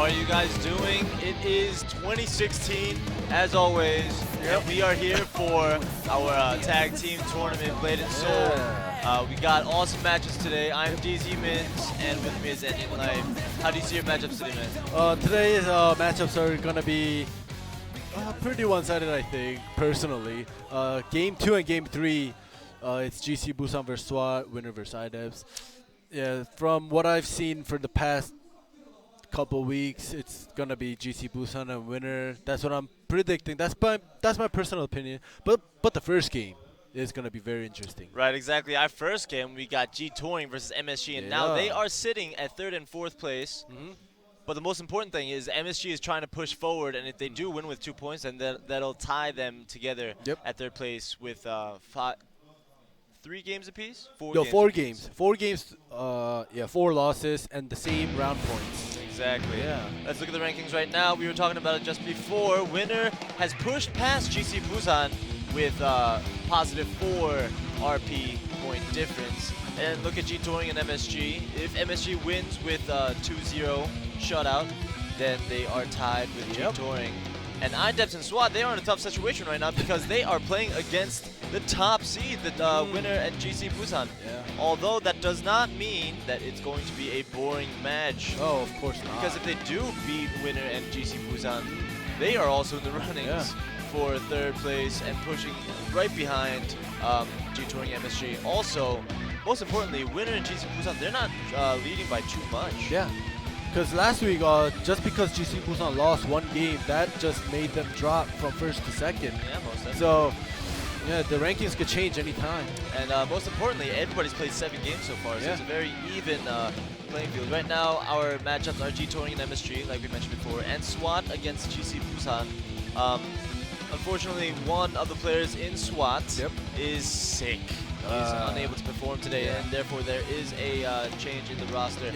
are you guys doing? It is 2016, as always, and we are here for our tag team tournament, Blade and Soul. We got awesome matches today. I'm DZ Mins, and with me is Ending Life. How do you see your matchups today, man? Today's matchups are gonna be pretty one-sided, I think, personally. Game 2 and Game 3, it's GC Busan vs SWAT, winner versus IDEPS. Yeah, from what I've seen for the past couple weeks, it's gonna be GC Busan and winner. That's what I'm predicting. That's my personal opinion. But the first game is gonna be very interesting. Right, exactly. Our first game, we got G Touring versus MSG, and now they are sitting at 3rd and 4th place. But the most important thing is MSG is trying to push forward, and if they do win with 2 points, then that'll tie them together at 3rd place with 3 games apiece? 4 games. 4 games, 4 losses, and the same round points. Exactly. Yeah. Let's look at the rankings right now. We were talking about it just before. Winner has pushed past GC Busan with positive 4 RP point difference. And look at G Touring and MSG. If MSG wins with 2-0 shutout, then they are tied with G Touring. And IDEPS and SWAT, they are in a tough situation right now because they are playing against the top seed, the winner and GC Busan. Although that does not mean that it's going to be a boring match. Oh, of course not. Because if they do beat winner and GC Busan, they are also in the runnings for 3rd place and pushing right behind G Touring MSG. Also, most importantly, winner and GC Busan, they're not leading by too much. Yeah. Because last week, just because GC Busan lost 1 game, that just made them drop from 1st to 2nd. Yeah, most definitely. So, yeah, the rankings could change anytime. And most importantly, everybody's played 7 games so far, so it's a very even playing field. Right now, our matchups are G Touring and MSG, like we mentioned before, and SWAT against GC Busan. Unfortunately, one of the players in SWAT is sick. He's unable to perform today, and therefore there is a change in the roster.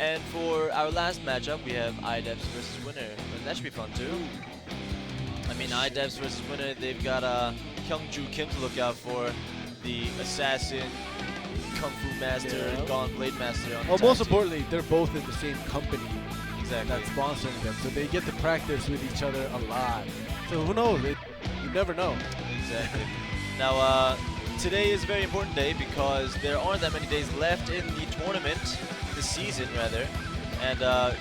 And for our last matchup, we have IDEPS versus winner. And that should be fun too. I mean, IDEPS versus winner, they've got Kyungju Kim to look out for, the assassin, kung fu master, gone blade master. On most importantly, they're both in the same company that's exactly. sponsoring them, so they get to practice with each other a lot. So who knows? You never know. Exactly. Now, today is a very important day because there aren't that many days left in the tournament. The season rather, and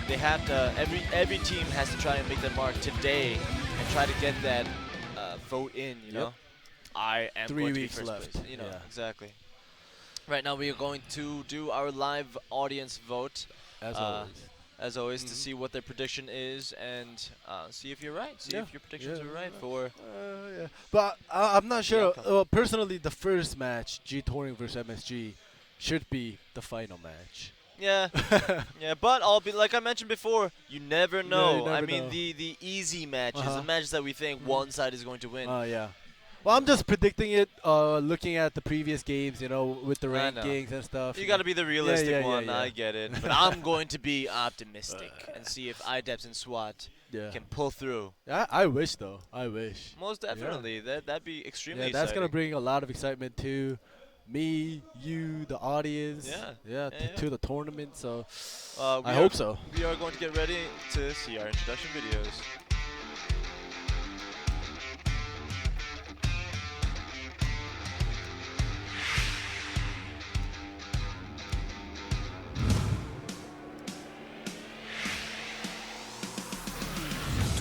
they have to. Every team has to try and make their mark today and try to get that vote in. You know, I am 3 going to be weeks first left. place. You know, exactly. Right now we are going to do our live audience vote, as always, to see what their prediction is and see if you're right. See if your predictions are right for. But I'm not sure. Personally, the first match, G Touring versus MSG, should be the final match. Yeah, but I'll be like I mentioned before. You never know. You never I mean, know. the easy matches, the matches that we think one side is going to win. Well, I'm just predicting it, looking at the previous games, you know, with the rankings and stuff. You got to be the realistic one. I get it, but I'm going to be optimistic and see if IDEPS and SWAT can pull through. I wish though. I wish. Most definitely. That'd be extremely exciting. That's gonna bring a lot of excitement to me, you, the audience, to the tournament. So I hope so. We are going to get ready to see our introduction videos.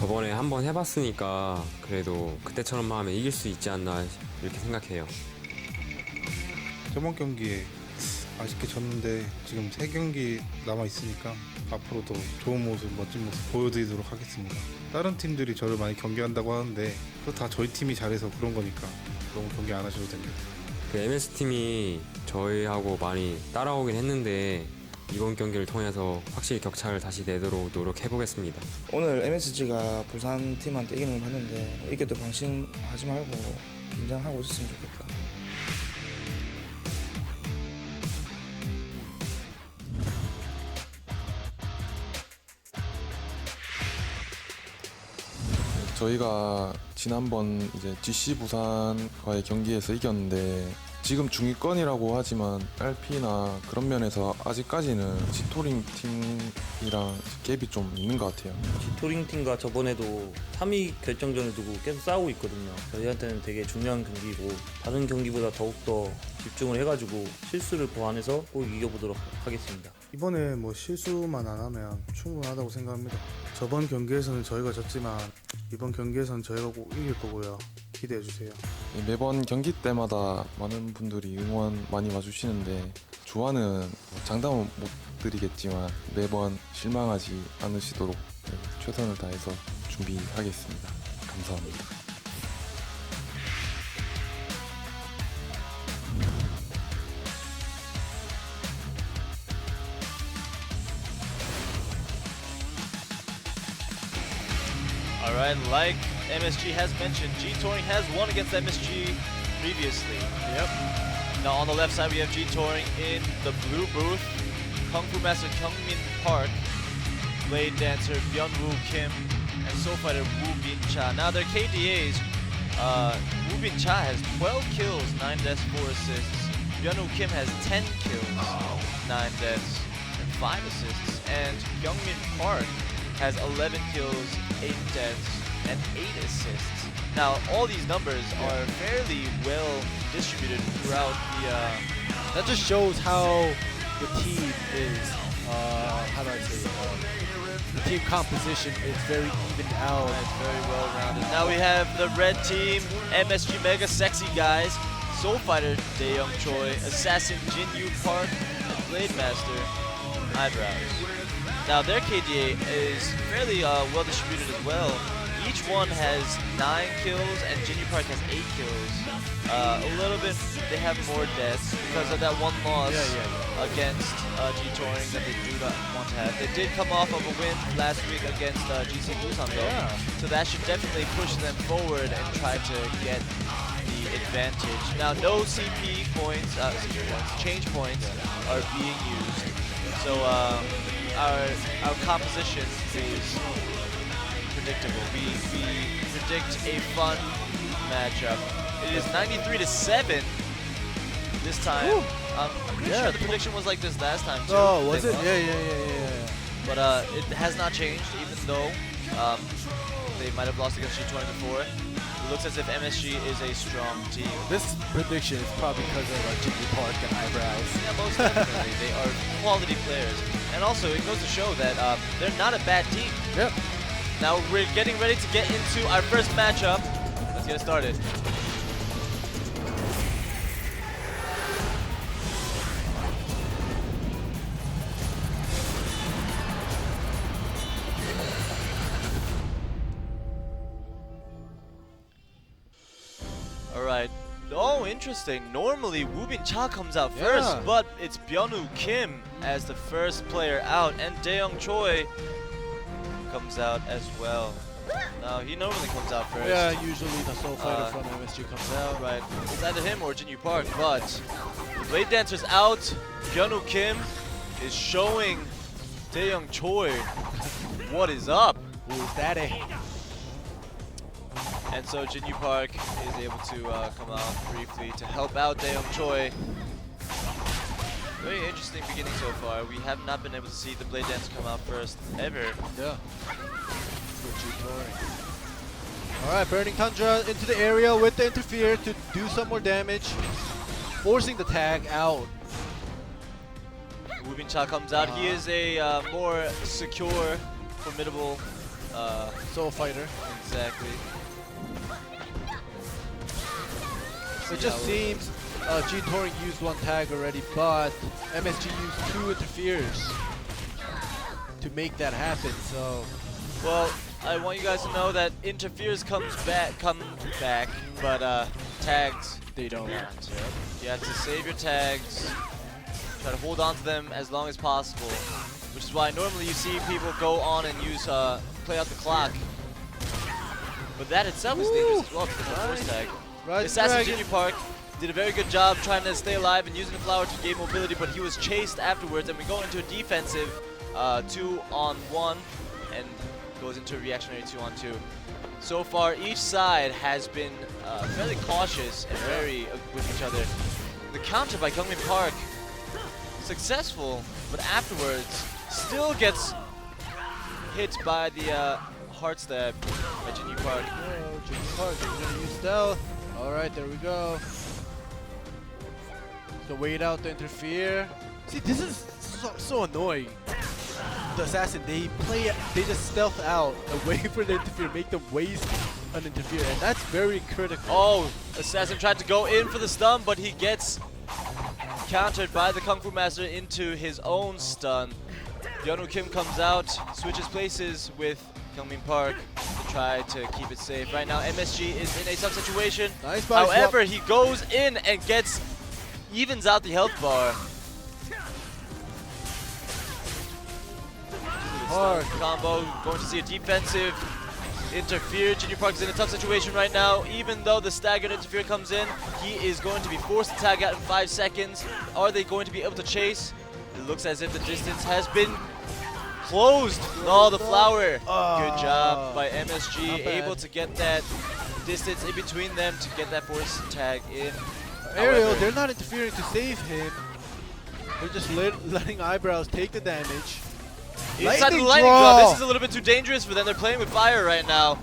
저번에 한번 해봤으니까 그래도 그때처럼만 하면 이길 수 있지 않나 이렇게 생각해요. 저번 경기에 아쉽게 졌는데 지금 3경기 남아있으니까 앞으로도 좋은 모습, 멋진 모습 보여드리도록 하겠습니다. 다른 팀들이 저를 많이 경기한다고 하는데 그거 다 저희 팀이 잘해서 그런 거니까 너무 경기 안 하셔도 됩니다. 그 MS팀이 저희하고 많이 따라오긴 했는데 이번 경기를 통해서 확실히 격차를 다시 내도록 노력해보겠습니다. 오늘 MSG가 부산 팀한테 이기는 걸 봤는데 이겨도 방심하지 말고 긴장하고 있었으면 좋겠다. 저희가 지난번 이제 GC 부산과의 경기에서 이겼는데 지금 중위권이라고 하지만 LP나 그런 면에서 아직까지는 지토링 팀이랑 갭이 좀 있는 것 같아요. 지토링 팀과 저번에도 3위 결정전을 두고 계속 싸우고 있거든요. 저희한테는 되게 중요한 경기고 다른 경기보다 더욱더 집중을 해가지고 실수를 보완해서 꼭 이겨보도록 하겠습니다. 이번에 뭐 실수만 안 하면 충분하다고 생각합니다. 저번 경기에서는 저희가 졌지만 이번 경기에서는 저희가 꼭 이길 거고요. 기대해 주세요. 매번 경기 때마다 많은 분들이 응원 많이 와주시는데 주화는 장담은 못 드리겠지만 매번 실망하지 않으시도록 최선을 다해서 준비하겠습니다. 감사합니다. Alright, like MSG has mentioned, G-Touring has won against MSG previously. Yep. Now on the left side we have G-Touring in the blue booth, Kung Fu Master Kyungmin Park, Blade Dancer Byung-Woo Kim, and Soul Fighter Woo Bin Cha. Now their KDAs, Woo Bin Cha has 12 kills, 9 deaths, 4 assists. Byung-Woo Kim has 10 kills, 9 deaths, and 5 assists. And Kyungmin Park has 11 kills, 8 deaths, and 8 assists. Now, all these numbers are fairly well distributed throughout the. That just shows how the team is. How do I say it? The team composition is very evened out. Very well rounded. Now we have the red team, MSG Mega Sexy Guys, Soul Fighter Daeyoung Choi, Assassin Jin Yu Park, and Blade Master Eyebrows. Now their KDA is fairly well distributed as well. Each one has 9 kills and Jin Yu Park has 8 kills. A little bit, they have more deaths because of that one loss against G-Touring that they do not want to have. They did come off of a win last week against GC Busan though, so that should definitely push them forward and try to get the advantage. Now no CP points, change points are being used, so our composition is predictable. We predict a fun matchup. It is 93-7 this time. I'm pretty sure the prediction was like this last time too. Oh, was They it? lost. Yeah. But it has not changed, even though they might have lost against G20 before. It looks as if MSG is a strong team. This prediction is probably because of Jimmy Park and Eyebrows. Yeah, most definitely. They are quality players. And also, it goes to show that they're not a bad team. Yep. Now we're getting ready to get into our first matchup. Let's get started. Alright. Oh, interesting. Normally, Woo Bin Cha comes out first, but it's Byung-Woo Kim as the first player out, and Daeyoung Choi comes out as well. Now, he normally comes out first. Yeah, usually the Soul Fighter from MSG comes out. Right. It's either him or Jin Yu Park, but Blade Dancer's out. Byung-Woo Kim is showing Daeyoung Choi what is up. Who's daddy? And so Jin Yu Park is able to come out briefly to help out Daeyoung Choi. Very interesting beginning so far. We have not been able to see the Blade Dancer come out first ever. Yeah. Alright, Burning Tundra into the area with the interfere to do some more damage, forcing the tag out. Woo Bin Cha comes out. He is a more secure, formidable Soul Fighter. Exactly. It just seems G-Touring used one tag already, but MSG used 2 interferes to make that happen. So, well, I want you guys to know that interferes come back, but tags they don't. You have to save your tags, try to hold on to them as long as possible, which is why normally you see people go on and use play out the clock. But that itself is dangerous as well because of the first tag. Assassin Jin Yu Park did a very good job trying to stay alive and using the flower to gain mobility, but he was chased afterwards, and we go into a defensive 2-on-1 and goes into a reactionary 2-on-2. So far, each side has been fairly cautious and very with each other. the counter by Kyungmin Park. Successful, but afterwards still gets hit by the heart stab by Jinyu Park. Oh, Jinyu Park, he's gonna use stealth. Alright, there we go. So wait out to interfere. See, this is so annoying. The assassin, they just stealth out and wait for the interfere, make them waste an interfere, and that's very critical. Oh, Assassin tried to go in for the stun, but he gets countered by the Kung Fu Master into his own stun. Yeonu Kim comes out, switches places with Kyungmin Park to try to keep it safe. Right now, MSG is in a tough situation. Nice body However, swap. he goes in and evens out the health bar. Park. Combo, going to see a defensive interfere. Jinyu Park is in a tough situation right now. Even though the staggered interfere comes in, he is going to be forced to tag out in 5 seconds. Are they going to be able to chase? It looks as if the distance has been closed. Oh, the flower. Good job by MSG, able to get that distance in between them to get that force tag in. Ariel, However, they're not interfering to save him. They're just letting Eyebrows take the damage. inside the Lightning lightning draw. draw. This is a little bit too dangerous for them. They're playing with fire right now.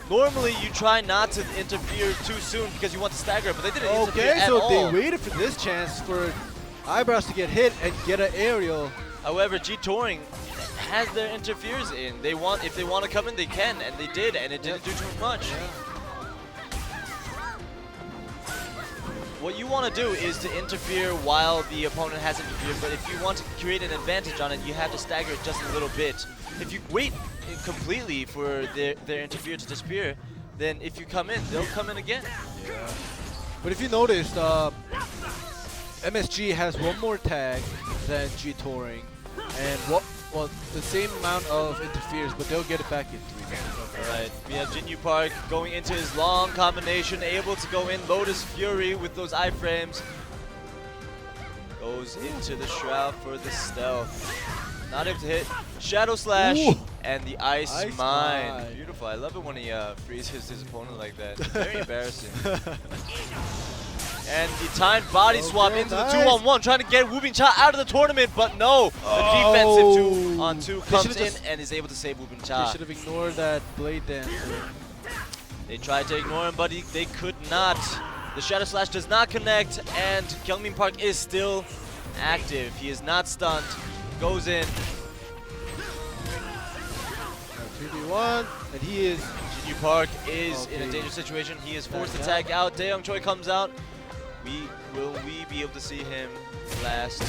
Normally, you try not to interfere too soon because you want to stagger, but they didn't interfere Okay, at so all. they waited for this chance for Eyebrows to get hit and get an aerial. However, G Touring has their interferes in. If they want to come in, they can, and they did, and it didn't do too much. What you want to do is to interfere while the opponent has interfered, but if you want to create an advantage on it, you have to stagger it just a little bit. If you wait completely for their interfere to disappear, then if you come in, they'll come in again. Yeah. But if you noticed, MSG has one more tag than G Touring, and the same amount of interferes, but they'll get it back in 3 minutes. Alright, we have Jinyu Park going into his long combination, able to go in Lotus Fury with those iframes. Goes into the Shroud for the stealth. Not able to hit. Shadow Slash. Ooh. And the Ice Ice Mine. Mine. Beautiful. I love it when he freezes his opponent like that. Very embarrassing. And the timed body swap into nice. the 2-on-1, trying to get Wu Bingcha out of the tournament, but no. The defensive 2-on-2 They comes should've in just- and is able to save Wu They Bingcha. should have ignored that blade dancer. They tried to ignore him, but they could not. The Shadow Slash does not connect, and Kyungmin Park is still active. He is not stunned. Goes in. 2v1, and he is. Jinyu Park is in a Okay. dangerous situation. He is forced to Tag tag out. Daeyoung Choi comes out. Will we be able to see him last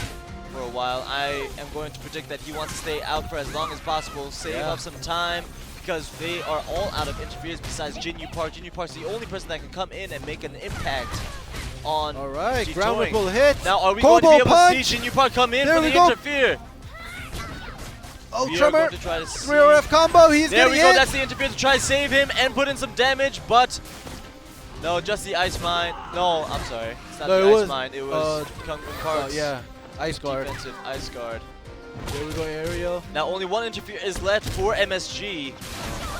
for a while? I am going to predict that he wants to stay out for as long as possible, save up some time, because they are all out of interference besides Jinyu Park. Jinyu Park's the only person that can come in and make an impact on Alright, G ground Touring. ripple hit. Now, are we Combo going to be able punch. to see Jinyu Park come in There for we the go. interfere? Oh, We are Tremor. going to try to see. 3RF combo, he's There we getting go, hit. that's the interfere to try to save him and put in some damage, but no, just the Ice Mine. No, I'm sorry. It's not No, the it Ice was, Mine, it was Kyungmin Park's yeah, Ice Guard. defensive Ice Guard. There we go, aerial. Now only one interfere is left for MSG.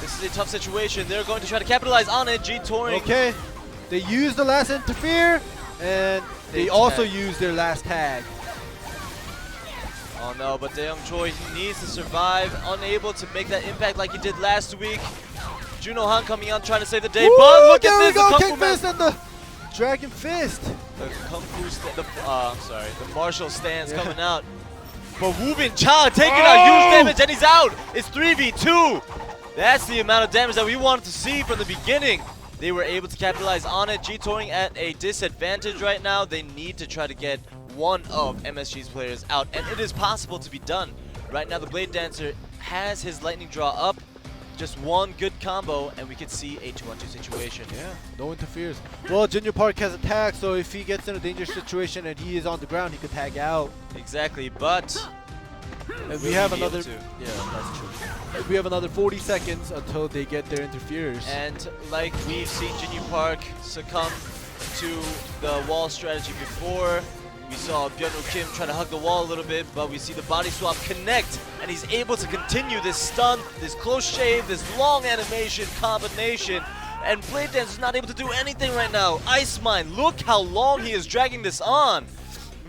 This is a tough situation. They're going to try to capitalize on it. G Touring. Okay, they used the last interfere, and they They also tag. used their last tag. Oh no, but Daeyoung Choi, he needs to survive. Unable to make that impact like he did last week. Juno Han coming out trying to save the day. Woo, But look there at we this, go, the Kung King Fu Man- Fist and the Dragon Fist. The Kung Fu the martial stance Yeah. coming out. But Wu Bingcha taking a huge damage and he's out. It's 3v2. That's the amount of damage that we wanted to see from the beginning. They were able to capitalize on it. G Touring at a disadvantage right now. They need to try to get one of MSG's players out, and it is possible to be done. Right now, the Blade Dancer has his lightning draw up. Just one good combo, and we could see a 2-on-2 situation. Yeah, no interferes. Well, Jinyu Park has attack, so if he gets in a dangerous situation and he is on the ground, he could tag out. Exactly, but And will we have he be able another. to? Yeah, that's true. And we have another 40 seconds until they get their interferes. And like we've seen Jinyu Park succumb to the wall strategy before, we saw Byung-Woo Kim try to hug the wall a little bit, but we see the body swap connect, and he's able to continue this stun, this close shave, this long animation combination. And Blade Dance is not able to do anything right now. Ice Mine, look how long he is dragging this on.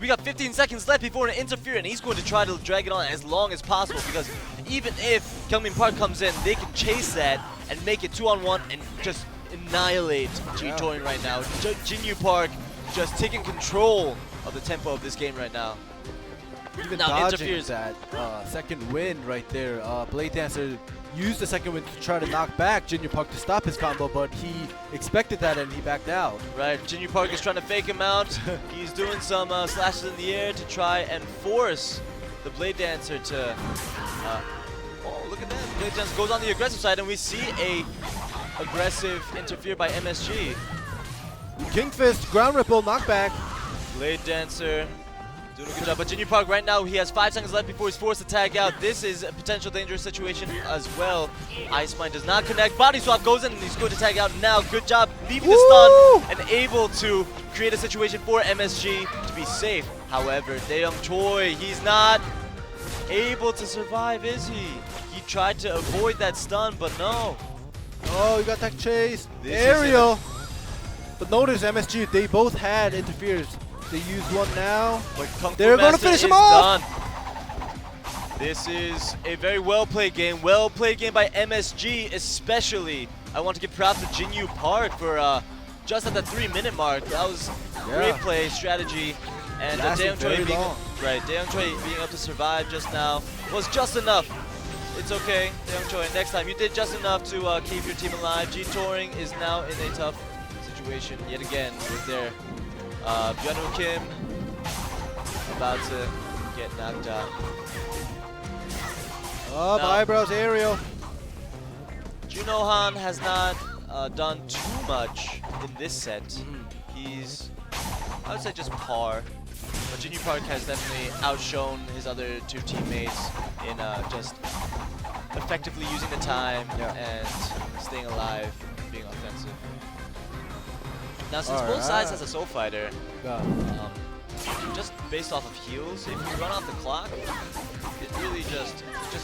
We got 15 seconds left before an interfere, and he's going to try to drag it on as long as possible, because even if Kyungmin Park comes in, they can chase that and make it 2-on-1 and just annihilate G-Touring right now. Jinyu Park just taking control of the tempo of this game right now. Even Now dodging interferes. that second win right there. Blade Dancer used the second win to try to knock back Jinyu Park to stop his combo, but he expected that and he backed out. Right, Jinyu Park is trying to fake him out. He's doing some slashes in the air to try and force the Blade Dancer to... oh, look at that. Blade Dancer goes on the aggressive side, and we see a aggressive interfere by MSG. King Fist, ground ripple, knockback. Blade Dancer doing a good job, but Jinyu Park right now, he has 5 seconds left before he's forced to tag out. This is a potential dangerous situation as well. Ice Mine does not connect. Body swap goes in, and he's going to tag out now. Good job leaving the stun and able to create a situation for MSG to be safe. However, Daeyoung Choi, he's not able to survive, is he? He tried to avoid that stun, but no. Oh, you got that chase. This is Aerial. But notice MSG, they both had interferes. They used one now. But Kung Fu They're going to Master finish him is off. done. This is a very well-played game. Well-played game by MSG, especially. I want to give props to Jinyu Park for just at the 3-minute mark. That was great play, strategy. And Lasted Daeyoung Choi very being long. Daeyoung Choi being able to survive just now was just enough. It's okay, Daeyoung Choi. Next time, you did just enough to keep your team alive. G-Touring is now in a tough situation yet again with their Byung Kim about to get knocked out. Up, No. eyebrows, aerial. Junohan has not done too much in this set. He's, I would say, just par. But Jinyu Park has definitely outshone his other two teammates in just effectively using the time and staying alive, being offensive. Now, since both sides has a Soul Fighter, just based off of heals, if you run off the clock, it really just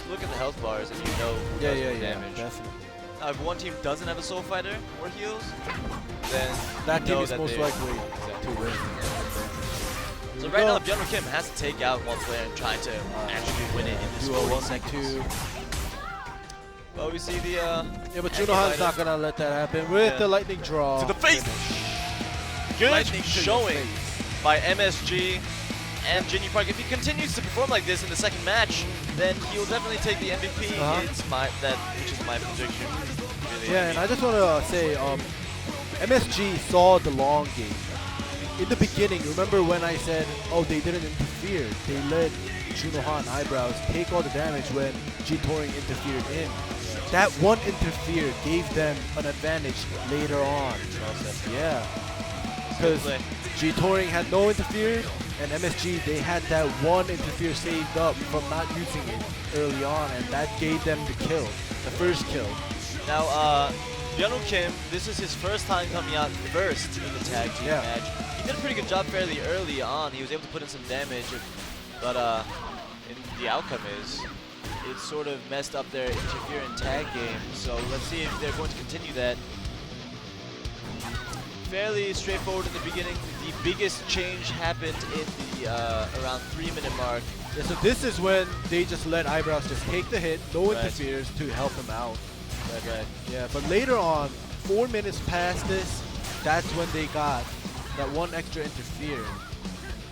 look at the health bars and you know who does more damage. Definitely. Now, if one team doesn't have a Soul Fighter or heals, then That you team know is that most they- likely Exactly. to win. So right now, Byung Kim has to take out one player and try to actually win it in this Duo 40 1 seconds. 2. Well, we see the Yeah, but Anti-Fighter Junohan's not gonna let that happen with the lightning draw. to the face. Good Lightning to the showing face. by MSG and Jinyu Park. If he continues to perform like this in the second match, then he'll definitely take the MVP. It's which is my prediction. Really. Yeah, and I just want to say, MSG saw the long game. In the beginning, remember when I said, oh, they didn't interfere. They let Junohan eyebrows take all the damage when G-Touring interfered in. That one interfere gave them an advantage later on. Yeah. Because G-Touring had no interfere, and MSG, they had that one interfere saved up from not using it early on, and that gave them the kill, the first kill. Now, Byung Kim, this is his first time coming out first in the tag team match. He did a pretty good job fairly early on. He was able to put in some damage, but the outcome is it sort of messed up their interfere and tag game. So let's see if they're going to continue that. Fairly straightforward in the beginning. The biggest change happened in the around 3-minute mark. Yeah, so this is when they just let eyebrows just take the hit, no interferes to help him out. Right. Yeah, but later on, 4 minutes past this, that's when they got that one extra interfere.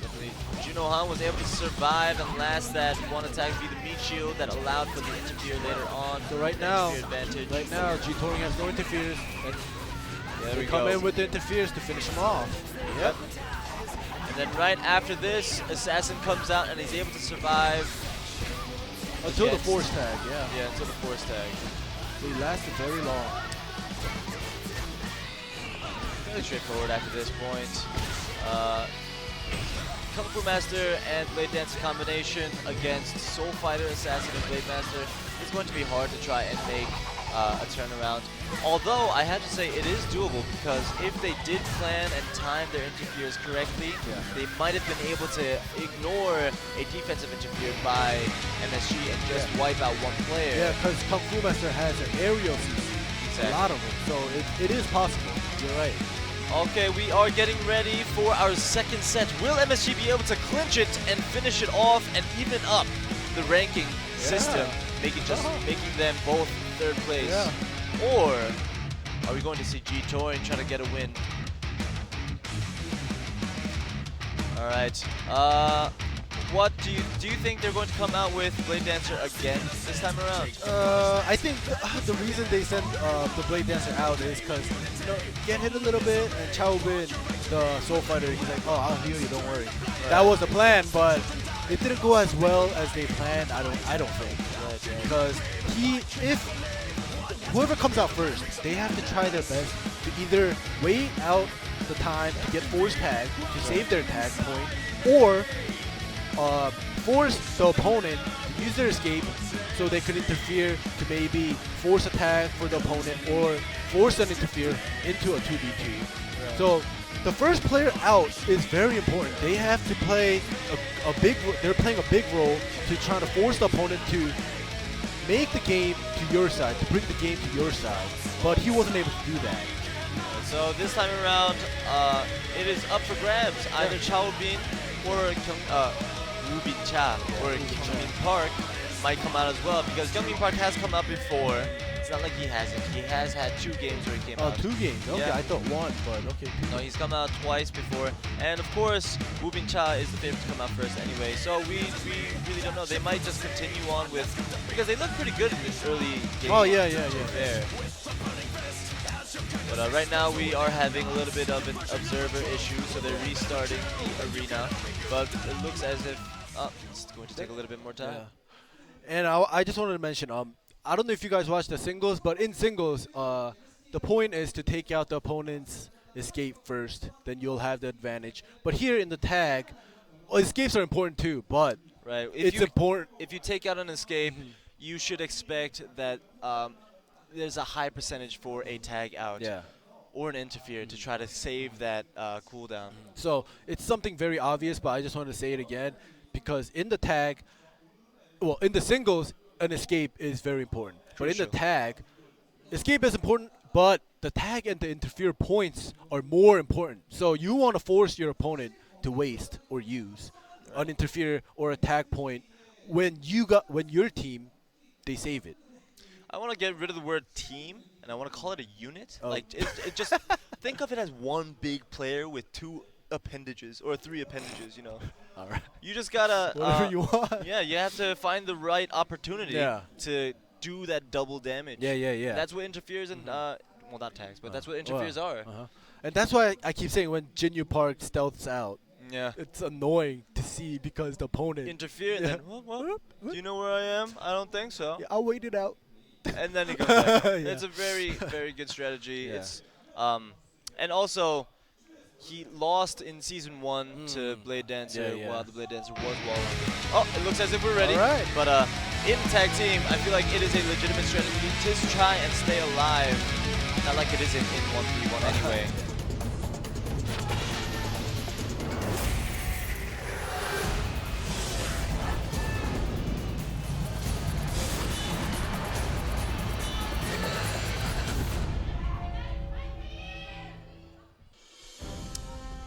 Definitely. Junohan was able to survive and last that one attack via the meat shield that allowed for the interfere later on. So right now, Advantage. G-Touring has no interferes, and There they we come go. in with the interferes to finish him off. Yep. And then right after this, Assassin comes out and he's able to survive Until the against- force tag, yeah. Yeah, until the force tag. They lasted very long. Fairly straightforward after this point. Kung Fu Master and Blade Dancer combination against Soul Fighter, Assassin, and Blade Master is going to be hard to try and make a turnaround. Although I have to say it is doable, because if they did plan and time their interferes correctly, they might have been able to ignore a defensive interfere by MSG and just wipe out one player. Yeah, because Kung Fu Master has an aerial CC. Exactly. A lot of them. So it is possible. You're right. Okay, we are getting ready for our second set. Will MSG be able to clinch it and finish it off and even up the ranking system, making them both third place? Yeah. Or are we going to see G-Touring try to get a win? All right. What do you think they're going to come out with Blade Dancer again this time around? I think the reason they sent the Blade Dancer out is because get hit a little bit, and Chao Bin, the Soul Fighter, he's like, oh, I'll heal you, don't worry. Right. That was the plan, but it didn't go as well as they planned. I don't think, because whoever comes out first, they have to try their best to either wait out the time to get force tag to save their tag point, or force the opponent to use their escape so they could interfere to maybe force a tag for the opponent or force them to interfere into a 2v2. Right. So the first player out is very important. They have to play they're playing a big role to try to force the opponent to make the game to your side, to bring the game to your side. But he wasn't able to do that. So this time around, it is up for grabs. Either Chao Bin or Woo Bin Cha or Kyungmin Park might come out as well, because Kyungmin Park has come out before. It's not like he hasn't. He has had 2 games where he came out. Oh, 2 games. Okay, yeah. I thought 1, but okay. 2 No, he's come out twice before. And of course, Woo Bin Cha is the favorite to come out first anyway. So we really don't know. They might just continue on with, because they look pretty good in this early game. Oh yeah. There. But right now we are having a little bit of an observer issue, so they're restarting the arena. But it looks as if it's going to take a little bit more time. Yeah. And I just wanted to mention, I don't know if you guys watched the singles, but in singles, the point is to take out the opponent's escape first, then you'll have the advantage. But here in the tag, escapes are important too, but right. it's important. If you take out an escape, you should expect that there's a high percentage for a tag out or an interfere to try to save that cooldown. So it's something very obvious, but I just wanted to say it again, because in the tag, well, in the singles, an escape is very important. But in the tag, escape is important, but the tag and the interfere points are more important. So you want to force your opponent to waste or use an interfere or a tag point when your team, they save it. I want to get rid of the word team, and I want to call it a unit. Like it just think of it as one big player with 2 appendages or 3 appendages, you know. All right. You just gotta whatever you want. Yeah, you have to find the right opportunity to do that double damage. Yeah. That's what interferes and well, not tags, but that's what interferes are. And that's why I keep saying when Jinyu Park stealths out, it's annoying to see, because the opponent interfere and then what? Do you know where I am? I don't think so. Yeah, I'll wait it out. And then he goes back. It's a very, very good strategy. It's and also he lost in season 1 to Blade Dancer while the Blade Dancer was wall running. Oh, it looks as if we're ready. All right. But in tag team, I feel like it is a legitimate strategy to try and stay alive. Not like it is in 1v1 anyway.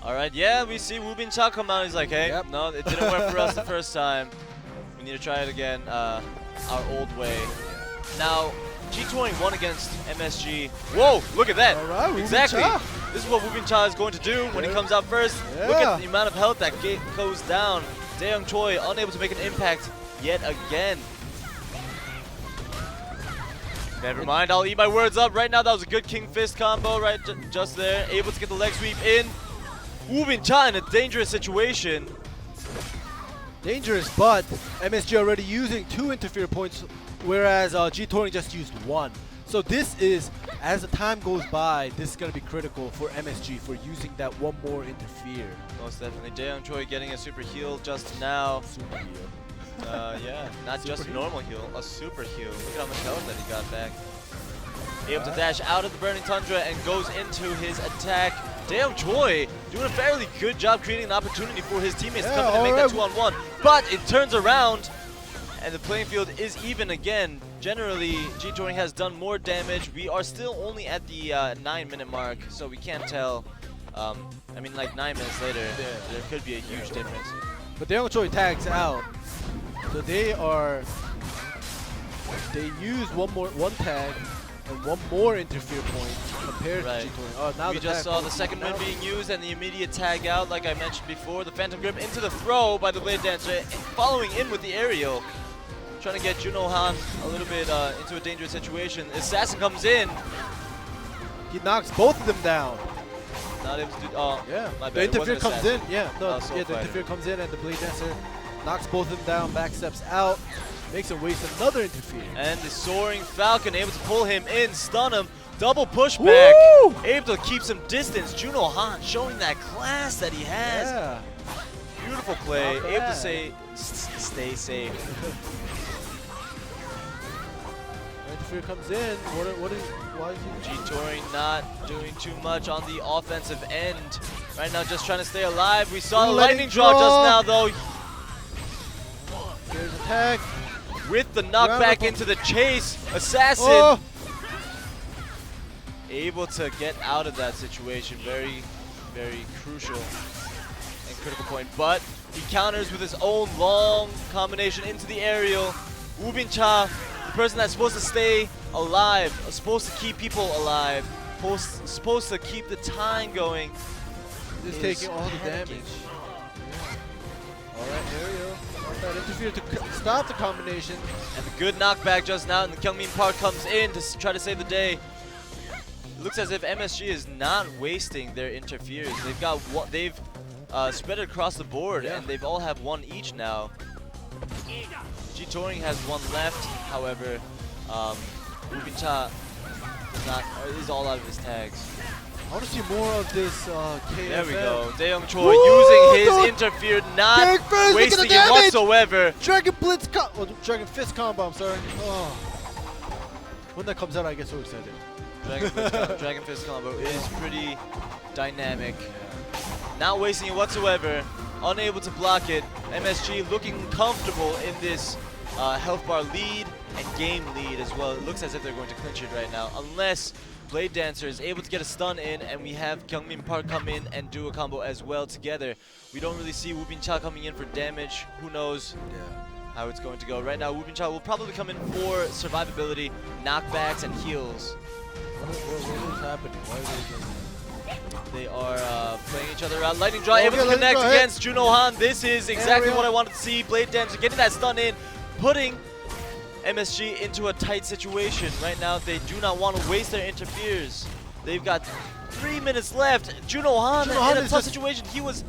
Alright, we see Woo Bin Cha come out. He's like, hey, no, it didn't work for us the first time. We need to try it again our old way. Now, G-Touring won against MSG. Whoa, look at that. All right, exactly. This is what Woo Bin Cha is going to do when he comes out first. Look at the amount of health that goes down. Daeyoung Choi unable to make an impact yet again. Never mind, I'll eat my words up. Right now, that was a good King Fist combo right just there. Able to get the leg sweep in. Woo Bin Cha in a dangerous situation. Dangerous, but MSG already using 2 interfere points, whereas G-Touring just used 1. So this is, as the time goes by, this is going to be critical for MSG for using that 1 more interfere. Most definitely. Daeyoung Choi getting a super heal just now. Super heal. Not just a normal heal, a super heal. Look at how much health that he got back. Able to dash out of the Burning Tundra and goes into his attack. Daeyoung Choi doing a fairly good job creating an opportunity for his teammates to come in and make that 2-on-1. But it turns around and the playing field is even again. Generally, G-Touring has done more damage. We are still only at the 9-minute mark, so we can't tell. I mean, like 9 minutes later, there could be a huge difference. But Daeyoung Choi tags out, so they use one tag and one more interfere point compared to G-Touring. Oh, now we just saw the second win being used and the immediate tag out, like I mentioned before. The Phantom Grip into the throw by the Blade Dancer, following in with the aerial. Trying to get Junohan a little bit into a dangerous situation. Assassin comes in. He knocks both of them down. Not able to do. Oh, yeah. my bad. The interfere comes in. Yeah, no, Soul the interfere comes in, and the Blade Dancer knocks both of them down. Back steps out, makes him waste another interfere. And the Soaring Falcon able to pull him in, stun him, double pushback, able to keep some distance. Junohan showing that class that he has. Yeah. Beautiful play, able to say, stay safe. Interfere comes in. Why is he? G-Touring not doing too much on the offensive end. Right now just trying to stay alive. We saw the lightning draw just now though. There's a tag. With the knockback into the chase, Assassin able to get out of that situation. Very, very crucial and critical point. But he counters with his own long combination into the aerial. Ubin-cha, the person that's supposed to stay alive, supposed to keep people alive, supposed to keep the time going, Just taking all the damage. Alright, aerial. That interfere to stop the combination. And the good knockback just now, and the Kyungmin Park comes in to try to save the day. It looks as if MSG is not wasting their interferes. They've got they've spread it across the board, and they've all have one each now. G-Touring has one left, however, Ubin-cha is all out of his tags. I want to see more of this KFM. There we go. Daeyoung Choi using his interfere, not wasting it whatsoever. Dragon Blitz Dragon Fist combo, I'm sorry. Oh. When that comes out, I get so excited. Dragon Fist combo is pretty dynamic. Not wasting it whatsoever. Unable to block it. MSG looking comfortable in this health bar lead and game lead as well. It looks as if they're going to clinch it right now, unless Blade Dancer is able to get a stun in, and we have Kyungmin Park come in and do a combo as well together. We don't really see Woo-Bin-cha coming in for damage. Who knows how it's going to go. Right now, Woo-Bin-cha will probably come in for survivability, knockbacks, and heals. What is happening? Why are they are playing each other out. Lightning Draw able to connect against Junohan. This is exactly what I wanted to see. Blade Dancer getting that stun in, putting MSG into a tight situation. Right now, they do not want to waste their interferes. They've got 3 minutes left. Junohan in a tough situation. He was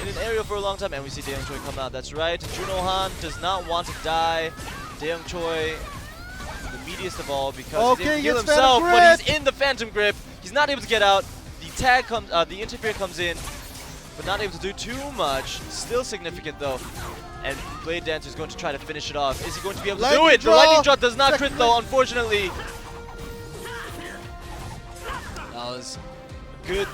in an area for a long time, and we see Daeyoung Choi come out. That's right. Junohan does not want to die. Daeyoung Choi, the meatiest of all, because he didn't heal himself, but he's in the Phantom Grip. He's not able to get out. The tag comes, the interfere comes in, but not able to do too much. Still significant though. And Blade Dancer is going to try to finish it off. Is he going to be able to do it? The lightning draw does not crit though, unfortunately. That was a good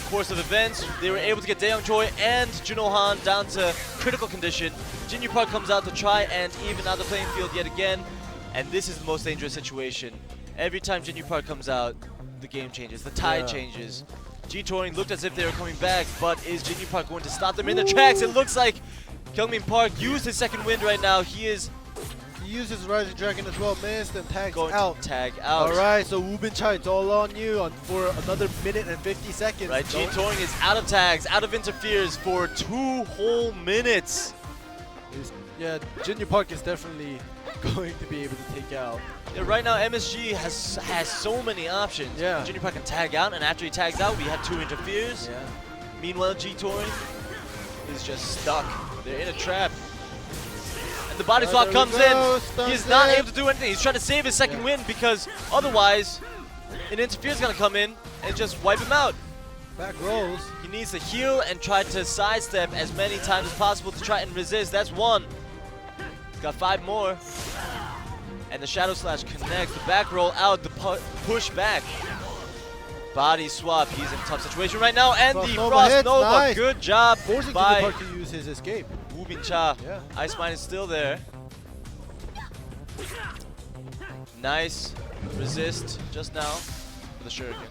course of events. They were able to get Daeyoung Choi and Junohan down to critical condition. Jinyu Park comes out to try and even out the playing field yet again. And this is the most dangerous situation. Every time Jinyu Park comes out, the game changes, the tide changes. G-Touring looked as if they were coming back, but is Jinyu Park going to stop them in the tracks? It looks like Kyungmin Park used his second wind right now. He uses his Rising Dragon as well, missed, and tags going out. To tag out. Alright, so Woo-Bin-cha, it's all on you for another minute and 50 seconds. Right, G-Touring is out of tags, out of interferes for 2 whole minutes. Yeah, Jinyu Park is definitely going to be able to take out. Yeah, right now MSG has so many options. Yeah. Jinyu Park can tag out, and after he tags out, we have 2 interferes. Yeah. Meanwhile, G-Touring is just stuck. They're in a trap. And the body swap comes in. He is not able to do anything. He's trying to save his second win because otherwise an interference is going to come in and just wipe him out. Back rolls. He needs to heal and try to sidestep as many times as possible to try and resist. That's 1. He's got 5 more. And the Shadow Slash connects. The back roll out. The push back. Body swap. He's in a tough situation right now. And the Frost Nova. Nice. Good job forcing by Jinyu Park to use his escape. Woo-Bin-cha. Yeah. Ice Mine is still there. Nice resist just now for the shuriken.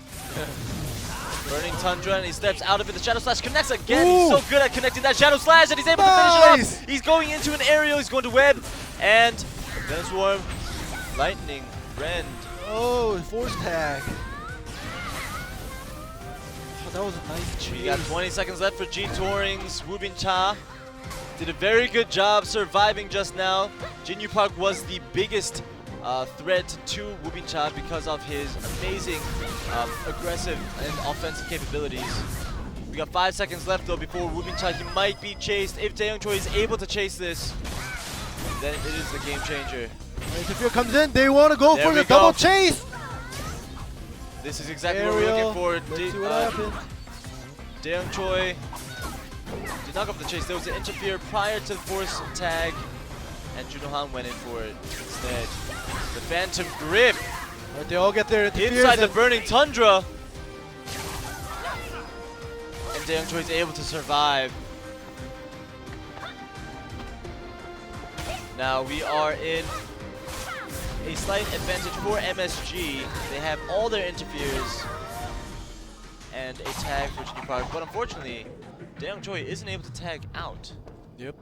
Burning Tundra, and he steps out of it. The Shadow Slash connects again. Ooh. He's so good at connecting that Shadow Slash, and he's able to finish it off. He's going into an aerial. He's going to web, and then Swarm, Lightning, Rend. Oh, force tag. Oh, that was a nice chase. We got 20 seconds left for G Touring's Wubin Cha. Did a very good job surviving just now. Jinyu Park was the biggest threat to Wubin Cha because of his amazing aggressive and offensive capabilities. We got 5 seconds left though before Wubin Cha. He might be chased. If Daeyoung Choi is able to chase this, then it is the game changer. Interfere comes in. They want to go There for we the go. double chase. This is exactly what we're looking for. Let's see what happens. Daeyoung Choi did not go for the chase. There was an interfere prior to the force tag, and Juno Han went in for it instead. The Phantom Grip Right, they all get their interference. inside the Burning Tundra, and Daeyoung Choi is able to survive. Now we are in a slight advantage for MSG. They have all their interferes and a tag for Jinyu Park, but unfortunately, Daeyoung Choi isn't able to tag out. Yep.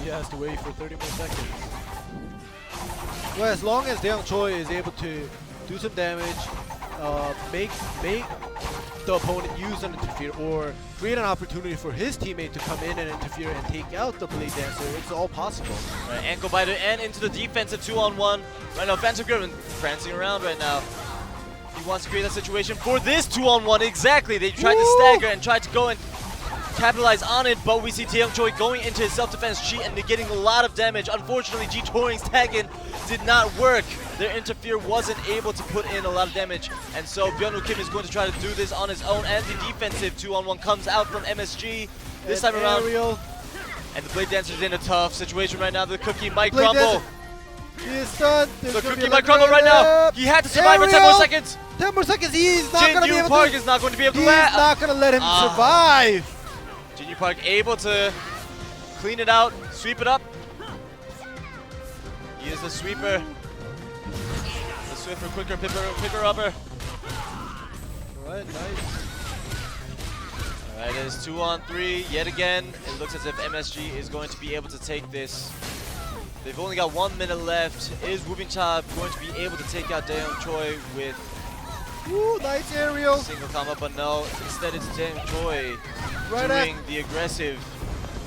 He has to wait for 30 more seconds. Well, as long as Daeyoung Choi is able to do some damage, make the opponent use an interfere, or create an opportunity for his teammate to come in and interfere and take out the Blade Dancer, it's all possible. Right, ankle biter and into the defensive 2-on-1. Right now, Phantom Grip prancing around right now. He wants to create that situation for this 2-on-1. Exactly. They tried to stagger and tried to go and capitalize on it, but we see Daeyoung Choi going into his self-defense cheat and getting a lot of damage. Unfortunately, G Touring's tag-in did not work. Their interfere wasn't able to put in a lot of damage, and so Byung-Woo Kim is going to try to do this on his own, and the defensive 2-on-1 comes out from MSG this time around. Aerial. And the Blade Dancer's in a tough situation right now. The Cookie might Blade crumble. Dancer. He is stunned. There's The gonna be Cookie a might crumble right now. left. He had to survive for 10 more Aerial. seconds. 10 more seconds. He's not going to be Jinyu able Park to. is not going to be able to He's land. not going to let him Ah. survive. Jinyu Park able to clean it out, sweep it up. He is the sweeper. The swifter, quicker, picker upper. Alright, nice. Alright, it is 2-on-3 yet again. It looks as if MSG is going to be able to take this. They've only got 1 minute left. Is Wubin Cha going to be able to take out Daeyoung Choi with Woo, nice aerial. a single combo? But no, instead it's Daeyoung Choi Right doing the aggressive.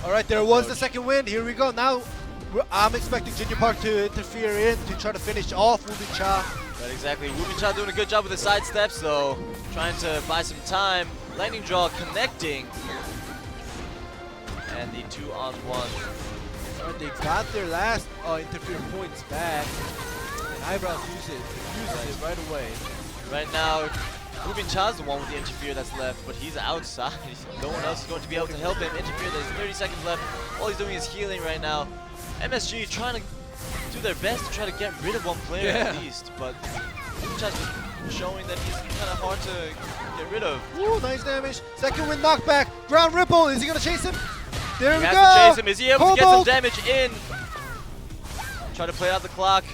Alright, there was the second win. Here we go. Now, I'm expecting Jinyu Park to interfere in to try to finish off Wubin Cha. Right, exactly. Wubin Cha doing a good job with the side steps, though. Trying to buy some time. Lightning Draw connecting. And the 2-on-1. Alright, they got their last interfere points back. And Eyebrows uses it right away. Right now, Wubin Cha's the one with the interfere that's left, but he's outside. No one else is going to be able to help him interfere. There's 30 seconds left. All he's doing is healing right now. MSG trying to do their best to try to get rid of one player at least, but Wubin Cha's just showing that he's kind of hard to get rid of. Woo, nice damage. Second win knockback. Ground Ripple. Is he going to chase him? There He we has go. to chase him. Is he able to get some Cobalt. damage in? Try to play out the clock.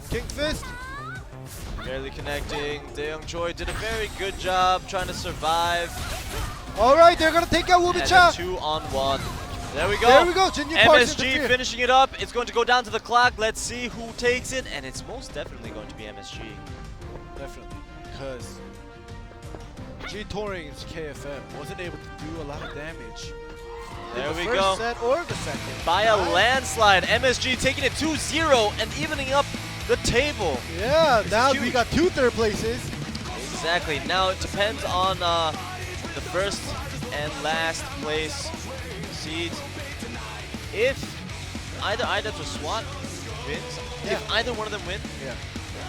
King Fist. Barely connecting. Daeyoung Choi did a very good job trying to survive. Alright, they're going to take out Wubin And Cha. a 2-on-1. There we go. There we go. Jinyu Park's MSG interfere. finishing it up. It's going to go down to the clock. Let's see who takes it, and it's most definitely going to be MSG. Definitely. Because G Touring's KFM wasn't able to do a lot of damage. There in the we first go. set or the second. By a landslide, MSG taking it 2-0 and evening up the table. Yeah, It's now we huge. got 2 third places. Exactly. Now it depends on the first and last place seeds. If either IDEPS or SWAT wins, if either one of them win,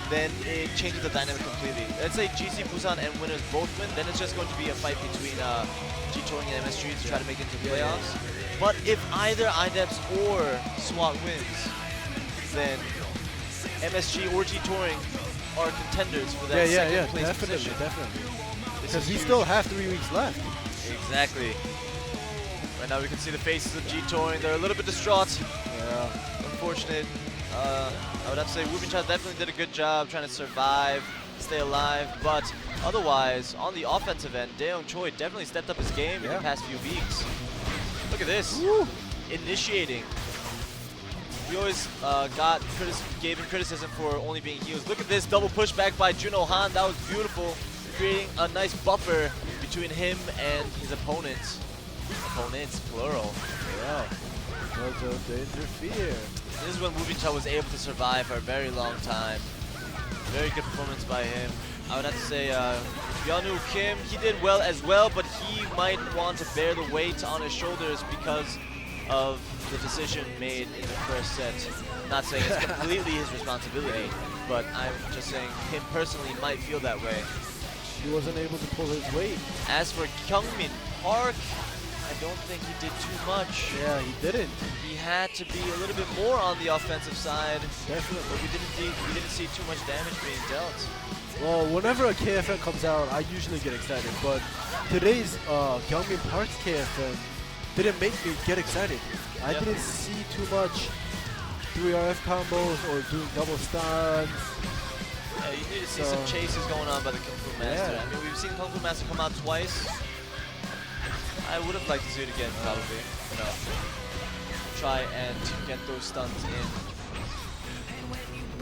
then it changes the dynamic completely. Let's say GC Busan and winners both win, then it's just going to be a fight between G Touring and MSG to try to make it into playoffs. But if either IDEPS or SWAT wins, then MSG or G Touring are contenders for that second place definitely, position. definitely. This Because is we huge. still have 3 weeks left. Exactly. Right now we can see the faces of G Touring. They're a little bit distraught. Yeah. unfortunate. I would have to say Wubin Cha definitely did a good job trying to survive, stay alive, but otherwise, on the offensive end, Daeyoung Choi definitely stepped up his game in the past few weeks. Look at this. Woo. Initiating. We always gave him criticism for only being heals. Look at this double pushback by Juno Han. That was beautiful, creating a nice buffer between him and his opponents. Opponents, plural. Yeah. No to interfere. This is when Wubin Cha was able to survive for a very long time. Very good performance by him. I would have to say Yeonu Kim, he did well as well, but he might want to bear the weight on his shoulders because of the decision made in the first set. Not saying it's completely his responsibility, but I'm just saying him personally might feel that way. He wasn't able to pull his weight. As for Kyungmin Park, I don't think he did too much. Yeah, he didn't. He had to be a little bit more on the offensive side. Definitely. But we didn't see too much damage being dealt. Well, whenever a KFM comes out, I usually get excited, but today's Kyungmin Park's KFM didn't make me get excited. I didn't see too much 3RF combos or doing double stuns. Yeah, you need to see some chases going on by the Kung Fu Master. I mean, we've seen Kung Fu Master come out twice. I would have liked to see it again, probably. You know, try and get those stuns in.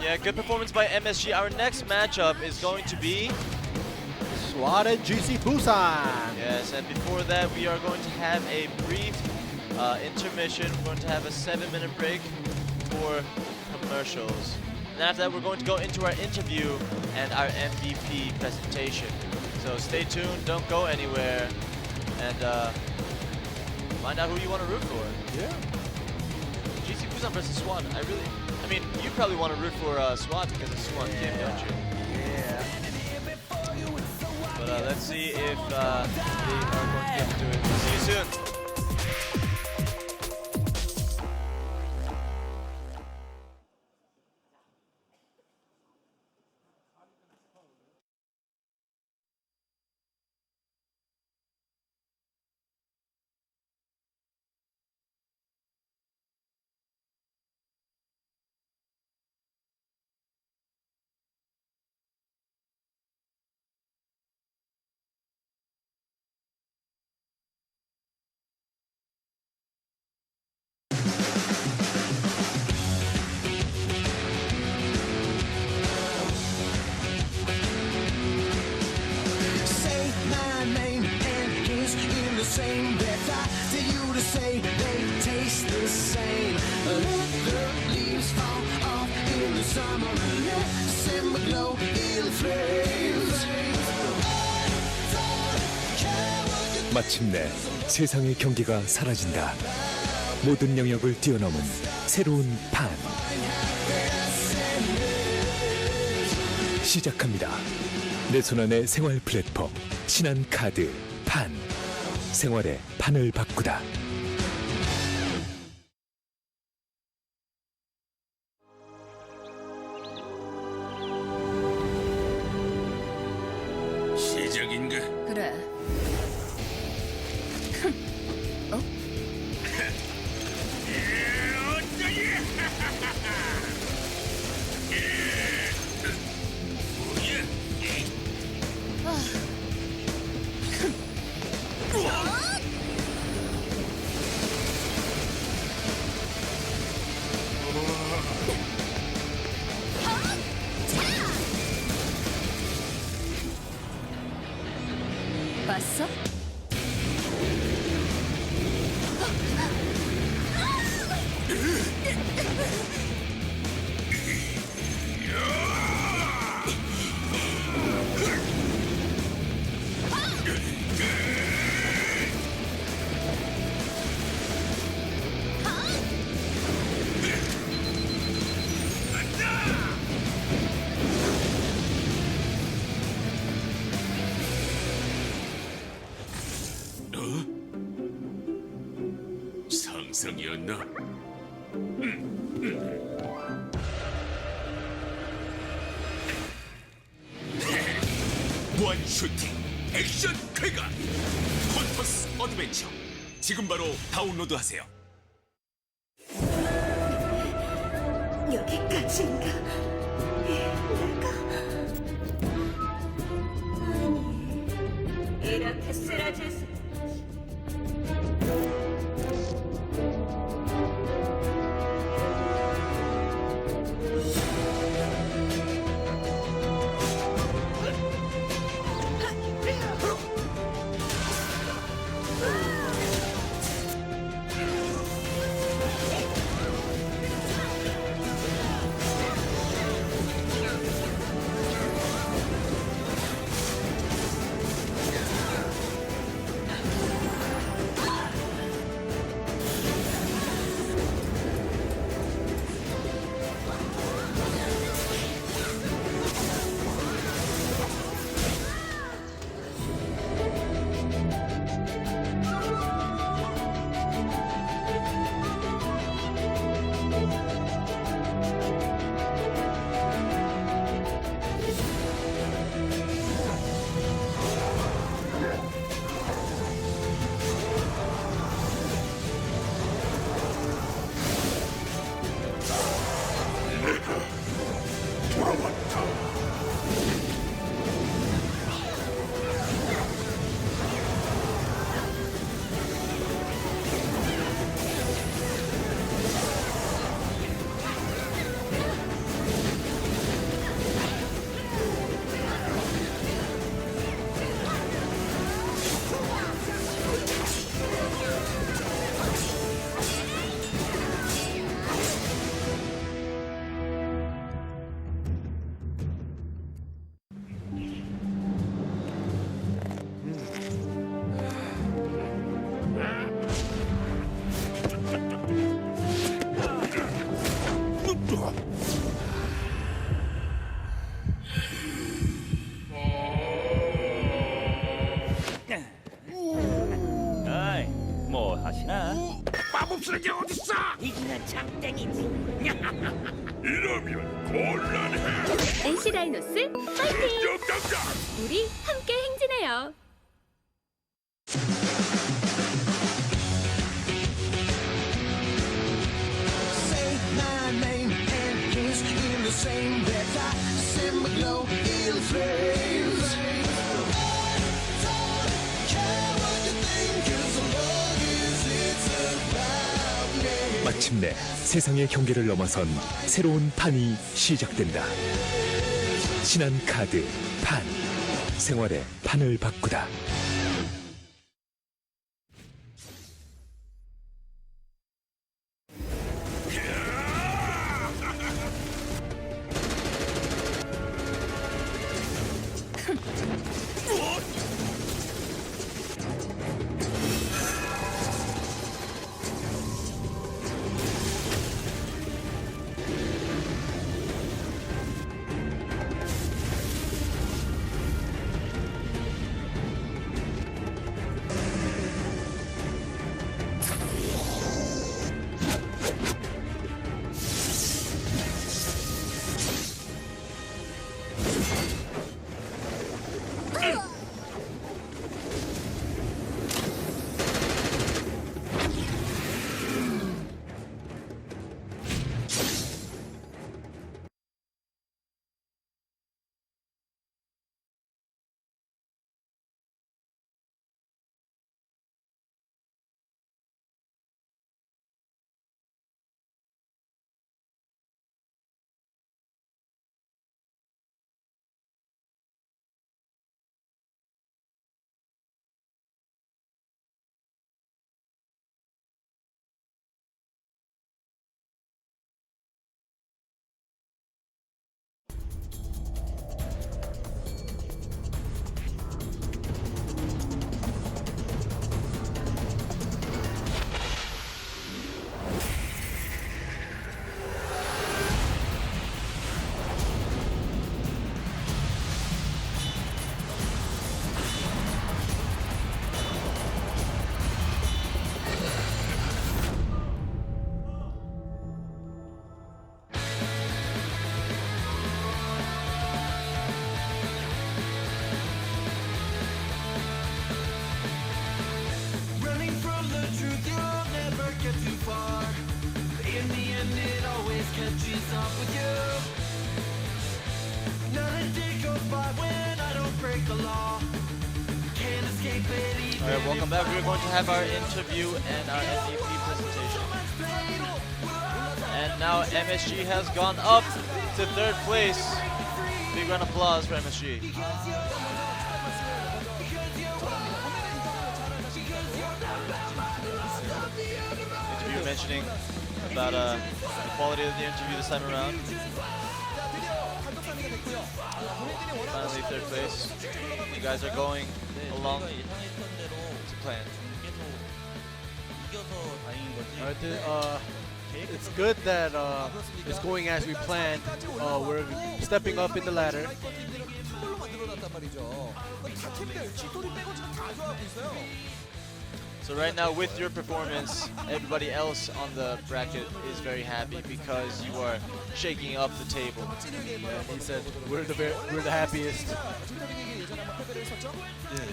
Yeah, good performance by MSG. Our next matchup is going to be SWAT and GC Busan. Yes, and before that, we are going to have a brief intermission. We're going to have a 7-minute break for commercials. And after that, we're going to go into our interview and our MVP presentation. So stay tuned, don't go anywhere, and find out who you want to root for. Yeah. GC Busan versus SWAT. I mean, you probably want to root for SWAT because it's SWAT game, don't you? Yeah. But let's see if they are going to get to do it. See you soon. Same breath, I tell you to say they taste the same. Let the leaves fall off in the summer and let December glow in flames. 마침내 세상의 경계가 사라진다. 모든 영역을 뛰어넘은 새로운 판. 시작합니다. 내 손안의 생활 플랫폼 신한 카드 판. 생활의 판을 바꾸다. 시작인가? 그래. 어? 봤어? 상상이었나? 무한 슈팅 액션 쾌감 헌터스 어드벤처 지금 바로 다운로드하세요. 여기까지인가? 내가 아니 이렇게 쓰러질 수. 아이, 뭐 하시나? 마법쓰는 게 어딨어? 이기는 장땡이지. 이러면 곤란해. NC 다이노스 파이팅! 우리 함께 행진해요. Say my name and kiss in the same breath. I send my glow in flames. I don't care what you think, 'cause as long as it's about me. 마침내 세상의 경계를 넘어선 새로운 판이 시작된다. 신한 카드 판. 생활의 판을 바꾸다. Running from the truth, you'll never get too far. In the end, it always catches up with you. Not a day goes by when I don't break the law. Can't escape it even. Alright, welcome back. We're going to have our interview and our MVP presentation. And now MSG has gone up to 3rd place. Big round of applause for MSG. Interviewer mentioning about the quality of the interview this time around. Finally 3rd place. You guys are going along to plan. It's good that it's going as we planned. We're stepping up in the ladder. So right now, with your performance, everybody else on the bracket is very happy because you are shaking up the table. And he said we're the happiest.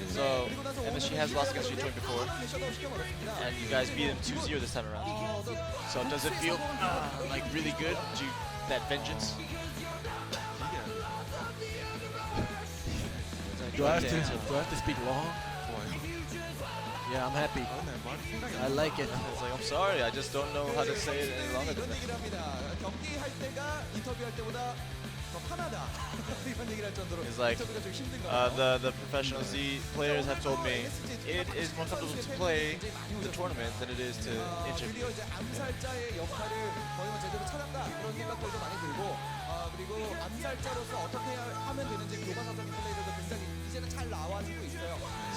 So MSG has lost against G2 before, and you guys beat him 2-0 this time around. So does it feel like really good? That vengeance? Do I have to speak long? Yeah, I'm happy. I like it. It's like, I'm sorry, I just don't know how to say it any longer than that. It's like the professional Z players have told me it is more comfortable to play the tournament than it is to interview.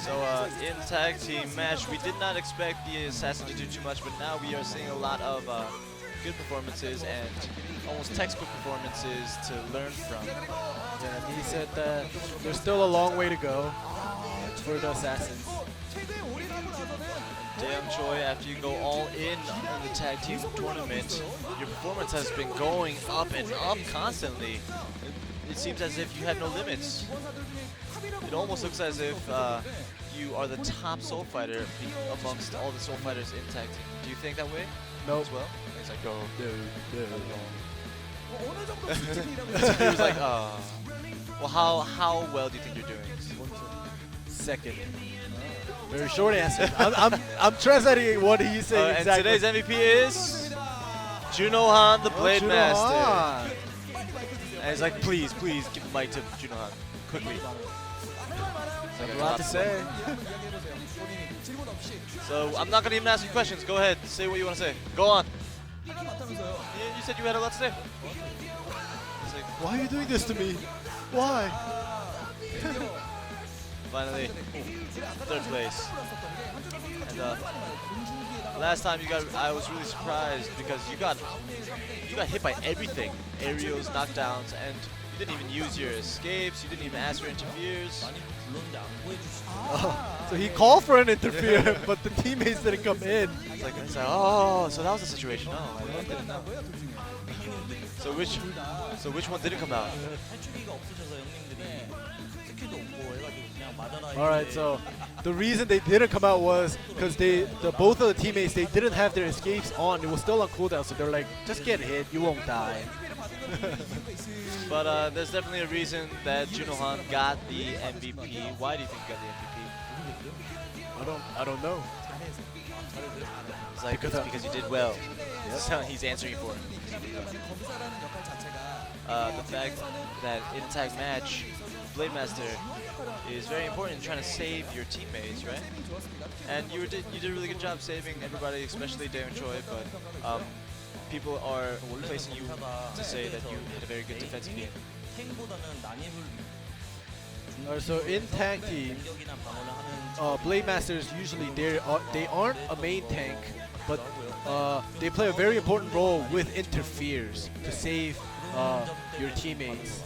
So in tag team match, we did not expect the Assassin to do too much, but now we are seeing a lot of good performances and almost textbook performances to learn from. Yeah, and he said that there's still a long way to go for the Assassins. Damn Choi, after you go all in on the tag team tournament, your performance has been going up and up constantly. It seems as if you have no limits. It almost looks as if you are the top soul fighter amongst all the soul fighters in tag team. Do you think that way? No. As well? He's like, no. No. He was like, well, how well do you think you're doing? 2nd. Very short answer. I'm translating what he's saying exactly. And today's MVP is Junohan, the Blade Master. And he's like, please give the mic to Junohan quickly. A lot to say. So I'm not gonna even ask you questions. Go ahead, say what you want to say. Go on. You said you had a lot to say. Like, why are you doing this to me? Why? Finally, 3rd place. And last time I was really surprised because you got hit by everything. Aerials, knockdowns, and you didn't even use your escapes. You didn't even ask for interferes. Oh, so he called for an interfere, but the teammates didn't come in. It's like, oh, so that was the situation. Oh, I didn't know. So which one didn't come out? Alright, so the reason they didn't come out was because both of the teammates, they didn't have their escapes on. It was still on cooldown, so they're like, just get hit, you won't die. But there's definitely a reason that Junohan got the MVP. Why do you think he got the MVP? I don't know. It's like because you did well. That's how he's answering for. The fact that in a tag match, Blade Master is very important in trying to save your teammates, right? And you did a really good job saving everybody, especially Daewon Choi. But people are placing you to say that you had a very good defensive game. So in tag team, Blade Masters usually they aren't a main tank, but they play a very important role with interferes to save your teammates.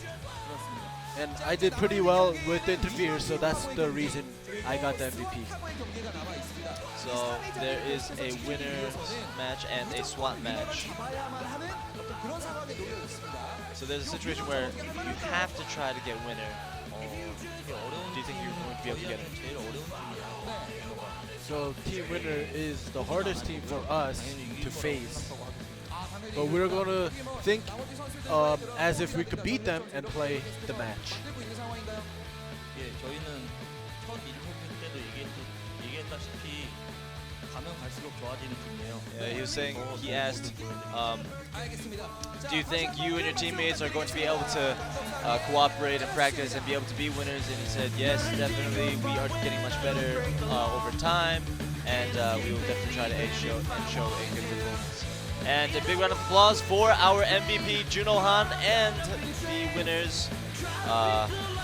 And I did pretty well with interferes, so that's the reason I got the MVP. So there is a winner match and a SWAT match. So there's a situation where you have to try to get winner. Do you think you're going to be able to get it? So team winner is the hardest team for us to face. but we're gonna think as if we could beat them and play the match. 예, 저희는 첫 인터뷰 때도 얘기했다시피 가면 갈수록 좋아지는 팀이에요. Yeah, he was saying, he asked, do you think you and your teammates are going to be able to cooperate and practice and be able to be winners? And he said, yes, definitely. We are getting much better over time, and we will definitely try to show a good performance. And a big round of applause for our MVP, Junohan, and the winners,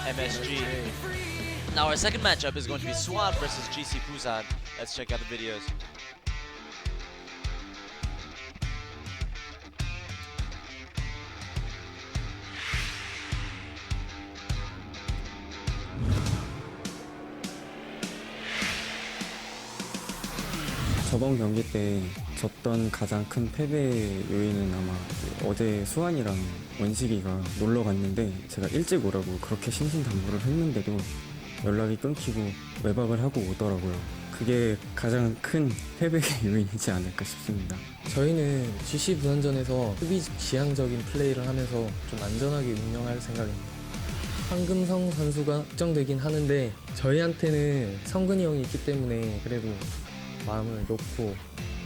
MSG. Now our second matchup is going to be SWAT versus GC Busan. Let's check out the videos. 저번 경기 때 졌던 가장 큰 패배 요인은 아마 어제 수환이랑 원식이가 놀러 갔는데 제가 일찍 오라고 그렇게 신신당부를 했는데도 연락이 끊기고 외박을 하고 오더라고요. 그게 가장 큰 패배의 요인이지 않을까 싶습니다. 저희는 GC 부산전에서 수비 지향적인 플레이를 하면서 좀 안전하게 운영할 생각입니다. 황금성 선수가 걱정되긴 하는데 저희한테는 성근이 형이 있기 때문에 그래도 마음을 놓고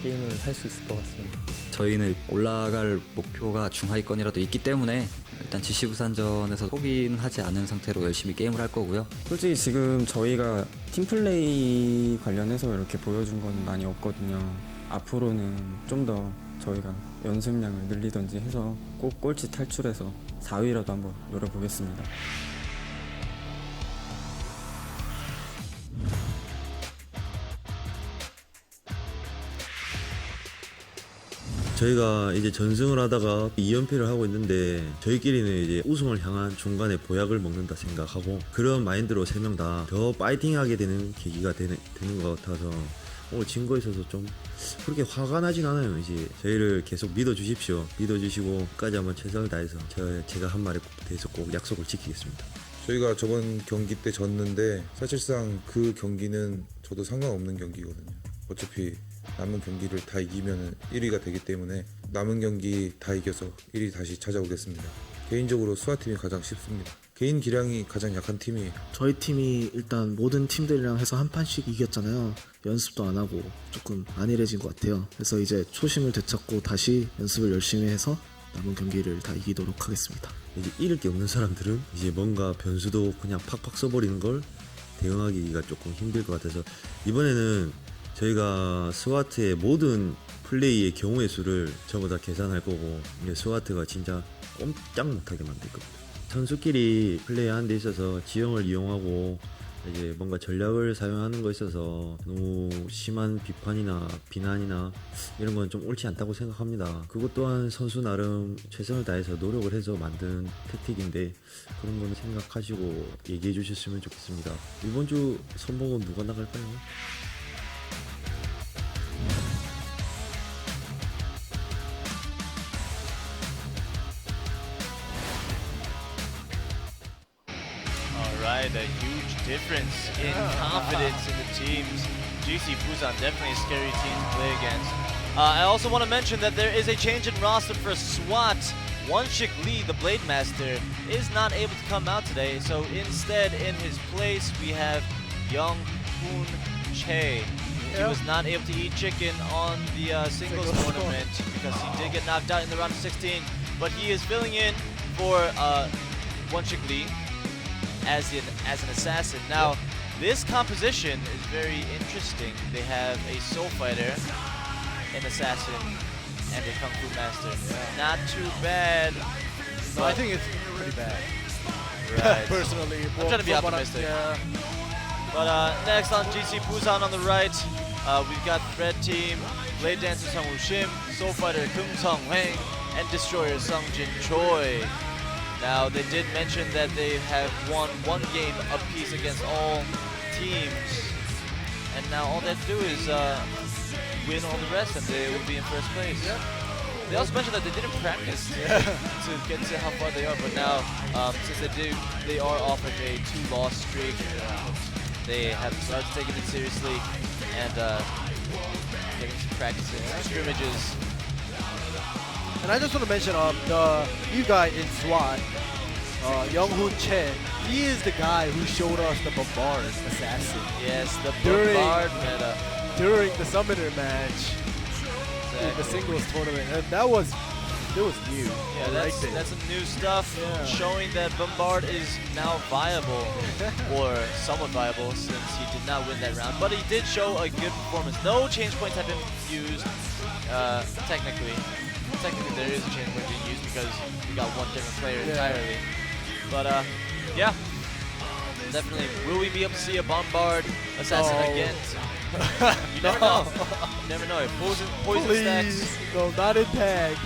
게임을 할 수 있을 것 같습니다. 저희는 올라갈 목표가 중하위권이라도 있기 때문에 일단 GC 부산전에서 포기는 하지 않은 상태로 열심히 게임을 할 거고요. 솔직히 지금 저희가 팀플레이 관련해서 이렇게 보여준 건 많이 없거든요. 앞으로는 좀 더 저희가 연습량을 늘리던지 해서 꼭 꼴찌 탈출해서 4위라도 한번 노려보겠습니다. 저희가 이제 전승을 하다가 2연패를 하고 있는데 저희끼리는 이제 우승을 향한 중간에 보약을 먹는다 생각하고 그런 마인드로 3명 다 더 파이팅하게 되는 계기가 되는 것 같아서 오늘 진 거에 있어서 좀 그렇게 화가 나진 않아요. 이제 저희를 계속 믿어주십시오. 믿어주시고 끝까지 한번 최선을 다해서 제가 한 말에 대해서 꼭 약속을 지키겠습니다. 저희가 저번 경기 때 졌는데 사실상 그 경기는 저도 상관없는 경기거든요. 어차피 남은 경기를 다 이기면 1위가 되기 때문에 남은 경기 다 이겨서 1위 다시 찾아오겠습니다. 개인적으로 수아팀이 가장 쉽습니다. 개인 기량이 가장 약한 팀이에요. 저희 팀이 일단 모든 팀들이랑 해서 한 판씩 이겼잖아요. 연습도 안 하고 조금 안일해진 것 같아요. 그래서 이제 초심을 되찾고 다시 연습을 열심히 해서 남은 경기를 다 이기도록 하겠습니다. 이제 잃을 게 없는 사람들은 이제 뭔가 변수도 그냥 팍팍 써버리는 걸 대응하기가 조금 힘들 것 같아서 이번에는 저희가 스와트의 모든 플레이의 경우의 수를 전부 다 계산할 거고 이제 스와트가 진짜 꼼짝 못하게 만들 겁니다. 선수끼리 플레이하는 데 있어서 지형을 이용하고 이제 뭔가 전략을 사용하는 거에 있어서 너무 심한 비판이나 비난이나 이런 건 좀 옳지 않다고 생각합니다. 그것 또한 선수 나름 최선을 다해서 노력을 해서 만든 택틱인데 그런 거는 생각하시고 얘기해 주셨으면 좋겠습니다. 이번 주 선봉은 누가 나갈까요? Alright, a huge difference in confidence in the teams. GC Busan, definitely a scary team to play against. I also want to mention that there is a change in roster for SWAT. Wonshik Lee, the Blade Master, is not able to come out today, so instead in his place we have Young Hoon Che. He was not able to eat chicken on the singles tournament because he did get knocked out in the round of 16, but he is filling in for Wonshik Lee as an assassin. Now, this composition is very interesting. They have a soul fighter, an assassin, and a kung fu master. Not too bad. No, I think it's pretty bad. Right. Personally, I'm trying to be optimistic. Yeah. But next on GC Busan on the right, we've got the red team, Blade Dancer Sung Woo Shim, Soul Fighter Kung Sung Hwang, and Destroyer Sung Jin Choi. Now, they did mention that they have won one game apiece against all teams, and now all they have to do is win all the rest, and they will be in first place. Yep. They also mentioned that they didn't practice to get to how far they are, but now, since they are off of a 2-loss streak, they have started taking it seriously and getting some practice in some scrimmages. And I just want to mention the new guy in SWAT, Young-hoon Che. He is the guy who showed us the Bombard assassin. Yes, the During- Bombard meta. During the Summoner match in the singles tournament, and that was new. Yeah, I liked it. that's some new stuff Yeah. showing that Bombard is now viable, or somewhat viable, since he did not win that round. But he did show a good performance. No change points have been used, technically. Technically, there is a change point being used because we got one different player entirely. But yeah, definitely. Will we be able to see a Bombard assassin again? You never know. You never know. Poison stacks. Please, no, not in tag.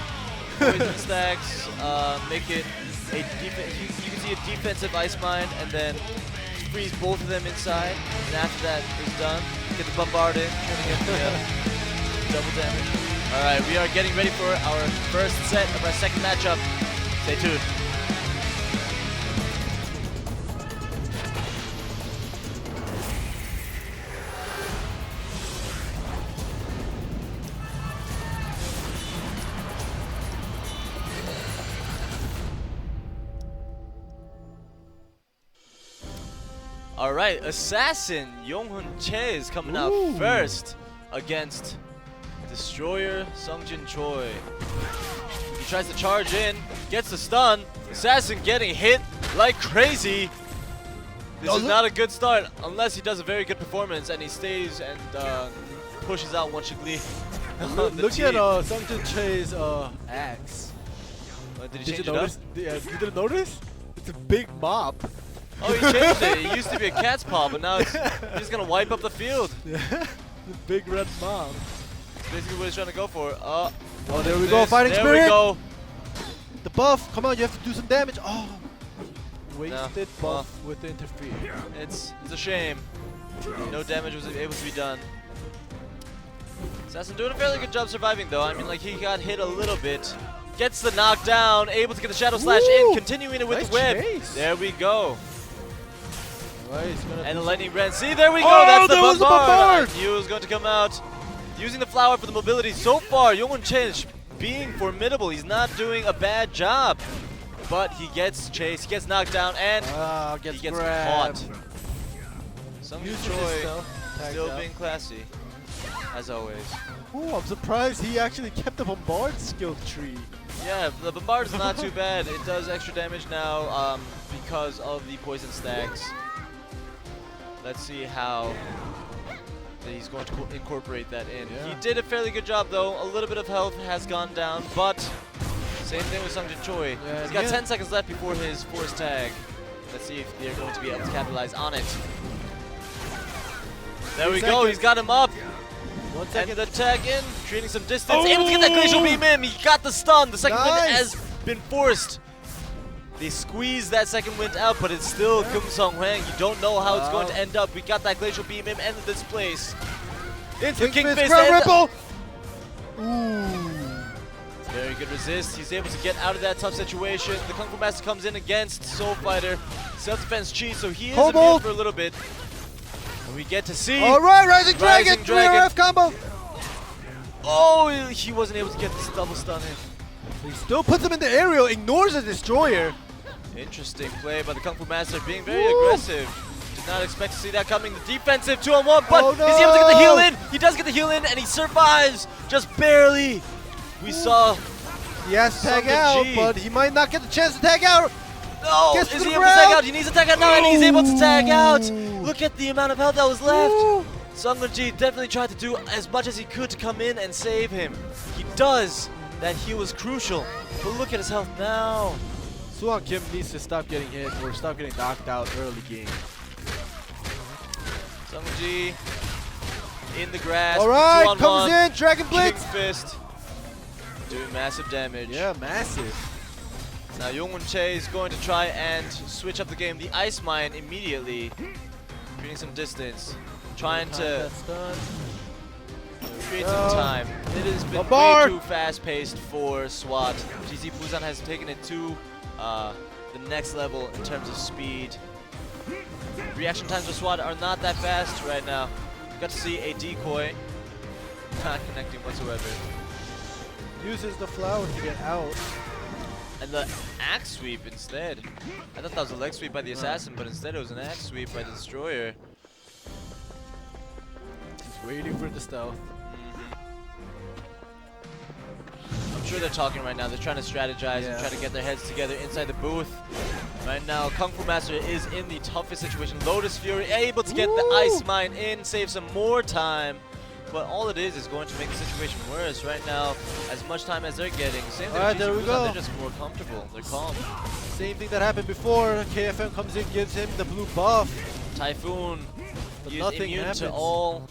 Poison stacks make it a you can see a defensive ice mine and then freeze both of them inside, and after that is done, get the Bombard in, trying to get the double damage. Alright, we are getting ready for our first set of our second matchup. Stay tuned. Alright, Assassin Yonghun Che is coming out first against Destroyer Sungjin Choi. He tries to charge in, gets the stun. Assassin getting hit like crazy. This is not a good start unless he does a very good performance and he stays and pushes out one Shigli. Look at Sungjin Che's axe. Did he Did change you it up? notice? Yeah, you didn't notice? It's a big mop. Oh, he changed it. It used to be a cat's paw, but now it's, he's gonna wipe up the field. The big red mop. That's basically what he's trying to go for. Oh, there we go, Fighting there Spirit. we go. The buff, come on, you have to do some damage. Oh, wasted Well, buff with interfere. It's a shame. No damage was able to be done. Assassin doing a fairly good job surviving though. I mean, like, he got hit a little bit. Gets the knockdown, able to get the Shadow Slash in, continuing it with the whip. Chase. There we go. Right, And the Lightning Brand. See, there we go. Oh, That's the there was the Bombard. Bombard. I knew it was going to come out. Using the flower for the mobility. So far, Yonghun Che being formidable. He's not doing a bad job. But he gets chased, he gets knocked down, and gets he gets grabbed. caught. Sungjin Using Choi his stuff, tagged still out. being classy, as always. Ooh, I'm surprised he actually kept the Bombard skill tree. Yeah, the Bombard is not too bad. It does extra damage now because of the poison stacks. Let's see how he's going to incorporate that in. Yeah. He did a fairly good job though. A little bit of health has gone down, but same thing with Sungjin Choi. Yeah, He's got yeah. 10 seconds left before his force tag. Let's see if they're going to be able to capitalize on it. There we go, he's got him up. 1 And second. the tag in, creating some distance. Able to get that glacial beam in. He got the stun. The second wind has been forced. They squeezed that second wind out, but it's still Kung Sung Hwang. You don't know how it's going to end up. We got that glacial beam in, ended this place. Into King King Fist, Fist. Ground and- Ripple. Ooh. Very good resist. He's able to get out of that tough situation. The Kung Fu Master comes in against Soul Fighter. Self-defense cheat, so he is immune Cobalt. for a little bit. And we get to see. All right, Rising Dragon, 3RF combo. Oh, he wasn't able to get this double stun in. He still puts him in the aerial, ignores the Destroyer. Interesting play by the Kung Fu Master, being very aggressive. Did not expect to see that coming. The defensive 2-on-1, but Oh, no. he's able to get the heal in. He does get the heal in, and he survives just barely. We saw. He has to tag Sungjin out, Ji. but he might not get the chance to tag out. No, Gets to is the he able to tag ground. out? He needs to tag out now, and he's able to tag out. Look at the amount of health that was left. Sungjin Ji definitely tried to do as much as he could to come in and save him. He does. That heal was crucial. But look at his health now. Suwon Kim needs to stop getting hit or stop getting knocked out early game. Sungjin Ji in the grass. All right, 2-on-1. comes in, Dragon Blitz. King Fist. Doing massive damage. Yeah, massive. Now Yonghun Che is going to try and switch up the game. The Ice Mine immediately. Creating some distance. Trying to create some time. It has been way too fast-paced for SWAT. GC Busan has taken it to the next level in terms of speed. Reaction times for SWAT are not that fast right now. Got to see a decoy not connecting whatsoever. uses the flower to get out. And the axe sweep instead. I thought that was a leg sweep by the assassin, but instead it was an axe sweep by the destroyer. Just waiting for the stealth. I'm sure they're talking right now. They're trying to strategize and try to get their heads together inside the booth. Right now, Kung Fu Master is in the toughest situation. Lotus Fury able to get the Ice Mine in, save some more time. But all it is going to make the situation worse. Right now, as much time as they're getting, same thing with there we go. They're just more comfortable. They're calm. Same thing that happened before. KFM comes in, gives him the blue buff. Typhoon But is nothing immune happens. to all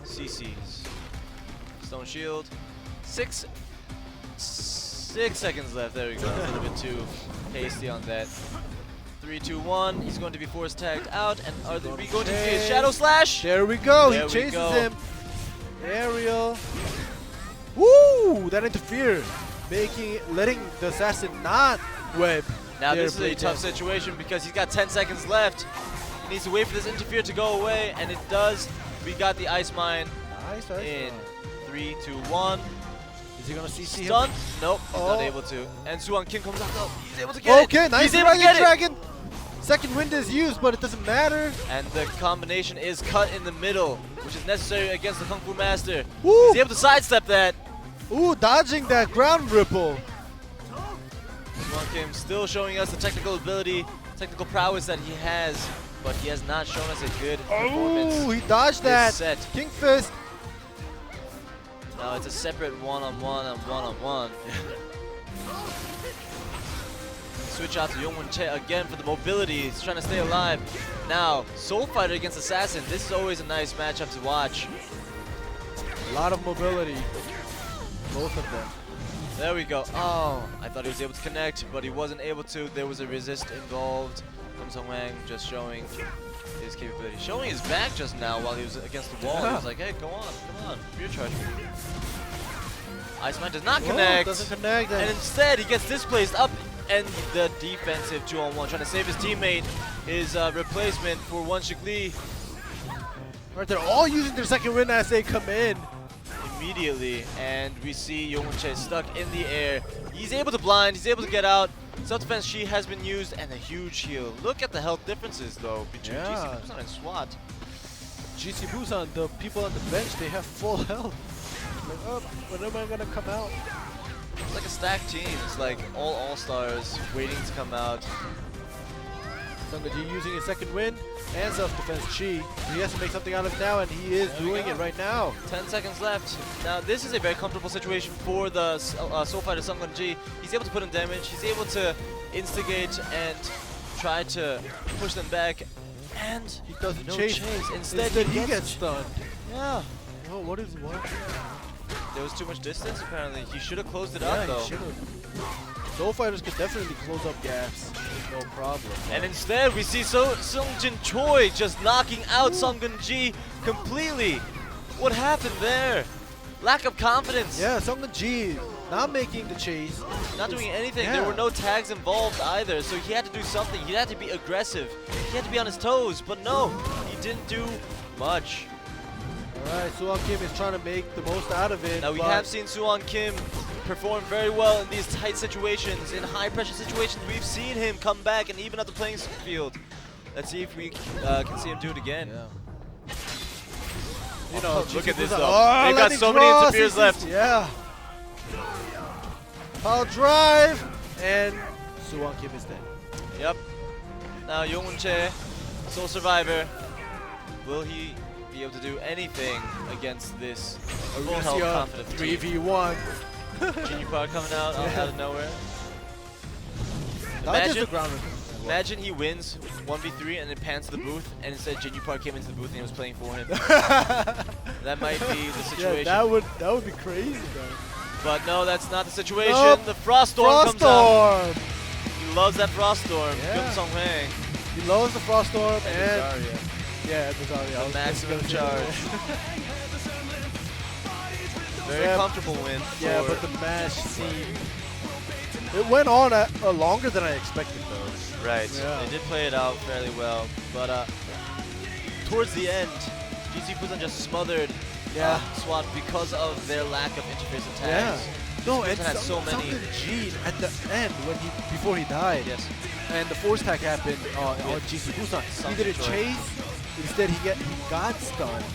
CCs. Stone Shield. 6 seconds left. There we go. A little bit too hasty on that. 3, 2, 1. He's going to be force tagged out. And are we going to see a Shadow Slash? There we go. There He we chases go. him. Aerial. Woo! That interfered, letting the assassin not web. Now their this is a blade tough test. situation because he's got 10 seconds left. He needs to wait for this interfere to go away, and it does. We got the Ice Mine Nice, in 3, 2, 1. Is he gonna CC Stun? him? Nope, he's Oh. not able to. And Suwon Kim comes out though. He's able to get it. Okay, nice He's able to get it. Dragon. Second wind is used, but it doesn't matter. And the combination is cut in the middle, which is necessary against the Kung Fu Master. Woo. He's able to sidestep that. Ooh, dodging that ground ripple. Suwon Kim still showing us the technical ability, technical prowess that he has, but he has not shown us a good performance. Ooh, he dodged this that. set. King Fist. No, it's a separate one-on-one and one-on-one. Switch out to Yongwon Che again for the mobility. He's trying to stay alive. Now, Soul Fighter against Assassin. This is always a nice matchup to watch. A lot of mobility. Both of them. There we go. Oh, I thought he was able to connect, but he wasn't able to. There was a resist involved. Kim Sung Wang just showing his capability. Showing his back just now while he was against the wall. He was like, hey, come on, rear charge. Iceman does not connect. Doesn't connect. And instead, he gets displaced up, and the defensive 2-on-1 trying to save his teammate is a replacement for Won Shik Lee. Right, they're all using their second wind as they come in. Immediately, and we see Yongwon Che stuck in the air. He's able to blind, he's able to get out. Self-defense Shi has been used, and a huge heal. Look at the health differences, though, between GC Busan and SWAT. GC Busan, the people on the bench, they have full health. Like, oh, when am I gonna come out? It's like a stacked team. It's like all All-Stars waiting to come out. Sungha using his second wind and self-defense Chi. He has to make something out of it now, and he is doing it right now. 10 seconds left. Now, this is a very comfortable situation for the Soul Fighter Sungwon Ji. He's able to put in damage. He's able to instigate and try to push them back. And he doesn't no chase. Instead, he gets stunned. Yeah. Oh, what? There was too much distance, apparently. He should have closed it Yeah, out, though. he should've. Soul Fighters could definitely close up gaps. No problem. And instead, we see Sungjin Choi just knocking out Sungwon Ji completely. What happened there? Lack of confidence. Yeah, Sungwon Ji not making the chase. Not doing anything. Yeah. There were no tags involved either, so he had to do something. He had to be aggressive. He had to be on his toes, but no, he didn't do much. Alright, Suwon Kim is trying to make the most out of it. Now we have seen Suwon Kim perform very well in these tight situations, in high pressure situations. We've seen him come back and even at the playing field. Let's see if we can see him do it again. Yeah. You know, look at this though. Oh, They've got so many interferes left. Yeah. Power drive, and Suwon Kim is dead. Yep. Now Yongwon Che, Soul Survivor. Will he be able to do anything against this full health confident 3v1. Junior Park coming out of nowhere. Imagine he wins 1v3 and then pans to the booth, and instead Junior Park came into the booth and he was playing for him. That might be the situation. Yeah, that would be crazy, bro. But no, that's not the situation. Nope. The Frost Storm comes out. He loves that Frost Storm. Yeah. Kim Sung Hwang. He loves the Frost Storm and The maximum charge. Very comfortable win. Yeah, but the match seemed... It went on longer than I expected, though. Right. Yeah. They did play it out fairly well. But towards the end, GC Busan just smothered Yeah. SWAT because of their lack of interface Yeah. attacks. No, and has so many. G at the end before he died. Yes. And the force attack happened on GC Busan. He didn't chase. Instead, he got stunned.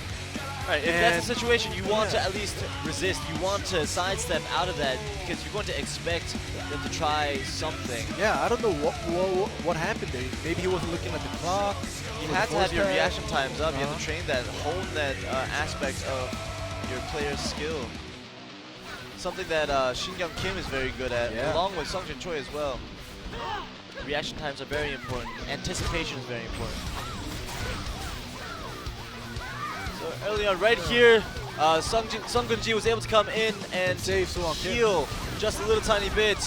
Right, if that's the situation, you want to at least resist. You want to sidestep out of that because you're going to expect them to try something. Yeah, I don't know what happened there. Maybe he wasn't looking at the clock. You had to have your reaction times up. You have to train that, hone that aspect of your player's skill. Something that Shinhan Kim is very good at, along with Sungjin Choi as well. Reaction times are very important. Anticipation is very important. So early on, right here, Sungjin Ji was able to come in and save Suwon Kim. Heal just a little tiny bit.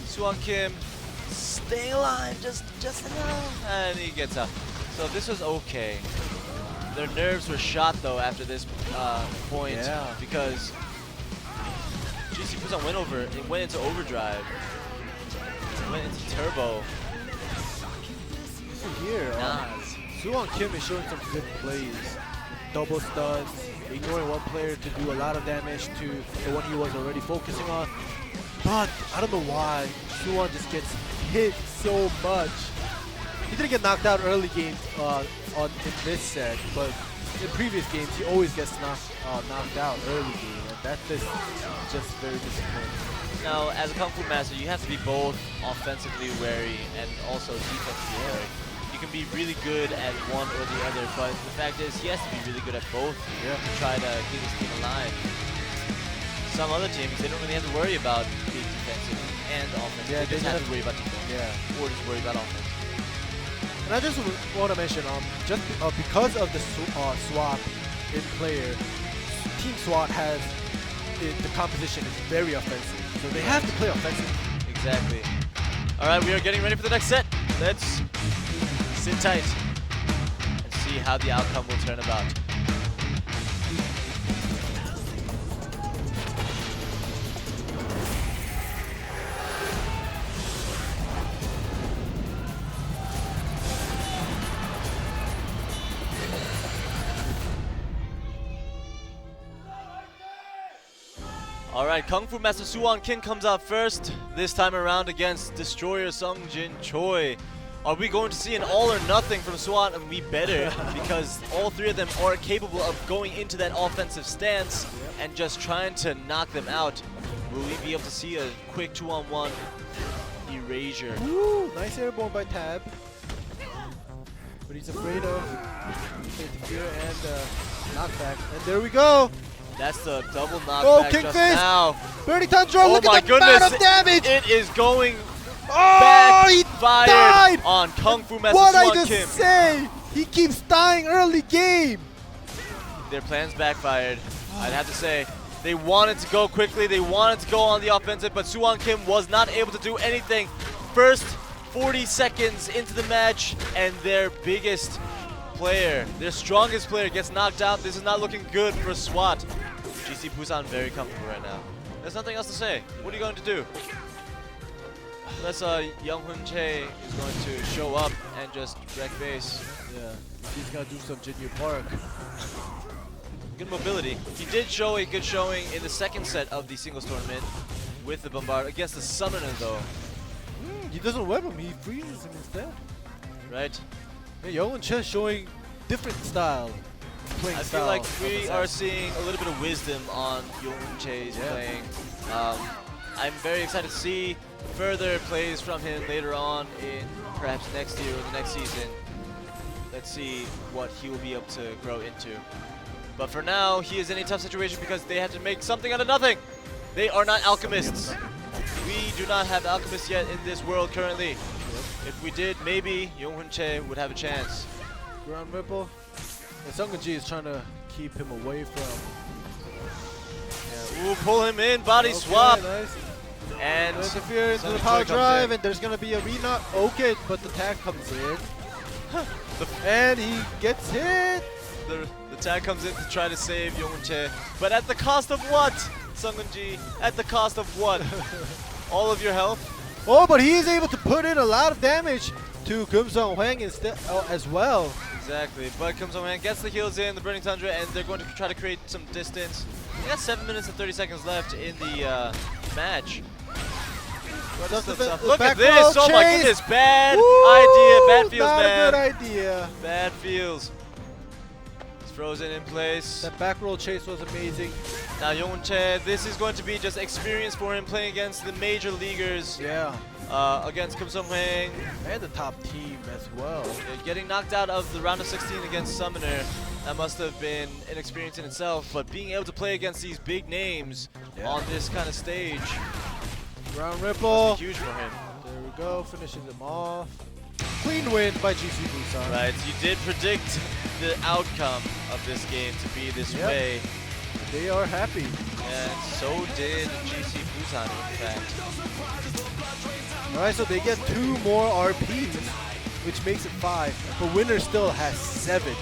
Suwon Kim staying alive just enough, and he gets out. So this was okay. Their nerves were shot though after this point because GC Busan went into overdrive. It went into turbo. Here, Suwon Kim is showing some good plays. Double stuns, ignoring one player to do a lot of damage to the one he was already focusing on. But I don't know why Suwon just gets hit so much. He didn't get knocked out early games in this set, but in previous games he always gets knocked out early game, and that's just very disappointing. Now, as a Kung Fu master, you have to be both offensively wary and also defensively wary. You can be really good at one or the other, but the fact is he has to be really good at both to try to keep his team alive. Some other teams, they don't really have to worry about being defensive and offensive. Yeah, they just have to worry about defense. Or just worry about offense. And I just want to mention, just because of the swap in player, Team SWAT has the composition is very offensive, so they have to play offensive. Exactly. All right, we are getting ready for the next set. Let's sit tight and see how the outcome will turn about. Alright, Kung Fu Master Suwon Kim comes out first, this time around against Destroyer Sungjin Choi. Are we going to see an all or nothing from SWAT? And we better, because all three of them are capable of going into that offensive stance and just trying to knock them out. Will we be able to see a quick 2-on-1 erasure? Woo! Nice airborne by Tab. But he's afraid of fear and knockback. And there we go! That's the double knockback just now. Burning Tundra, oh look my at the goodness. amount of damage! It is going he backfired died! on Kung Fu Master What I Suwon just Kim. say? He keeps dying early game! Their plans backfired. I'd have to say, they wanted to go quickly, they wanted to go on the offensive, but Suwon Kim was not able to do anything. First 40 seconds into the match, and their biggest player, their strongest player gets knocked out. This is not looking good for SWAT. GC Busan very comfortable right now. There's nothing else to say. What are you going to do? Unless Young Hoon Chae is going to show up and just wreck base. Yeah, he's got to do some Jinyu Park. Good mobility. He did show a good showing in the second set of the singles tournament with the Bombard against the Summoner though. He doesn't web him, he freezes him instead. Right. Hey, Young Chae showing different style. I feel like we are seeing a little bit of wisdom on Young Chae's playing. I'm very excited to see further plays from him later on in perhaps next year or the next season. Let's see what he will be able to grow into. But for now, he is in a tough situation because they had to make something out of nothing. They are not alchemists. We do not have alchemists yet in this world currently. If we did, maybe Young Hoon Chae would have a chance. Ground Ripple. And Sungjin Ji is trying to keep him away from. Yeah. Ooh, pull him in, body swap. Nice. And interfere into the power drive, and there's gonna be a re-knock. Okay, but the tag comes in. And he gets hit. The tag comes in to try to save Young Hoon Chae. But at the cost of what? Sungjin Ji, at the cost of what? All of your health? Oh, but he is able to put in a lot of damage to Kim Sung Hwang instead as well. Exactly, but Kim Sung-han gets the heals in, the Burning Tundra, and they're going to try to create some distance. They got 7 minutes and 30 seconds left in the match. Look at this! Oh my goodness, bad idea, bad feels, not man. a good idea. Bad feels. It's frozen in place. That back roll chase was amazing. Now Yoon-chae, this is going to be just experience for him playing against the major leaguers. Yeah. Against Kim Sung-hwan. And the top team as well. Yeah, getting knocked out of the round of 16 against Summoner, that must have been an experience in itself. But being able to play against these big names on this kind of stage, Ground Ripple. must be huge for him. There we go, finishing them off. Clean win by GC Busan. Right, you did predict the outcome of this game to be this way. They are happy. And so did GC Busan, in fact. Alright, so they get 2 more RPs, which makes it 5. But winner still has 7.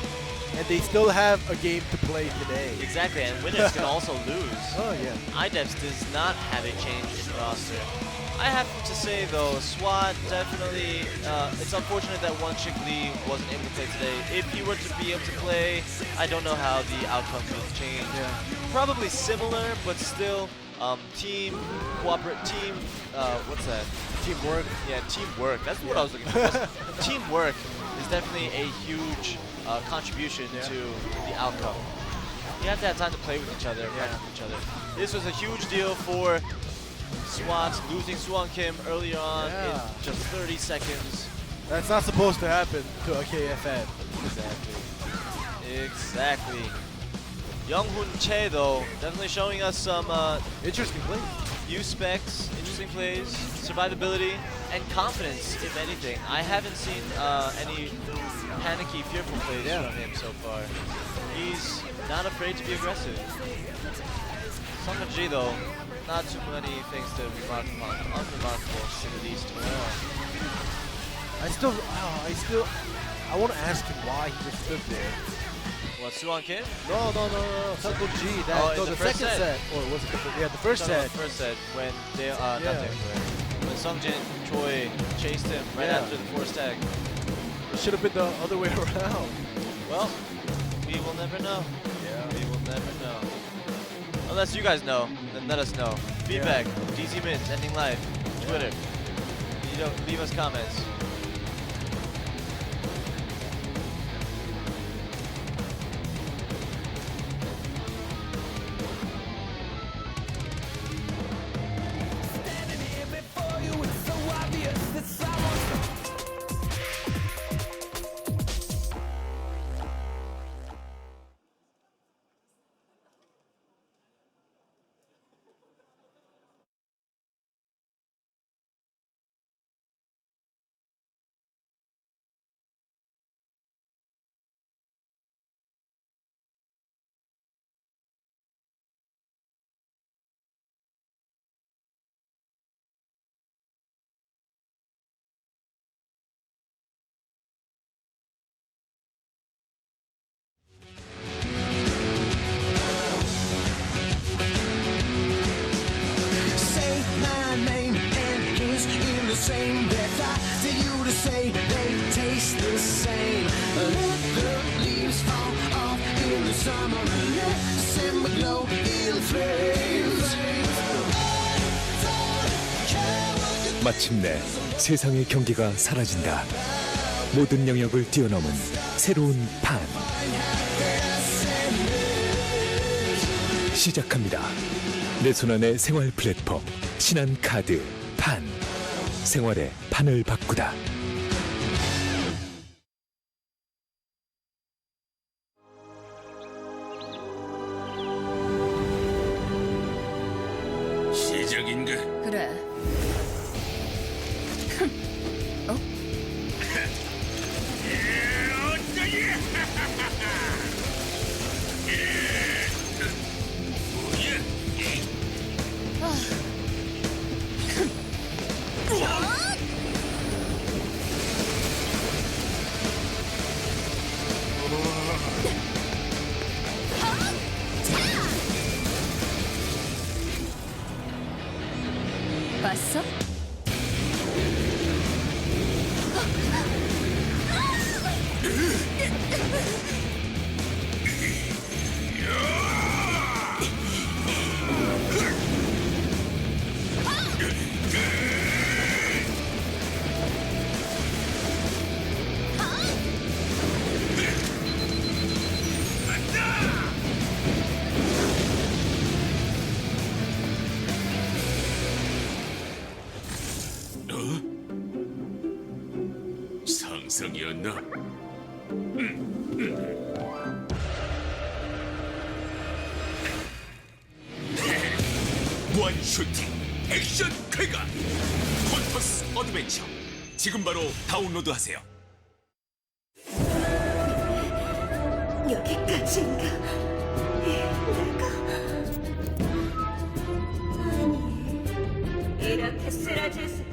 And they still have a game to play today. Exactly, and winners can also lose. Oh, yeah. IDEPS does not have a change in roster. I have to say, though, SWAT definitely, it's unfortunate that Won Chick Lee wasn't able to play today. If he were to be able to play, I don't know how the outcome would change. Yeah. Probably similar, but still, team, what's that? Teamwork. Yeah, teamwork. That's what I was looking for. Teamwork is definitely a huge contribution to the outcome. You have to have time to play with each other, practice with each other. This was a huge deal for SWAT, losing Suwon Kim earlier on in just 30 seconds. That's not supposed to happen to a KFN. Exactly. Young-hoon Chae, though, definitely showing us some interesting plays. New specs, interesting plays, survivability, and confidence, if anything. I haven't seen any panicky, fearful plays from him so far. He's not afraid to be aggressive. Sung-Ji, though, not too many things to remark upon. Unremarkable, to say the least. I want to ask him why he just stood there. What, Suwon Kim? No. Sung-Ji. The second set. Or was it the first set? The first set, when they, when Sung-Jin Choi chased him right after the 4 stack. It should have been the other way around. Well, we will never know. We will never know. Unless you guys know, then let us know. Feedback, DZ Mints, Ending Life, Twitter. Leave us comments. Say my name and kiss in the same breath. I dare you to say they taste the same. Let the leaves fall off in the summer and let December glow in flames. 마침내 세상의 경계가 사라진다. 모든 영역을 뛰어넘은 새로운 판. 시작합니다. 내 손안의 생활 플랫폼 신한 카드 판. 생활의 판을 바꾸다. 시작인가? 그래. 어? 봤어? 정성이었나? 무한 슈팅 액션 쾌감 콘터스 어드벤처 지금 바로 다운로드하세요. 여기까지인가? 내가 아니 이렇게 쓰러질 수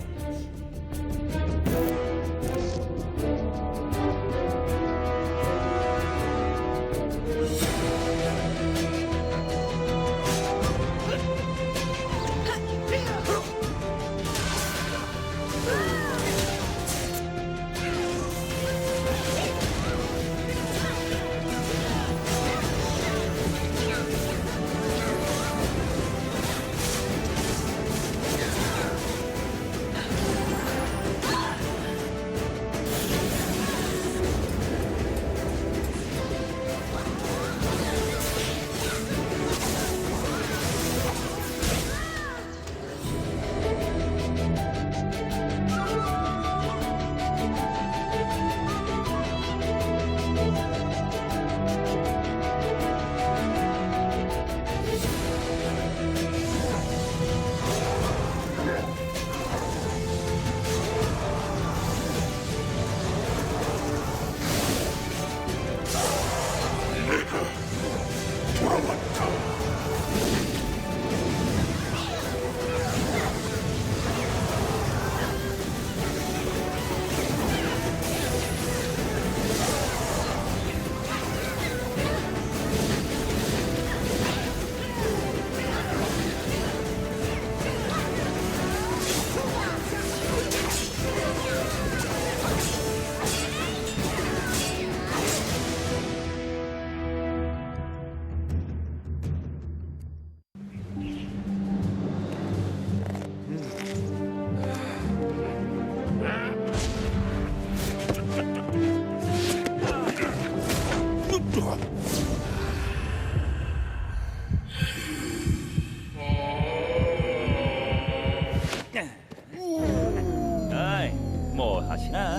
어이, 뭐 하시나?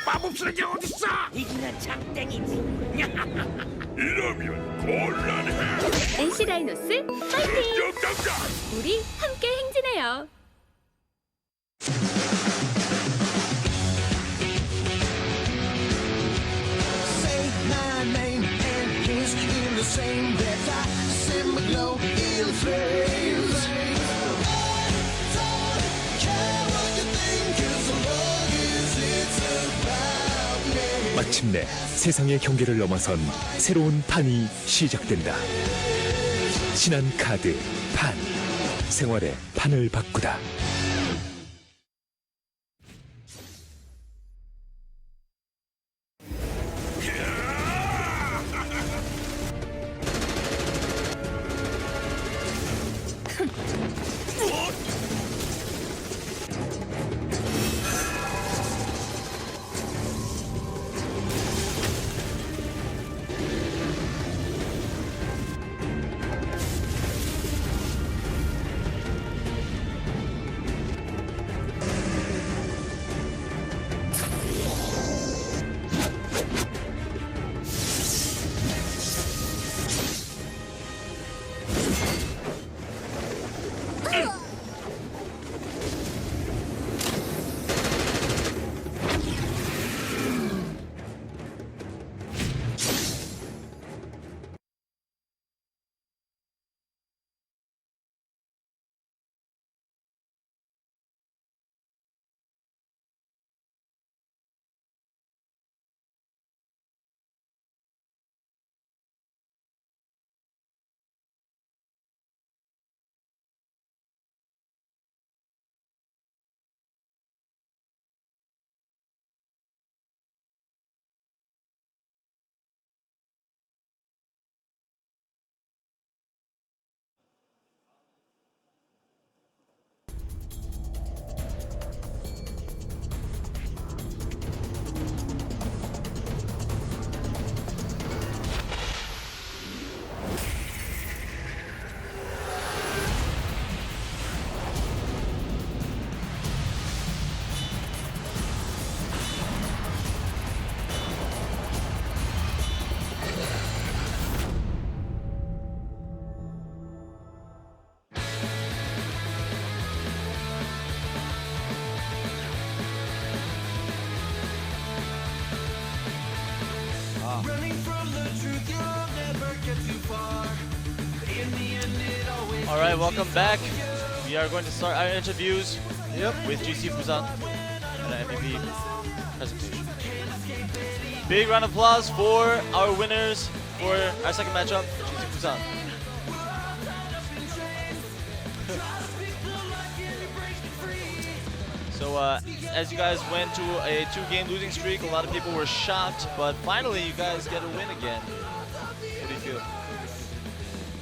마법술의 게 어딨어? 이기는 장땡이지. 이러면 곤란해. NC 다이노스 파이팅! 우리 함께 행진해요. Say my name and his in the same breath. I send my glow in flames. Don't care what you think, as long as it's about me. 마침내 세상의 경계를 넘어선 새로운 판이 시작된다. 신한 카드 판. 생활의 판을 바꾸다. All right, welcome back. We are going to start our interviews with GC Busan and our MVP presentation. Big round of applause for our winners for our second matchup, GC Busan. So as you guys went to a 2-game losing streak, a lot of people were shocked, but finally you guys get a win again. What do you feel?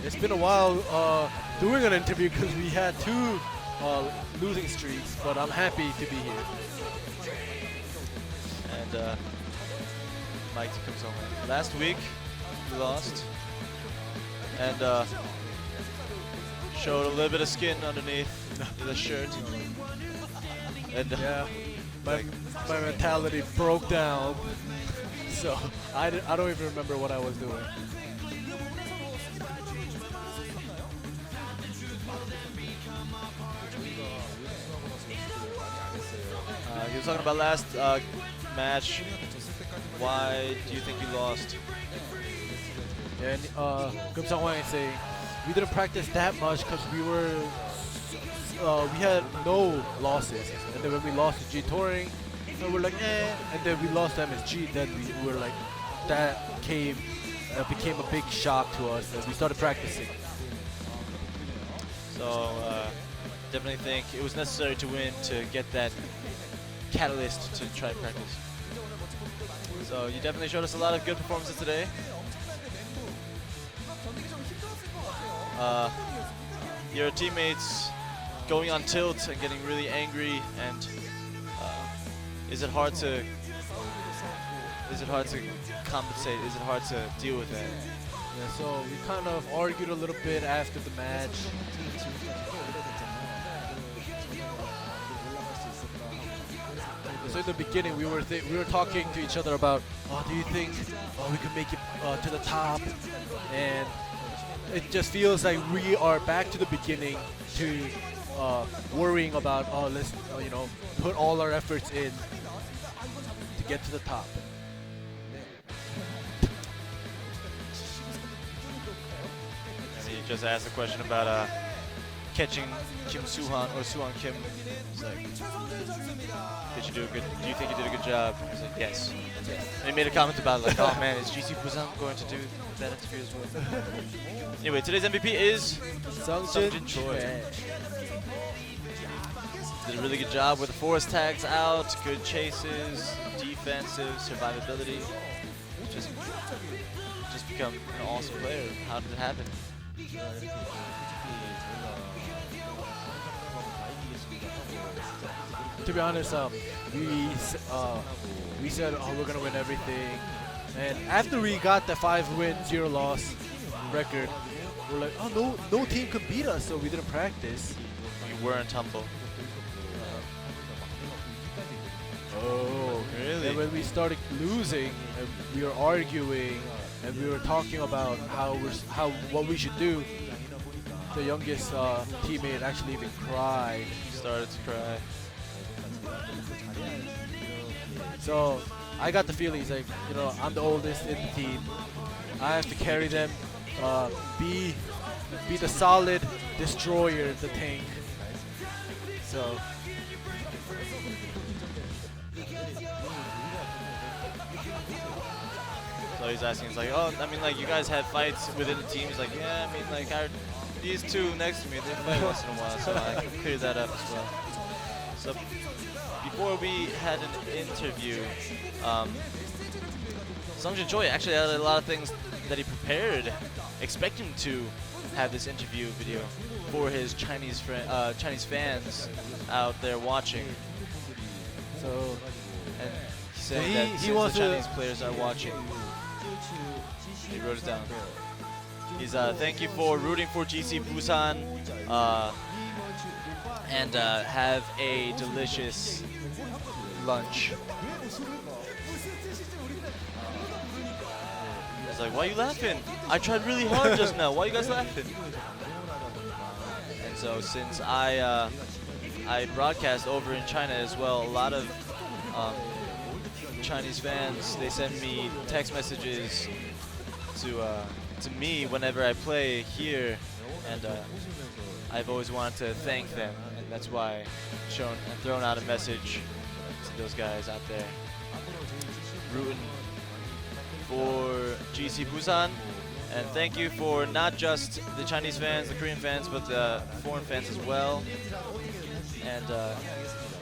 It's been a while doing an interview because we had 2 losing streaks, but I'm happy to be here. And Mike comes home. Last week we lost and showed a little bit of skin underneath the shirt. And yeah, my mentality broke down, so I don't even remember what I was doing. He was talking about last match. Why do you think you lost? And Kim Sung-hwan is saying we didn't practice that much because we had no losses, and then when we lost to G Touring, so we're like and then we lost to MSG, then we were like, that became a big shock to us, and we started practicing. So definitely think it was necessary to win to get that catalyst to try and practice. So you definitely showed us a lot of good performances today. Your teammates going on tilt and getting really angry, and is it hard to compensate? Is it hard to deal with that? Yeah, so we kind of argued a little bit after the match. So in the beginning, we were talking to each other about, do you think we can make it to the top? And it just feels like we are back to the beginning, to worrying about, let's put all our efforts in to get to the top. So you just asked a question about catching Kim Soo-han or Soo-han Kim. It's like, do you think you did a good job? He's like, yes. And he made a comment about like, oh man, is GC Busan going to do that interview as well? Anyway, today's MVP is Sungjin Choi. Did a really good job with the force tags out, good chases, defensive, survivability. Just become an awesome player. How did it happen? To be honest, we said, we're gonna win everything, and after we got the 5-win, 0-loss record, we're like, no team could beat us, so we didn't practice. You weren't humble. Oh, really? And when we started losing, and we were arguing, and we were talking about what we should do, the youngest teammate actually even cried. Started to cry. So I got the feeling, it's like, I'm the oldest in the team. I have to carry them, be the solid destroyer, the tank. So he's asking, he's like, you guys had fights within the team. He's like, yeah, these two next to me, they fight once in a while, so I can clear that up as well. So before we had an interview, Sungjin Choi actually had a lot of things that he prepared, expecting to have this interview video for his Chinese fans out there watching. So, and he's saying that since the Chinese players are watching, he wrote it down. He's thank you for rooting for GC Busan, and have a delicious lunch. I was like, why are you laughing? I tried really hard just now. Why are you guys laughing? And so since I broadcast over in China as well, a lot of Chinese fans, they send me text messages to me whenever I play here and I've always wanted to thank them, and that's why I've shown and thrown out a message to those guys out there rooting for GC Busan. And thank you for not just the Chinese fans, the Korean fans, but the foreign fans as well. And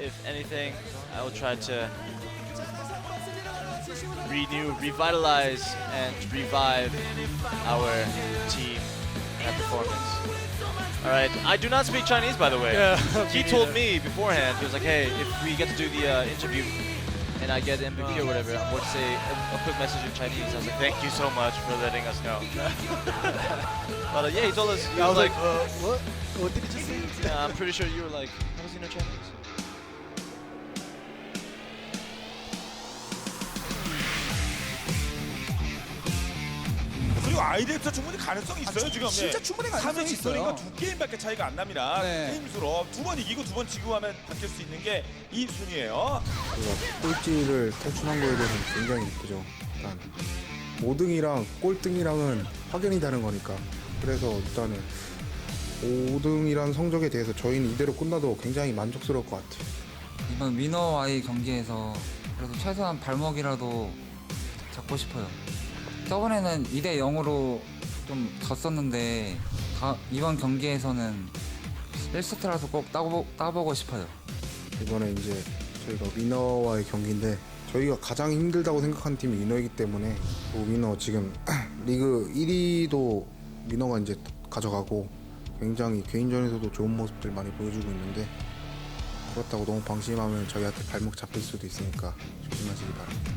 if anything, I will try to revitalize, and revive our team and performance. All right, I do not speak Chinese, by the way. Yeah, He told me beforehand, he was like, hey, if we get to do the interview and I get MVP or whatever, I'm going to say a quick message in Chinese. I was like, thank you so much for letting us know. But yeah, he told us, I was like, what? What did he just say? Yeah, I'm pretty sure you were like, how does he know Chinese? 그리고 아이덱스 충분히 가능성이 있어요. 지금 진짜 충분히 가능성이 있어요. 3위 2게임밖에 차이가 안 납니다. 네. 게임 수로 2번 이기고 2번 지고 하면 바뀔 수 있는 게 이 순위예요. 꼴찌를 탈출한 거에 대해서는 굉장히 기쁘죠. 일단 5등이랑 꼴등이랑은 확연히 다른 거니까. 그래서 일단은 5등이란 성적에 대해서 저희는 이대로 끝나도 굉장히 만족스러울 것 같아요. 이번 위너와의 경기에서 그래도 최소한 발목이라도 잡고 싶어요. 저번에는 2대 0으로 좀 졌었는데 이번 경기에서는 1세트라서 꼭 따보고 싶어요. 이번에 이제 저희가 위너와의 경기인데 저희가 가장 힘들다고 생각하는 팀이 위너이기 때문에 위너 지금 리그 1위도 위너가 이제 가져가고 굉장히 개인전에서도 좋은 모습들 많이 보여주고 있는데 그렇다고 너무 방심하면 저희한테 발목 잡힐 수도 있으니까 조심하시기 바랍니다.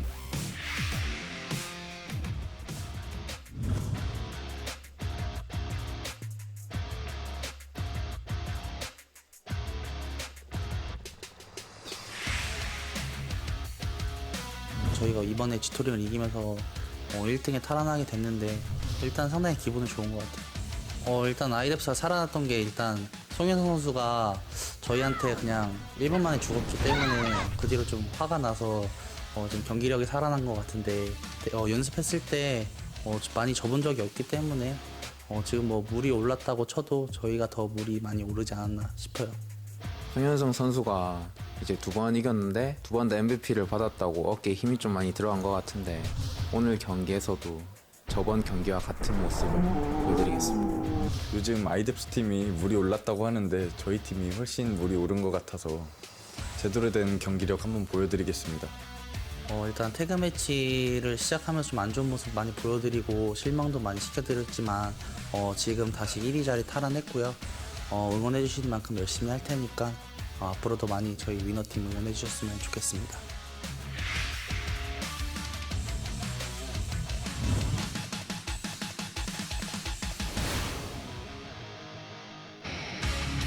저희가 이번에 지토링을 이기면서 1등에 탈환하게 됐는데 일단 상당히 기분은 좋은 것 같아요. 일단 아이랩스가 살아났던 게 일단 송현성 선수가 저희한테 그냥 1분 만에 죽었기 때문에 그 뒤로 좀 화가 나서 좀 경기력이 살아난 것 같은데 연습했을 때 많이 접은 적이 없기 때문에 지금 뭐 물이 올랐다고 쳐도 저희가 더 물이 많이 오르지 않았나 싶어요. 송현성 선수가 이제 2번 이겼는데 2번 다 MVP를 받았다고 어깨에 힘이 좀 많이 들어간 것 같은데 오늘 경기에서도 저번 경기와 같은 모습을 보여드리겠습니다. 요즘 아이뎁스 팀이 물이 올랐다고 하는데 저희 팀이 훨씬 물이 오른 것 같아서 제대로 된 경기력 한번 보여드리겠습니다. 일단 태그 매치를 시작하면서 좀 안 좋은 모습 많이 보여드리고 실망도 많이 시켜드렸지만 지금 다시 1위 자리 탈환했고요. 응원해주시는 만큼 열심히 할 테니까 앞으로도 많이 저희 위너팀 응원해주셨으면 좋겠습니다.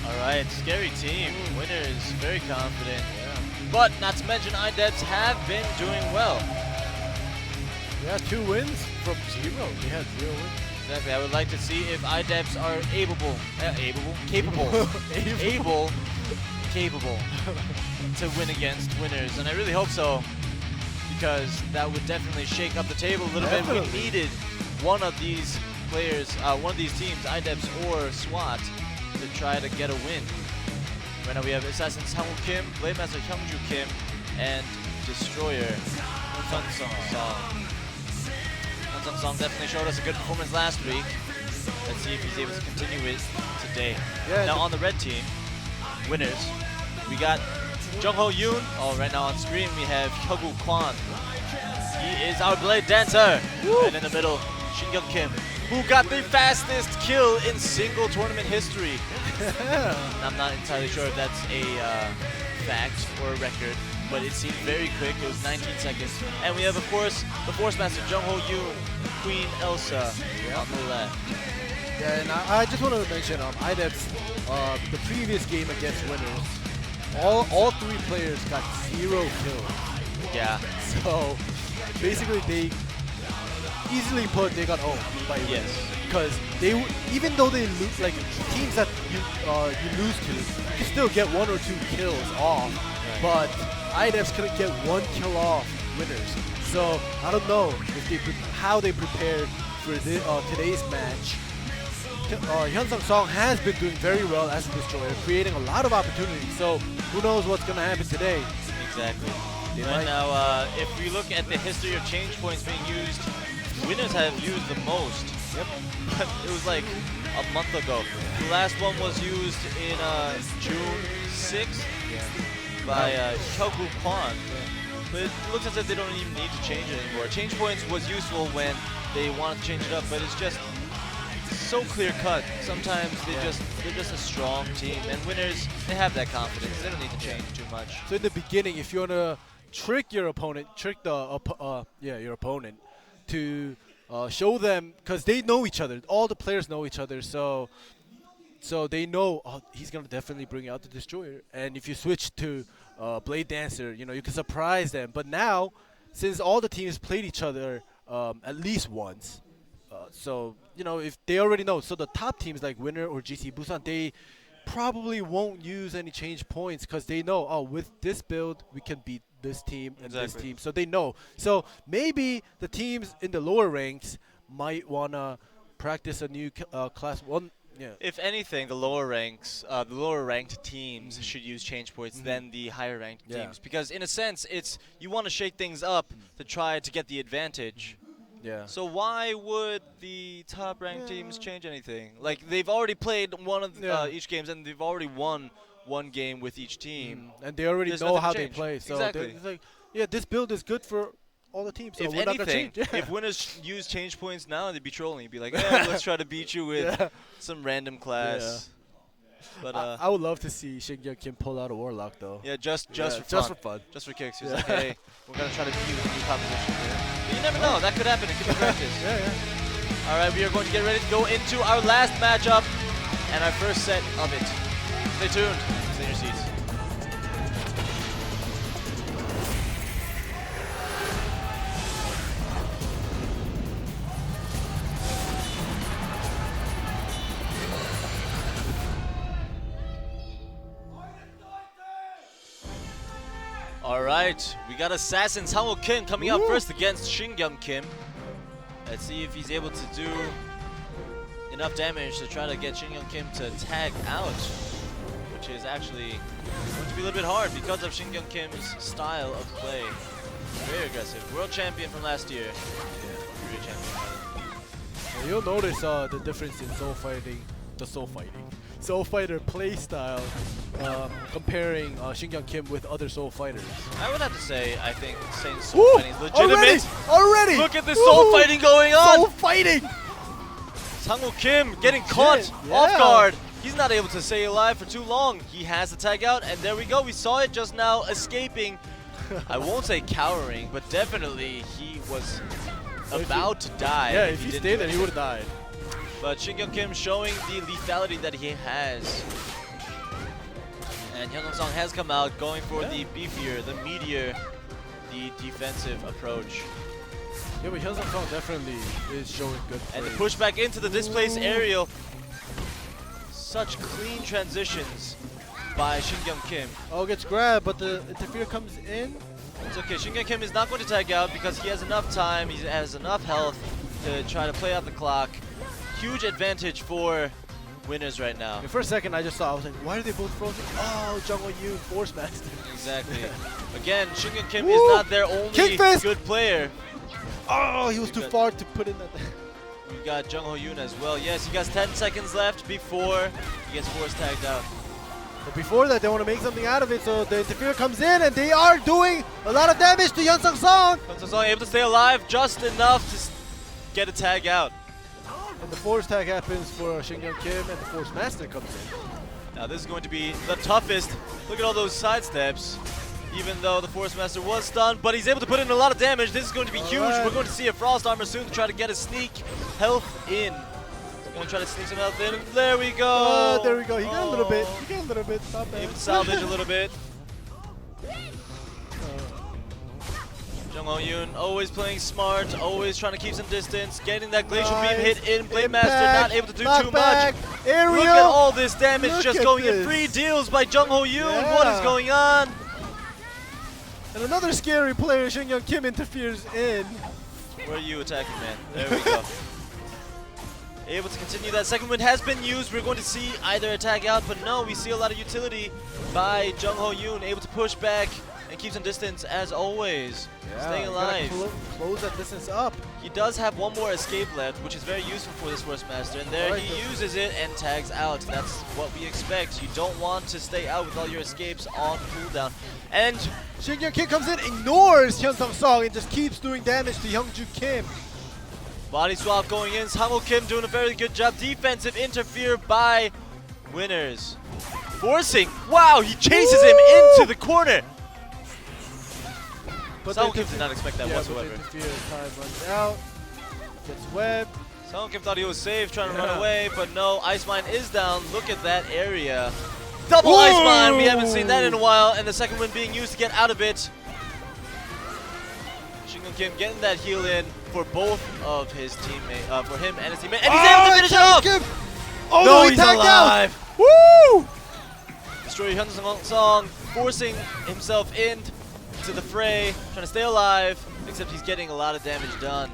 Alright, scary team. Winners, very confident. But not to mention, IDEPs have been doing well. Yeah, 2 wins from 0. They had 0 wins. Exactly. I would like to see if IDEPs are capable to win against winners, and I really hope so, because that would definitely shake up the table a little bit. We needed one of these players, one of these teams, IDEPs or SWAT, to try to get a win. Right now we have Assassin Sang-woo Kim, Blade Master Hyungju Kim, and Destroyer Sun Song. Sun Song definitely showed us a good performance last week. Let's see if he's able to continue it today. Yeah, now on the red team, winners, we got Jung-ho Yoon. Right now on screen we have Hyegu Kwon. He is our Blade Dancer. Woo! And in the middle, Shin-hyun Kim, who got the fastest kill in single tournament history. I'm not entirely sure if that's a fact or a record, but it seemed very quick. It was 19 seconds. And we have, of course, the Force Master Jung-ho Yoon, Queen Elsa on the left. Yeah, and I just want to mention IDEPs, the previous game against winners, all 3 players got 0 kills. Yeah. So basically they easily they got owned by winners. Because even though they lose, like teams that you lose to, you still get 1 or 2 kills off. Right. But IDEPs couldn't get 1 kill off winners. So I don't know if how they prepared for today's match. Hyunsung Song has been doing very well as a destroyer, creating a lot of opportunities. So who knows what's going to happen today? Exactly. Right now, if we look at the history of change points being used, winners have used the most. Yep. But it was like a month ago. The last one was used in June 6th by Hyogu Kwan. But it looks as if they don't even need to change it anymore. Change points was useful when they wanted to change it up, but it's just so clear cut. Sometimes they're just a strong team, and winners, they have that confidence. They don't need to change too much. So in the beginning, if you want to trick your opponent, your opponent to show them, because they know each other. All the players know each other, so they know he's gonna definitely bring out the destroyer. And if you switch to Blade Dancer, you can surprise them. But now, since all the teams played each other at least once, so if they already know, so the top teams like Winner or GC Busan, they probably won't use any change points because they know, with this build we can beat this team and this team. So they know. So maybe the teams in the lower ranks might wanna practice a new class 1. Yeah. If anything, the lower ranked teams should use change points than the higher ranked teams, because in a sense, you want to shake things up to try to get the advantage. Yeah. So why would the top ranked teams change anything? Like, they've already played one of each games, and they've already won one game with each team, and they already know how they play. So exactly. it's like, this build is good for all the teams. So If we're not gonna anything, change. if winners use change points now, they'd be trolling. They'd be like, let's try to beat you with some random class. But I would love to see Shinhan Kim pull out a Warlock though. Yeah, just for fun. Just for kicks. He's like, hey, we're gonna try to beat you with a new composition here. But you never know. That could happen. It could be practice. All right, we are going to get ready to go into our last matchup and our first set of it. Stay tuned. Stay in your seats. Alright, we got Assassin Sang-woo Kim coming up first against Shinhan Kim. Let's see if he's able to do enough damage to try to get Shinhan Kim to tag out, which is actually going to be a little bit hard because of Shinhan Kim's style of play. Very aggressive. World champion from last year. Korea champion. You'll notice the difference in Soul Fighter play style comparing Shinhan Kim with other Soul Fighters. I would have to say, I think saying Soul Fighting is legitimate. Already! Look at this Soul Fighting going on! Soul Fighting! Sang-woo Kim getting caught off guard. He's not able to stay alive for too long. He has the tag out, and there we go. We saw it just now, escaping. I won't say cowering, but definitely he was about to die. Yeah, if he stayed there, he would have died. But Shinhan Kim showing the lethality that he has. And Hyunsung Song has come out going for the beefier, the meatier, the defensive approach. Yeah, but Hyunsung Song definitely is showing good play. And the pushback into the displaced aerial. Such clean transitions by Shinhan Kim. Oh, gets grabbed, but the interfere comes in. It's okay. Shinhan Kim is not going to tag out because he has enough time, he has enough health to try to play out the clock. Huge advantage for winners right now. For a second, I just saw, I was like, why are they both frozen? Oh, Jung Ho-yoon, Force Master. Exactly. Again, Shinhan Kim is not their only good player. Oh, he was too far to put in that. We got Jung Ho-yoon as well. Yes, he got 10 seconds left before he gets force tagged out. But before that, they want to make something out of it, so the interfere comes in, and they are doing a lot of damage to Hyunsung Song. Hyunsung Song able to stay alive just enough to get a tag out. And the force tag happens for Shinhan Kim, and the Force Master comes in. Now this is going to be the toughest. Look at all those side steps. Even though the Force Master was stunned, but he's able to put in a lot of damage. This is going to be huge. We're going to see a Frost Armor soon to try to get a sneak health in. He's going to try to sneak some health in. There we go. There we go. He got a little bit. He got a little bit. Not bad. Able to salvage a little bit. Jung Ho-yoon always playing smart, always trying to keep some distance, getting that Glacial Beam hit in. Blade Master not able to do too much. Aerial. Look at all this damage just going in. 3 deals by Jung Ho-yoon. What is going on? And another scary player, Shinhan Kim, interferes in. Where are you attacking, man? There we go. able to continue that. Second wind has been used. We're going to see either a tag out, but no, we see a lot of utility by Jung Ho Yoon, able to push back and keep some distance as always. Staying alive. Close that distance up. He does have one more escape left, which is very useful for this Force Master, and there he uses it and tags out. That's what we expect. You don't want to stay out with all your escapes on cooldown. And Shinhan Kim comes in, ignores Hyun Song, and just keeps doing damage to Hyungju Kim. body swap going in. Sang-ho Kim doing a very good job. Defensive interfere by Winners. Forcing. Wow, he chases him into the corner. But Sang-ho Kim did not expect that whatsoever. Time runs out. Gets webbed. Sang-ho Kim thought he was safe, trying to run away, but no. Ice Mine is down. Look at that area. Double Ice Mine. We haven't seen that in a while, and the second one being used to get out of it. Shinhan Kim getting that heal in for both of his teammates, for him and his teammate, and he's able to finish it off. Oh no, he he's tagged alive. Out. Woo! Destroy Hyun Song, forcing himself into the fray, trying to stay alive, except he's getting a lot of damage done.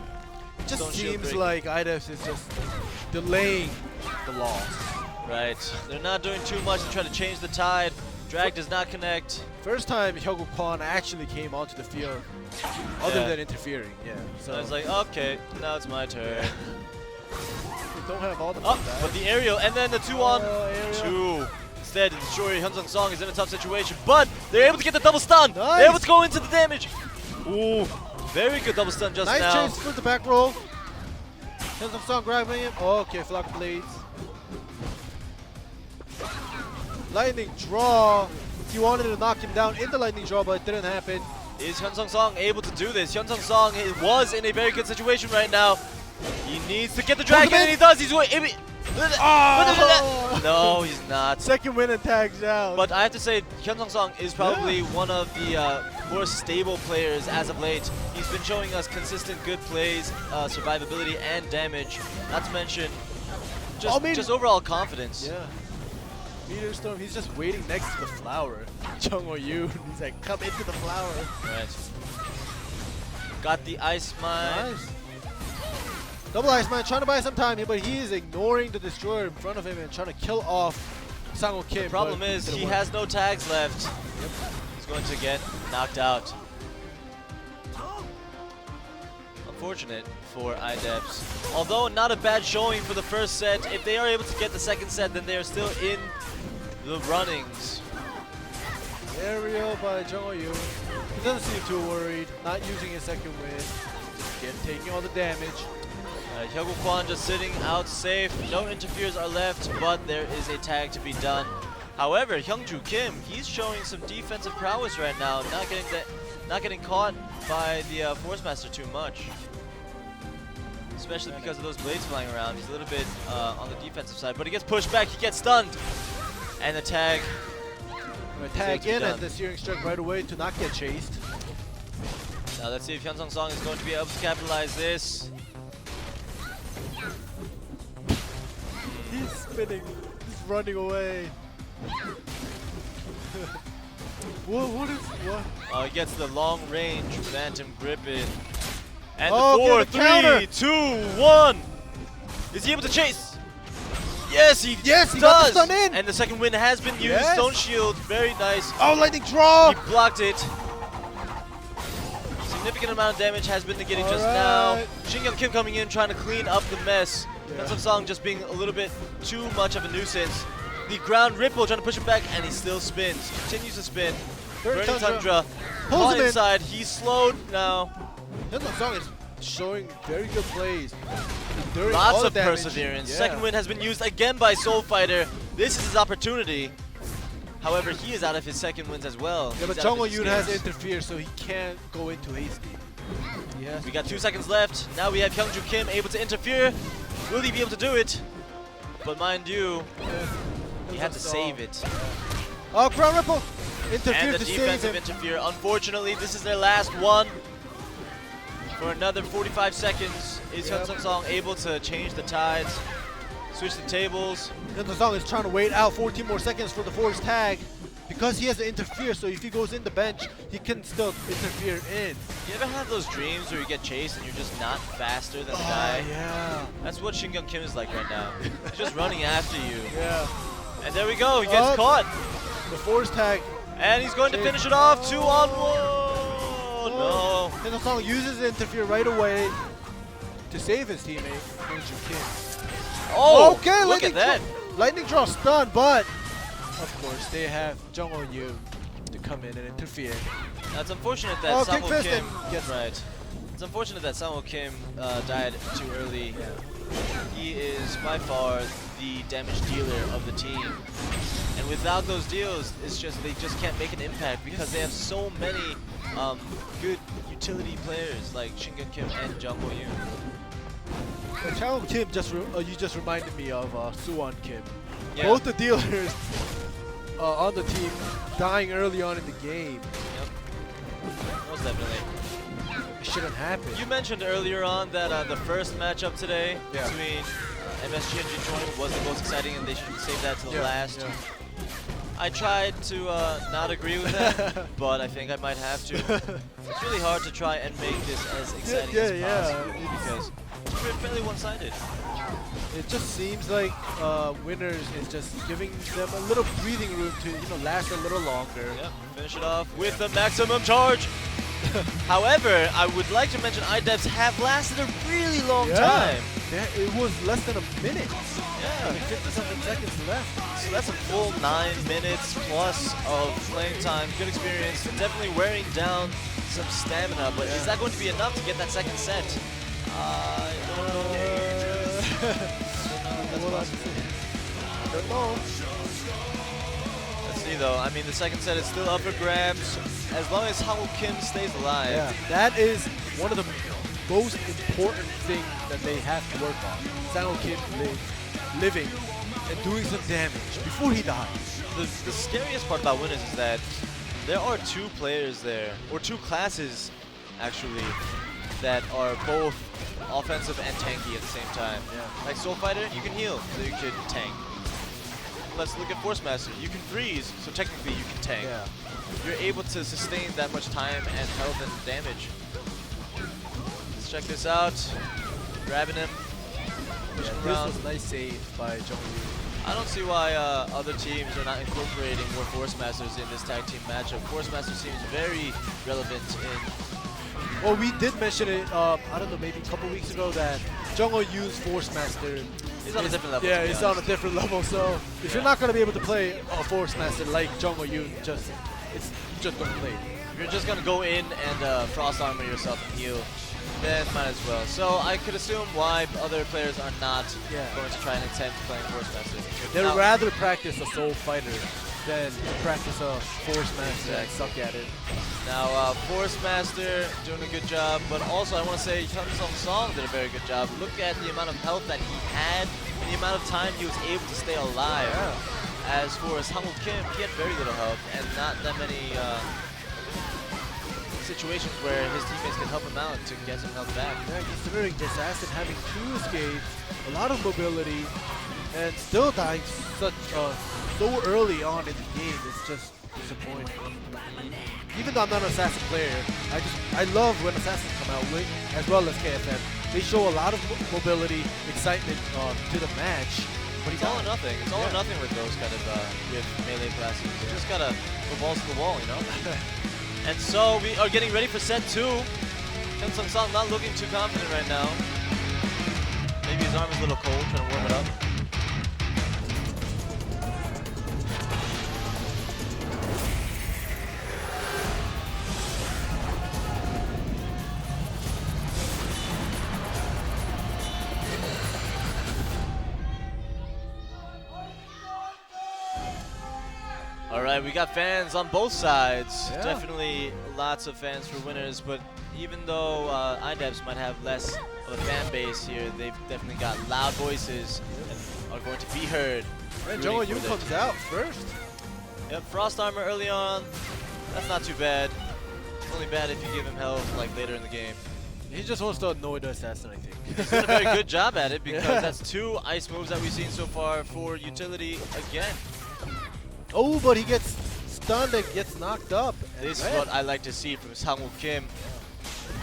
It just seems like IDEFS is just delaying the loss. Right. They're not doing too much to try to change the tide. Drag does not connect. First time Hyungwoo Kwon actually came onto the field, other than interfering. Yeah. So it's like, okay, now it's my turn. Don't have all the but the aerial, and then the 2-on-2. Instead, the Destroyer Hyun Song is in a tough situation, but they're able to get the double stun. Nice. They're able to go into the damage. Ooh, very good double stun just now. now. Nice chase for the back roll. Hyun Song grabbing him. Oh, okay, Flock Blades. Lightning draw. He wanted to knock him down in the lightning draw, but it didn't happen. Is Hyun Song able to do this? Hyun Song was in a very good situation right now. He needs to get the dragon, and he does. He's going. No, he's not. Second win and tags out. But I have to say, Hyun Song is probably one of the more stable players as of late. He's been showing us consistent good plays, survivability, and damage. Not to mention, just overall confidence. Yeah. Meteor Storm, he's just waiting next to the flower. Jung Ho Yoon, he's like, come into the flower. Right. Got the Ice Mine. Nice. Double Ice Mine trying to buy some time here, but he is ignoring the Destroyer in front of him and trying to kill off Sang-ho Kim. The problem is he has no tags left. Yep. He's going to get knocked out. Unfortunate for IDEPS. Although not a bad showing for the first set, if they are able to get the second set, then they are still in the runnings. Aerial by Jung Ho Yoon. He doesn't seem too worried, not using his second win. Just taking all the damage. Hyungwoo Kwon just sitting out safe. No interferes are left, but there is a tag to be done. However, Hyungju Kim, he's showing some defensive prowess right now, not getting caught by the Force Master too much. Especially because of those blades flying around. He's a little bit on the defensive side, but he gets pushed back, he gets stunned. And the tag. Tag in and the Searing Strike right away to not get chased. Now let's see if Hyun Song is going to be able to capitalize this. He's spinning. He's running away. What? He gets the long range Phantom Grip in. And the 4, 3, 2, 1. Is he able to chase? Yes, he does. Got the stun in. And the second win has been used. Yes. Stone Shield, very nice. Oh, lightning draw. He blocked it. Significant amount of damage has been negated just now. Shinhan Kim coming in, trying to clean up the mess. Hyun Song just being a little bit too much of a nuisance. The ground ripple trying to push him back, and he still spins. Continues to spin. Burning Tundra. Caught inside. He's slowed now. Hyun Song is showing very good plays. Lots of perseverance. Second win has been used again by Soul Fighter. This is his opportunity. However, he is out of his second wins as well. Yeah, but Jung Ho Yoon has interfered, so he can't go into hasty. We got 2 seconds left. Now we have Hyungju Kim able to interfere. Will he be able to do it? But mind you, he had to save it. Oh, ground ripple! Interfere and the to defensive save him. interfere. Unfortunately, this is their last one. For another 45 seconds, is Hyun Song able to change the tides, switch the tables? Hyun Song is trying to wait out 14 more seconds for the force tag. because he has to interfere, so if he goes in the bench, he can still interfere in. You ever have those dreams where you get chased and you're just not faster than the guy? Yeah. That's what Shinhan Kim is like right now. He's just running after you. Yeah. And there we go, he gets caught. The force tag. And he's going to finish it off, 2-on-1. No. Shinhan Song uses interfere right away to save his teammate, Hyunjoo Kim. Oh, okay, look at that. Lightning draw stun, but of course they have Jung Ho-yoon to come in and interfere. Now, it's unfortunate that kick Samho fist Kim. and gets Right. It's unfortunate that Samho Kim died too early. He is by far the damage dealer of the team. And without those deals, it's just they just can't make an impact because they have so many good utility players like Shinhan Kim and Jung Ho-yoon. Chang Kim you just reminded me of Suwon Kim. Yeah. Both the dealers on the team dying early on in the game. Yep. Most definitely. It shouldn't happen. You mentioned earlier on that the first matchup today between MSG and G20 was the most exciting and they should save that to the last. Yeah. I tried to not agree with that, but I think I might have to. It's really hard to try and make this as exciting as possible because it's fairly one-sided. It just seems like Winners is just giving them a little breathing room to last a little longer. Yep, finish it off with the maximum charge. However, I would like to mention IDEPs have lasted a really long time. It was less than a minute. Yeah. 57 seconds left. So that's a full 9 minutes plus of playing time. Good experience. Definitely wearing down some stamina, but is that going to be enough to get that second set? I don't know. Let's see though. I mean, the second set is still up for grabs as long as Hao Kim stays alive. Yeah, that is one of the most important things that they have to work on. Sang Kim living and doing some damage before he dies. The scariest part about Winners is that there are two players there, or two classes actually, that are both offensive and tanky at the same time. Yeah. Like Soul Fighter, you can heal, so you can tank. Let's look at Force Master. You can freeze, so technically you can tank. Yeah. You're able to sustain that much time and health and damage. Let's check this out. Grabbing him. Pushing This around. was a nice save by Jung Ho-yoon. I don't see why other teams are not incorporating more Force Masters in this tag team matchup. Force Master seems very relevant in... Well, we did mention it, I don't know, maybe a couple weeks ago that Jung Ho-yoon's Force Master He's on a different level. Yeah, to be it's on a honest. different level. So if you're not gonna be able to play a Force Master like Jung Ho-yoon, you just don't play it. If you're just gonna go in and Frost Armor yourself and heal, then might as well. So I could assume why other players are not going to try and attempt playing Force Master. They'd Now- rather practice a Soul Fighter than practice a Force Master and suck at it. Now, Force Master doing a good job, but also I want to say Hyun Song did a very good job. Look at the amount of health that he had and the amount of time he was able to stay alive. As for Sang Kim, he had very little health and not that many situations where his teammates can help him out to get some health back. Yeah, considering Assassin having 2 escapes, a lot of mobility, and still dying so early on in the game is just disappointing. Even though I'm not an Assassin player, I love when Assassins come out, as well as KFM. They show a lot of mobility, excitement to the match. But It's all or nothing. It's all or nothing with those kind of with melee classes. You just gotta go balls to the wall, you know? And so we are getting ready for set 2. Hyun Song not looking too confident right now. Maybe his arm is a little cold, trying to warm it up. Alright, we got fans on both sides. Yeah. Definitely lots of fans for Winners, but even though IDEPs might have less of a fan base here, they've definitely got loud voices and are going to be heard. And rooting Jung for Ho-yoon their comes team. out first. Yep, Frost Armor early on. That's not too bad. It's only bad if you give him health like later in the game. He just wants to annoy the Assassin, I think. He's doing a very good job at it because that's 2 ice moves that we've seen so far for utility again. Oh, but he gets stunned and gets knocked up. This is what I like to see from Sang-woo Kim.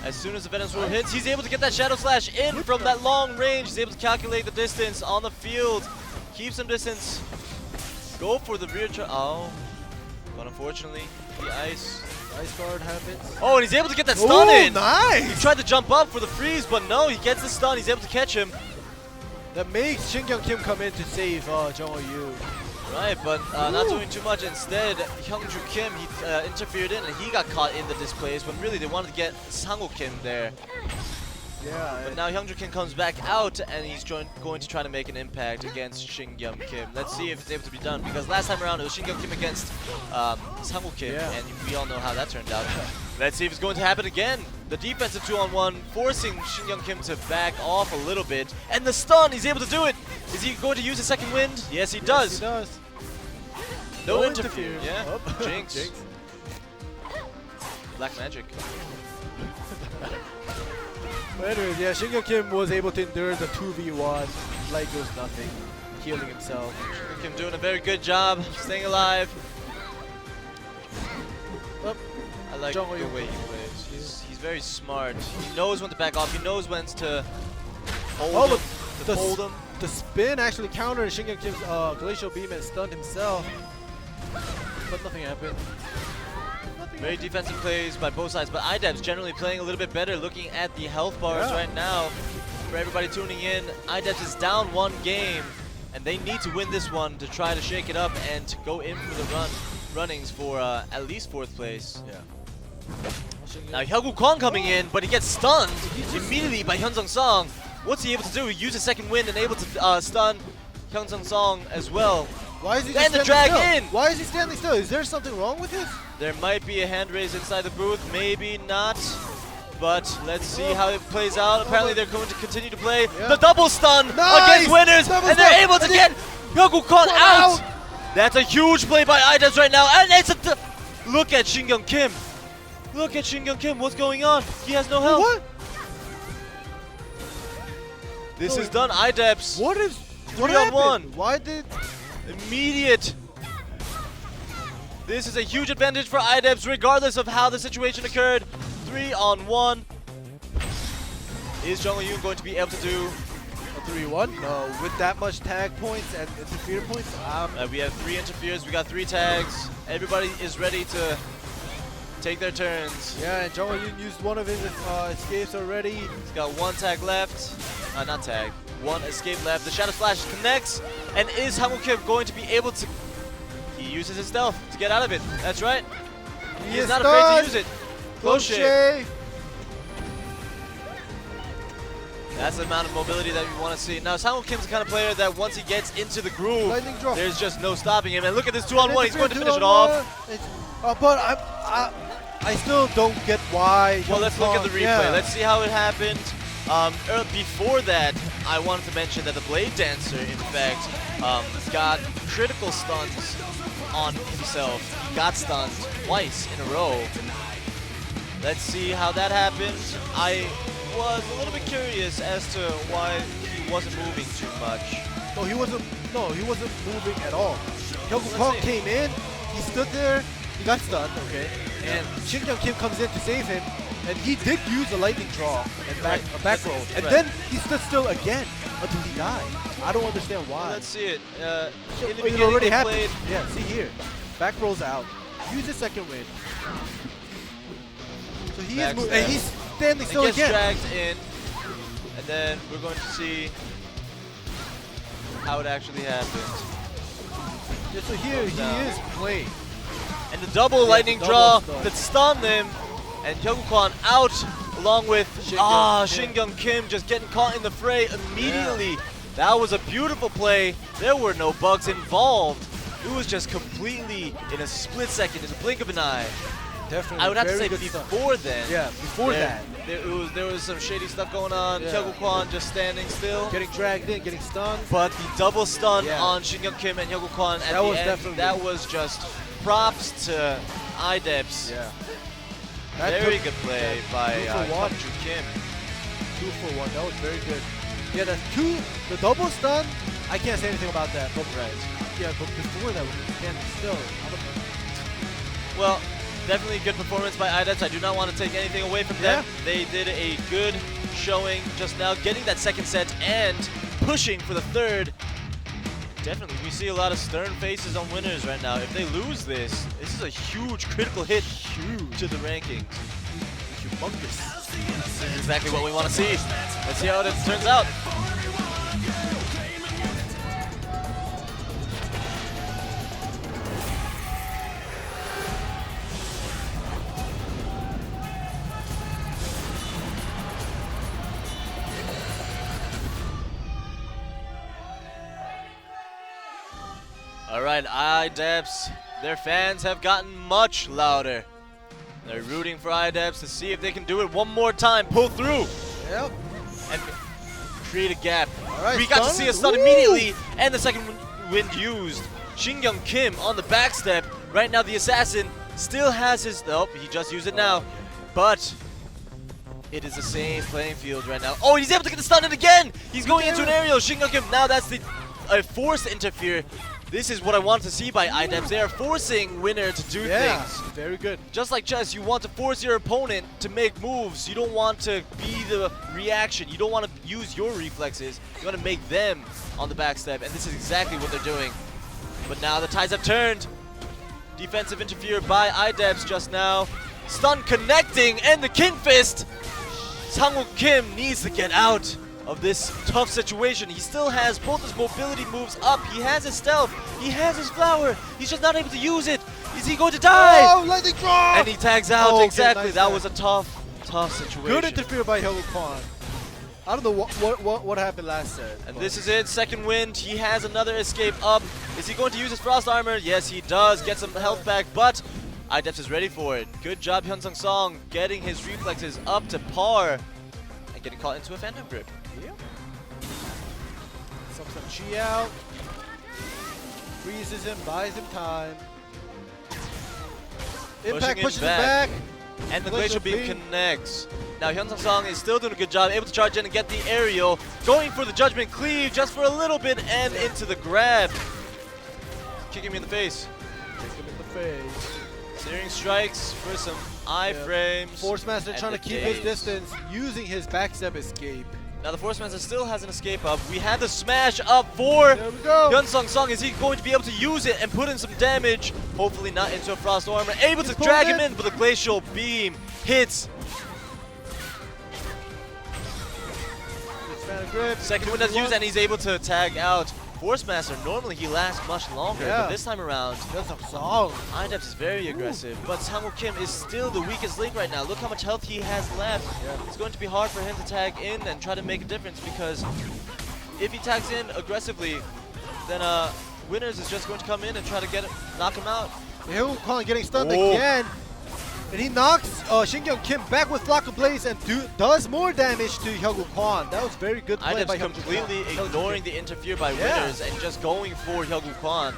As soon as the Venom Sword hits, he's able to get that Shadow Slash in from that long range. He's able to calculate the distance on the field. Keep some distance. Go for the rear but unfortunately, the ice guard happens. Oh, and he's able to get that stun in. Nice! He tried to jump up for the freeze, but no, he gets the stun. He's able to catch him. That makes Shinhan Kim come in to save Jung Yu. Right, but not doing too much. Instead, Hyungju Kim, he interfered in and he got caught in the displays when really they wanted to get Sang-woo Kim there. Yeah. But now Hyungju Kim comes back out and he's going to try to make an impact against Shinhan Kim. Let's see if it's able to be done, because last time around it was Shinhan Kim against Sang-woo Kim, and we all know how that turned out. Let's see if it's going to happen again. The defensive 2-on-1 forcing Shinhan Kim to back off a little bit. And the stun, he's able to do it. Is he going to use a second wind? Yes, he does. Yes, he does. No interfere. Yeah. Oh. Jinx. Black magic. But anyways, yeah, Shinhan Kim was able to endure the 2v1 like it was nothing, healing himself. Shinhan Kim doing a very good job, staying alive. I like the way he plays. He's very smart. He knows when to back off. He knows when to hold him. The spin actually countered Shinhan Kim's glacial beam and stunned himself. But nothing happened. Very defensive plays by both sides, but IDEP's generally playing a little bit better. Looking at the health bars right now, for everybody tuning in, IDEP's is down one game, and they need to win this one to try to shake it up and to go in for the runnings for at least 4th place. Yeah. Now Hyungwoo Kwon coming in, but he gets stunned immediately by Hyun Sung Song. What's he able to do? He uses second wind and able to stun Hyun Sung Song as well. Why is he and the drag in? Why is he standing still? Is there something wrong with this? There might be a hand raise inside the booth, maybe not. But let's see how it plays out. Apparently they're going to continue to play the double stun against winners, and they're able to get Hyungwoo Kwon out. That's a huge play by IDEPS right now, and it's a look at Shinhan Kim. Look at Shinhan Kim. What's going on? He has no health. What? This is done. IDEPS. What is 3-on-1? Why did immediate? This is a huge advantage for IDEPS, regardless of how the situation occurred. 3-on-1. Is Jung Yoon going to be able to do a 3-1? No, with that much tag points and interfere points. We have 3 interferes. We got 3 tags. Everybody is ready to take their turns. Yeah, and Jung Yoon used one of his escapes already. He's got 1 tag left. Not tag. 1 escape left. The Shadow Slash connects. And is Sang-woo Kim going to be able to... He uses his stealth to get out of it. That's right. He is not afraid to use it. Close shave. That's the amount of mobility that we want to see. Now, Sang-woo Kim's the kind of player that once he gets into the groove, there's just no stopping him. And look at this 2-on-1. He's going to finish it off. But I still don't get why. Well, let's look at the replay. Yeah. Let's see how it happened. Before that, I wanted to mention that the Blade Dancer, in fact, got critical stuns on himself. He got stunned twice in a row. Let's see how that happened. I was a little bit curious as to why he wasn't moving too much. No, he wasn't moving at all. Hyungwoo Kwon came in, he stood there, he got stunned, okay, and Shinhan Kim comes in to save him, and he did use a lightning draw and a back roll, and then he stood still again until he died. I don't understand why. Well, let's see it. In the It beginning, already they happened. played. Yeah, see here, back rolls out, use a second wind. So he is moving, and he's standing still gets again. Dragged in, and then we're going to see how it actually happened. Yeah, so here he is playing. And the double lightning draw that stunned him, and Hyungwoo Kwon out along with Shinhan Kim just getting caught in the fray immediately. That was a beautiful play. There were no bugs involved. It was just completely in a split second, in a blink of an eye. Definitely. I would have to say good before then. Yeah, before that. There was some shady stuff going on. Hyungwoo Kwon just standing still. Getting dragged in, getting stunned. But the double stun on Shinhan Kim and Hyungwoo Kwon at the end, that was just props to IDEPS. Yeah. Very good play by Hyungju Kim. 2-for-1. That was very good. Yeah, the double stun, I can't say anything about that. But yeah, but before that, when he was standing still, Well, definitely good performance by IDEPS. I do not want to take anything away from them. They did a good showing just now, getting that second set and pushing for the third. Definitely, we see a lot of stern faces on winners right now. If they lose this, this is a huge critical hit to the rankings. Humongous. This is exactly what we want to see. Let's see how it turns out. Alright, IDEPS, their fans have gotten much louder. They're rooting for IDEPS to see if they can do it one more time, pull through. Yep. And create a gap. Alright, We got to see a stun immediately, and the second wind used. Shinhan Kim on the backstep. Right now the assassin still has his, nope, he just used it now. But it is the same playing field right now. Oh, he's able to get the stun in again! He's going into an aerial, Shinhan Kim, now that's the forced interfere. This is what I want to see by IDEPS. They are forcing winner to do things. Very good. Just like chess, you want to force your opponent to make moves. You don't want to be the reaction. You don't want to use your reflexes. You want to make them on the backstep, and this is exactly what they're doing. But now the tides have turned. Defensive interfere by IDEPS just now. Stun connecting, and the King Fist. Sang-woo Kim needs to get out of this tough situation. He still has both his mobility moves up. He has his stealth. He has his flower. He's just not able to use it. Is he going to die? Oh, lightning draw! And he tags out. Okay, Exactly. nice That tag. was was a tough situation. Good interfere by Hyung Kwan. I don't know what happened last set. And this is it. Second wind. He has another escape up. Is he going to use his frost armor? Yes, he does. Get some health back, but IDEPS is ready for it. Good job, Hyun Song, getting his reflexes up to par and getting caught into a phantom grip. Yep. Some chi out. Freezes him, buys him time. Impact Pushing pushes him him back. And the Glacial Glacial Beam Beam. connects. Now Hyun Song is still doing a good job, able to charge in and get the aerial. Going for the Judgment Cleave just for a little bit and into the grab. Kicking me in the face. Kick him in the face. Searing strikes for some iframes. Force Master and trying to the keep his daze. distance using his backstep escape. Now the Force Master still has an escape up. We have the smash up for Hyun Song. Is he going to be able to use it and put in some damage? Hopefully not into a frost armor. Able to drag him in, but the Glacial Beam hits. Second wind is used and he's able to tag out. Force Master, normally he lasts much longer, but this time around, IDEPS is very aggressive, but Sang-woo Kim is still the weakest link right now. Look how much health he has left. It's going to be hard for him to tag in and try to make a difference, because if he tags in aggressively, then Winners is just going to come in and try to knock him out. Hyung Kwan getting stunned again. And he knocks Shinhan Kim back with Flock of Blaze and does more damage to Hyung Kwan. That was very good play by IDEPS Hyung completely ignoring the interfere by Winners and just going for Hyung Kwan.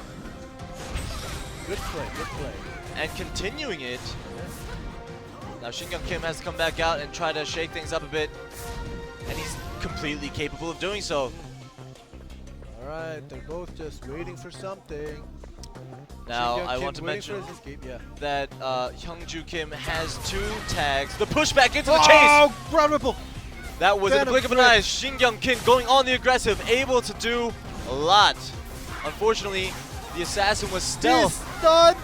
Good play, good play. And continuing it. Now Shinhan Kim has to come back out and try to shake things up a bit. And he's completely capable of doing so. Alright, they're both just waiting for something. Now, Shinhan I Kim want to waiting mention for his escape, that Hyungju Kim has 2 tags. The pushback into the chase! Oh, ground ripple! That was in the Phantom blink of an Grip. eye. Shinhan Kim going on the aggressive, able to do a lot. Unfortunately, the assassin was stealth. The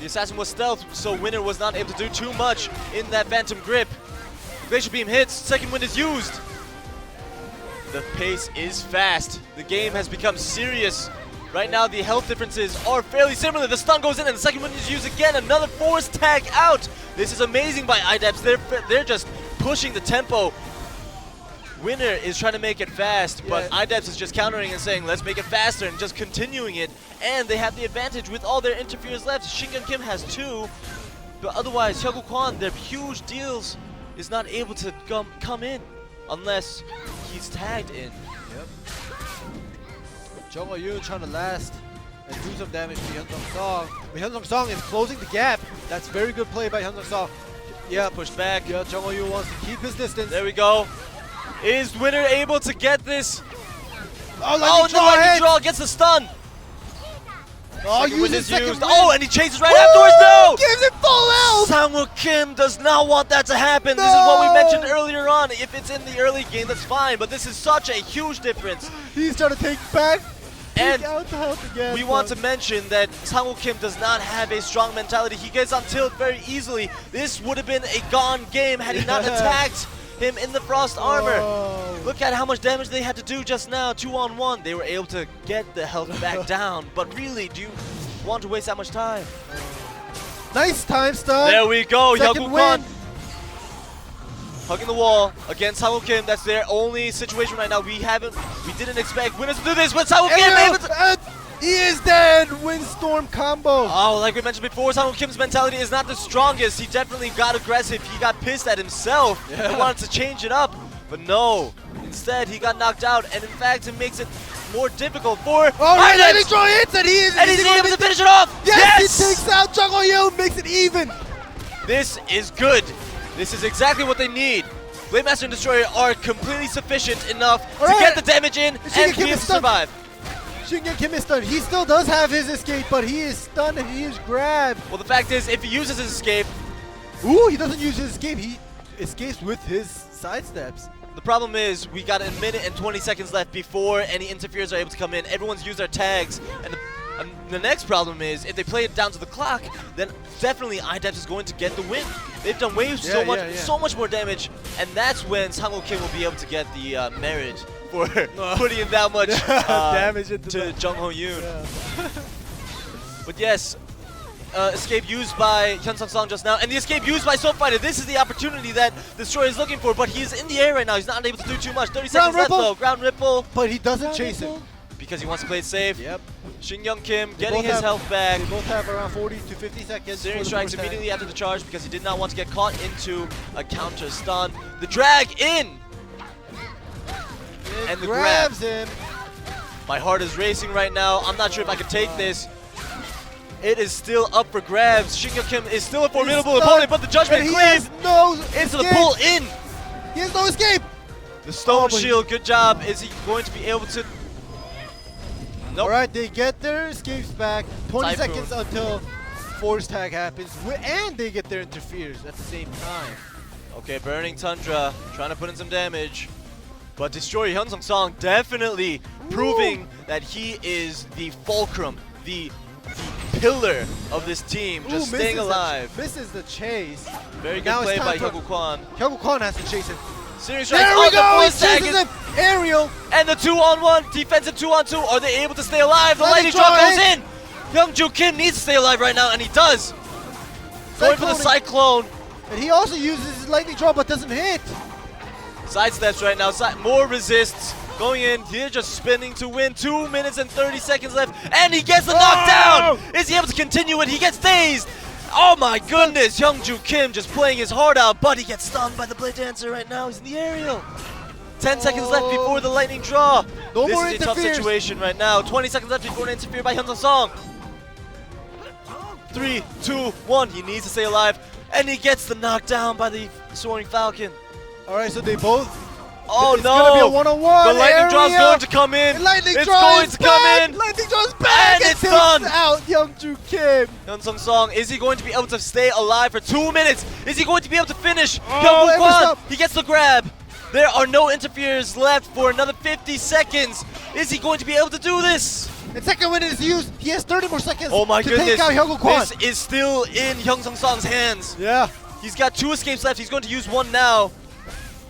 assassin was stealth, so Winner was not able to do too much in that Phantom Grip. Glacial Beam hits, second wind is used. The pace is fast. The game has become serious. Right now, the health differences are fairly similar. The stun goes in, and the second wind is used again. Another force tag out. This is amazing by IDEPS. They're just pushing the tempo. Winner is trying to make it fast, but IDEPS is just countering and saying, let's make it faster, and just continuing it. And they have the advantage with all their interferes left. Shinhan Kim has 2, but otherwise, Hyung Kwan, their huge deals, is not able to come in unless he's tagged in. Yep. Jung Woo trying to last and do some damage to Hyun Song. But Hyun Song is closing the gap. That's very good play by Hyun Song. Yeah, push back. Yeah, Jung Woo wants to keep his distance. There we go. Is Winner able to get this? Oh, the lightning draw gets the stun. Oh, Second wind uses is second used. wind. Oh, and he chases right afterwards. No! Gives it full health! Sang-woo Kim does not want that to happen. This is what we mentioned earlier on. If it's in the early game, that's fine. But this is such a huge difference. He's trying to take back. And out the health again. we want to mention that Sang-woo Kim does not have a strong mentality. He gets on tilt very easily. This would have been a gone game had he not attacked him in the frost armor. Look at how much damage they had to do just now. 2-on-1. They were able to get the health back down. But really, do you want to waste that much time? Nice time stun. There we go. Second Hyuk-woo hugging the wall against Sang-woo Kim. That's their only situation right now. We didn't expect winners to do this, but Sang-woo Kim able to. He is dead. Windstorm combo. Oh, like we mentioned before, Sang-woo Kim's mentality is not the strongest. He definitely got aggressive. He got pissed at himself and wanted to change it up, but no. Instead, he got knocked out, and in fact, it makes it more difficult for. Oh, right, Lightning Draw hits, and he's able to finish it off. Yes, he takes out Jung Ho-yoon, makes it even. This is good. This is exactly what they need. Blademaster and Destroyer are completely sufficient enough to get the damage in and be able to survive. Shinhan Kim is stunned. He still does have his escape, but he is stunned and he is grabbed. Well, the fact is, if he uses his escape... Ooh, he doesn't use his escape. He escapes with his sidesteps. The problem is, we got a minute and 20 seconds left before any interferers are able to come in. Everyone's used their tags, and the next problem is, if they play it down to the clock, then definitely IDEPS is going to get the win. They've done so much more damage, and that's when Sang-woo Kim will be able to get the merit for putting in that much damage into to Jung Ho-yoon. But yes, escape used by Hyun Sung-song just now, and the escape used by Soul Fighter. This is the opportunity that Destroyer is looking for, but he's in the air right now. He's not able to do too much. 30 seconds left though. Ground Ripple. But he doesn't chase him. Because he wants to play it safe. Yep. Shinhan Kim getting his health back. They both have around 40 to 50 seconds. Searing strikes immediately after the charge because he did not want to get caught into a counter stun. The drag in! And the grab. Him. My heart is racing right now. I'm not sure if I can take this. It is still up for grabs. Shinhan Kim is still a formidable opponent, but the judgment cleave into the pull in. He has no escape. The stone shield, good job. Is he going to be able to? Nope. Alright, they get their escapes back. 20 Typhoon. seconds until force tag happens, and they get their interferes at the same time. Okay, Burning Tundra trying to put in some damage. But Destroyer Hyun Sung-song definitely proving that he is the fulcrum, the pillar of this team, just staying alive. Misses the chase. Very good play by Hyuk-woo Hyuk-woo has to chase him. Series strikes There we on go! the He chases him! Aerial! And the 2-on-1, defensive 2-on-2. Are they able to stay alive? The lightning Lightning draw draw goes in! Young-Joo Kim needs to stay alive right now, and he does. Going for the Cyclone. And he also uses his lightning draw, but doesn't hit. Sidesteps right now, more resists. Going in, they're just spinning to win. 2 minutes and 30 seconds left, and he gets the knockdown! Is he able to continue it? He gets dazed! Oh my goodness, Young-Joo Kim just playing his heart out, but he gets stunned by the Blade Dancer right now. He's in the aerial. 10 seconds left before the lightning draw. No this more is a tough interferes. situation right now. 20 seconds left before an interfere by Hyun Sung-song. 3, 2, 1. He needs to stay alive, and he gets the knockdown by the Soaring Falcon. Alright, so they both. Oh it's no! Gonna be a one-on-one. The lightning draw is going to come in. The lightning it's draw going is to come back. in. Lightning draw is back. And it's takes done. Out Young-Joo Kim. Hyun Sung-song, is he going to be able to stay alive for 2 minutes? Is he going to be able to finish? Oh, He gets the grab. There are no interferes left for another 50 seconds. Is he going to be able to do this? The second win is used. He has 30 more seconds. Oh my to goodness! Take out Hyuk-woo. This is still in Hyun Sung-song's hands. Yeah. He's got 2 escapes left. He's going to use one now.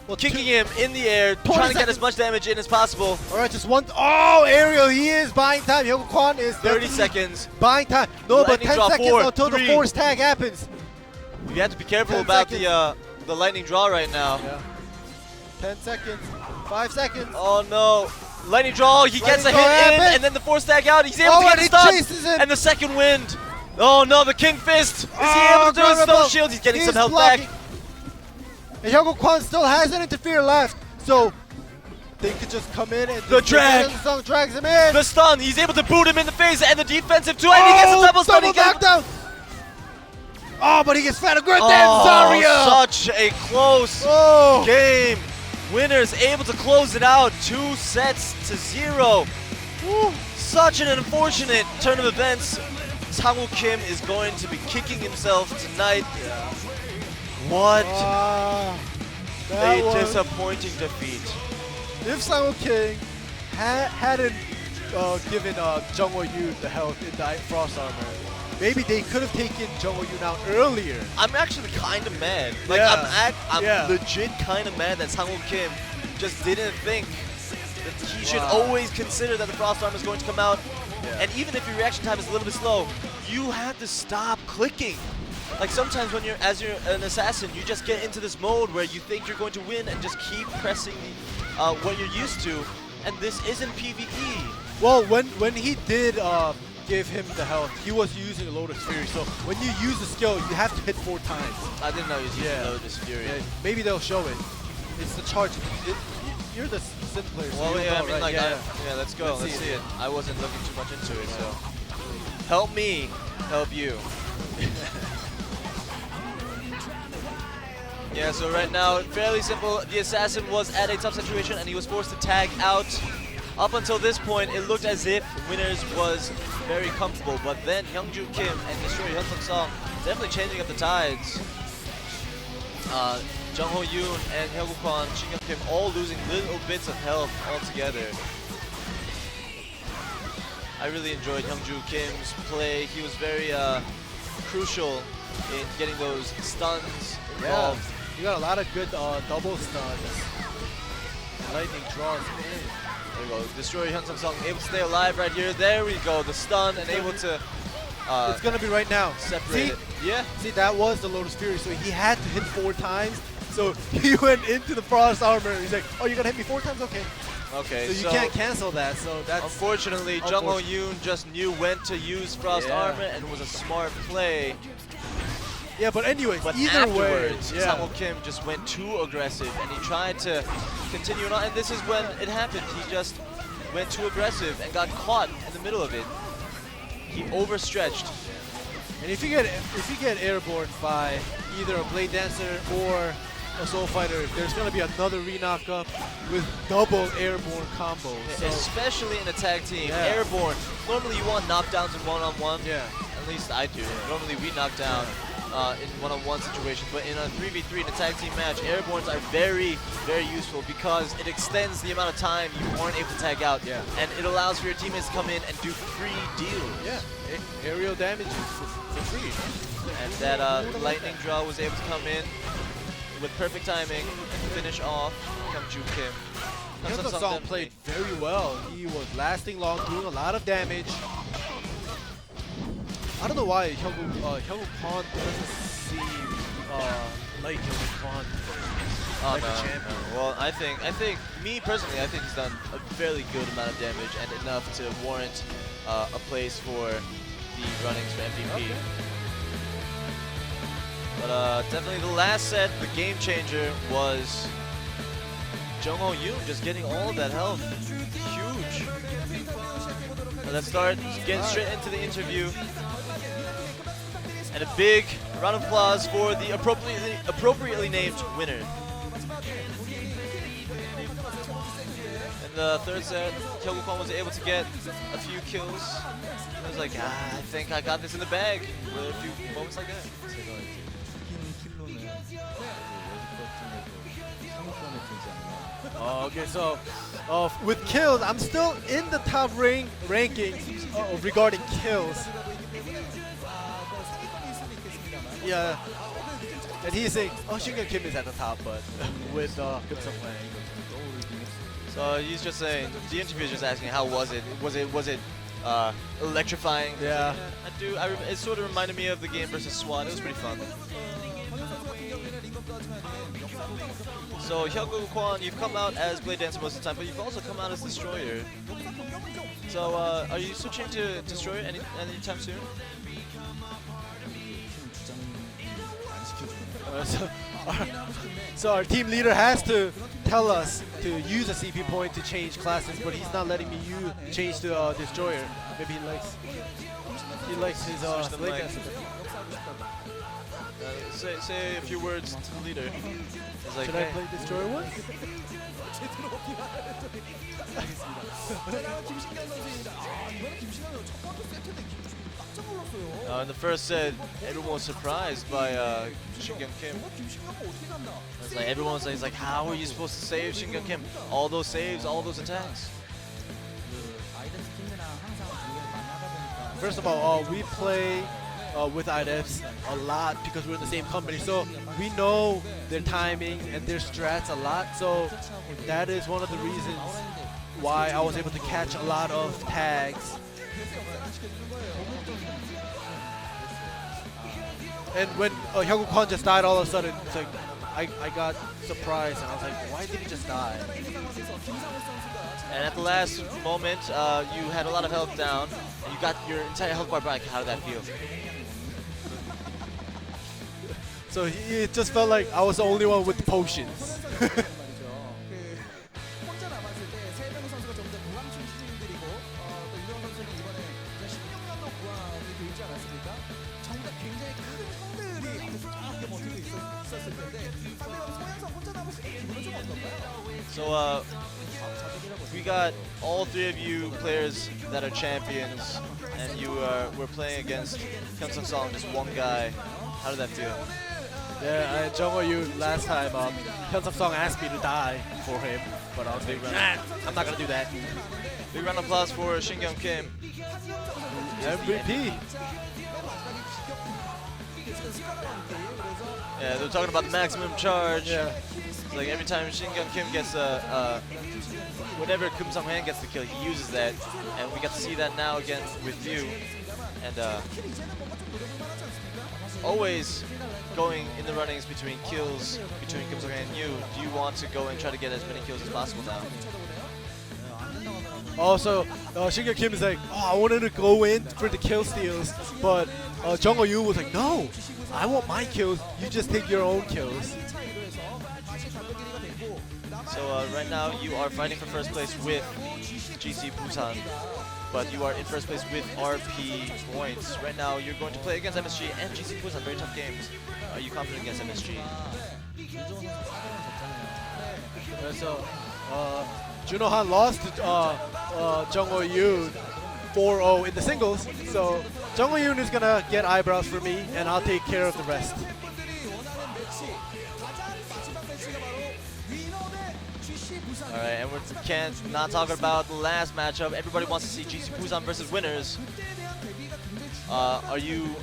Well, kicking him in the air, trying to get as much damage in as possible. Alright, just one. Oh, aerial. He is buying time. Hyuk-woo is 30 seconds. buying time. No, but Lightning 10 draw, seconds 4, until 3. the force tag happens. You have to be careful 10 about seconds. the lightning draw right now. Yeah. 10 seconds. 5 seconds. Oh no. Lightning draw, he gets a Lightning hit draw in, happens. and then the force tag out. He's able Oh, to get and a he stun. chases him. And the second wind. Oh no, the King Fist. Is he able to do his stone shield? He's getting some health back. And Hyuk-woo still has an interfere left, so they could just come in and The drag. Song drags him in. The stun, he's able to boot him in the face, and the defensive too, and he gets a double stun. He gets knockdown. Oh, but he gets fat. Good Zaria. Such a close game. Winners able to close it out 2-0. such an unfortunate turn of events. Sang-woo Kim is going to be kicking himself tonight. What a disappointing defeat. If Sang-woo Kim hadn't given Jung-Ho Yoon the health in the Frost Armor, maybe they could have taken Jung-Ho Yoon out earlier. I'm actually kind of mad. Like, Yeah. I'm legit kind of mad that Sang-woo Kim just didn't think that he should always consider that the Frost Armor is going to come out. And even if your reaction time is a little bit slow, you have to stop clicking. Like sometimes when as you're an assassin, you just get into this mode where you think you're going to win and just keep pressing what you're used to. And this isn't PvE. Well, when he did give him the health, he was using Lotus Fury. So when you use the skill, you have to hit 4 times. I didn't know he was using Lotus Fury. Yeah, maybe they'll show it. It's the charge. You're the Sim player. So Well, you'll yeah, know, I mean, right? like, yeah. let's go. Let's see it. I wasn't looking too much into it, so help me, help you. Yeah, so right now, fairly simple. The assassin was at a tough situation and he was forced to tag out. Up until this point, it looked as if Winners was very comfortable, but then Hyungju Kim and Destroyer Hyun Sung definitely changing up the tides. Jung-Ho Yoon and Hyung Kwon, Shin Kim all losing little bits of health altogether. I really enjoyed Hyungju Kim's play. He was very crucial in getting those stuns involved. Yeah, you got a lot of good double stuns. Lightning draws in. There we go. Destroyer Hyun Sung able to stay alive right here. There we go. The stun and able to. It's gonna be right now. Separate it. Yeah. See, that was the Lotus Fury, so he had to hit 4 times. So he went into the Frost Armor. He's like, "Oh, you're gonna hit me 4 times? Okay." Okay. So you can't cancel that. So that's unfortunately Jung-Ho Yoon just knew when to use Frost Armor and it was a smart play. Yeah, but anyways, But either afterwards, way, Sang-woo Kim just went too aggressive and he tried to continue on, and this is when it happened. He just went too aggressive and got caught in the middle of it. He overstretched. And if you get airborne by either a Blade Dancer or a Soul Fighter, there's gonna be another re-knock up with double airborne combos. So Especially in a tag team, Yeah. airborne. Normally you want knockdowns in one-on-one. Yeah. At least I do. Normally we knock down in one-on-one situations, but in a 3v3 in a tag team match, airbornes are very, very useful because it extends the amount of time you aren't able to tag out, and it allows for your teammates to come in and do free deals. Yeah, aerial damage for free. And that lightning draw was able to come in with perfect timing and finish off Hyungju Kim. Hyun Sung played very well. He was lasting long, doing a lot of damage. I don't know why Hyung Kwon doesn't seem like Hyung Kwon. Oh, like no, a champion. no. Well, I think me personally, I think he's done a fairly good amount of damage and enough to warrant a place for the runnings for MVP. But definitely the last set, the game changer, was Jung-Ho Yoon just getting all of that health. Huge. Let's start getting straight into the interview. And a big round of applause for the appropriately named winner. In the third set, Hyung Kwon was able to get a few kills. He was like, I think I got this in the bag. With a few moments like that. Okay, so with kills, I'm still in the top ranking regarding kills. Yeah, and he's saying, oh, Shinhan Kim is at the top, but with Kim Sung playing. So he's just saying, the interview is just asking, how was it? Was it electrifying? Yeah. It sort of reminded me of the game versus SWAT. It was pretty fun. So Hyung Kwon, you've come out as Blade Dancer most of the time, but you've also come out as Destroyer. So are you switching to Destroyer anytime soon? So our team leader has to tell us to use a CP point to change classes, but he's not letting me change to Destroyer. Maybe he likes his Blade Dancer. Say a few words to the leader. It's like, should I play Destroyer one? 이번에 김신현은 첫 번째 세트인데 김신현이 깜짝 놀랐어요. In the first set, everyone was surprised by Shinhan Kim. 김신현이 어떻게 갔나? It's like everyone was like, how are you supposed to save Shinhan Kim? All those saves, all those attacks. First of all, we play with IDEFs a lot because we're in the same company, so we know their timing and their strats a lot. So that is one of the reasons why I was able to catch a lot of tags. And when Hyungwoo Kwon just died all of a sudden, it's like I got surprised and I was like, why did he just die? And at the last moment, you had a lot of health down, and you got your entire health bar back. How did that feel? So it just felt like I was the only one with potions. 혼자 남았을 때 세 명 선수가 전부 다 고강 출신들이고 또 이병헌 선수는 이번에 16년도 고강이 돼 있지 않았습니까? 전부 다 굉장히 큰 형들이 앞에서 쫙 버티고 있었을 텐데 상대방 소양상 혼자 남았을 때 기분은 좀 어떤가요? So we got all three of you players that are champions, and we're playing against Hyun Sung, just one guy. How did that feel? Yeah, Jung Yu last time, Hyun Sung asked me to die for him, but I was like, nah, I'm not gonna do that. Big round of applause for Shinhan Kim. MVP. Yeah, they're talking about the maximum charge. Yeah. It's like every time Shinhan Kim gets whenever Kim Sung-han gets the kill, he uses that, and we got to see that now again with you. And always going in the runnings between kills between Kim Sung-han and you. Do you want to go and try to get as many kills as possible now? Also, Shinhan Kim is like, oh, I wanted to go in for the kill steals, but Jung Yu was like, no, I want my kills. You just take your own kills. So right now you are fighting for first place with GC Busan, but you are in first place with RP points. Right now you're going to play against MSG and GC Busan, very tough games. Are you confident against MSG? So, Juno Han lost to Jung Yoon 4-0 in the singles, so Jung Yoon is gonna get eyebrows for me, and I'll take care of the rest. Alright, and we can't not talk about the last matchup. Everybody wants to see GC Busan versus winners. Are you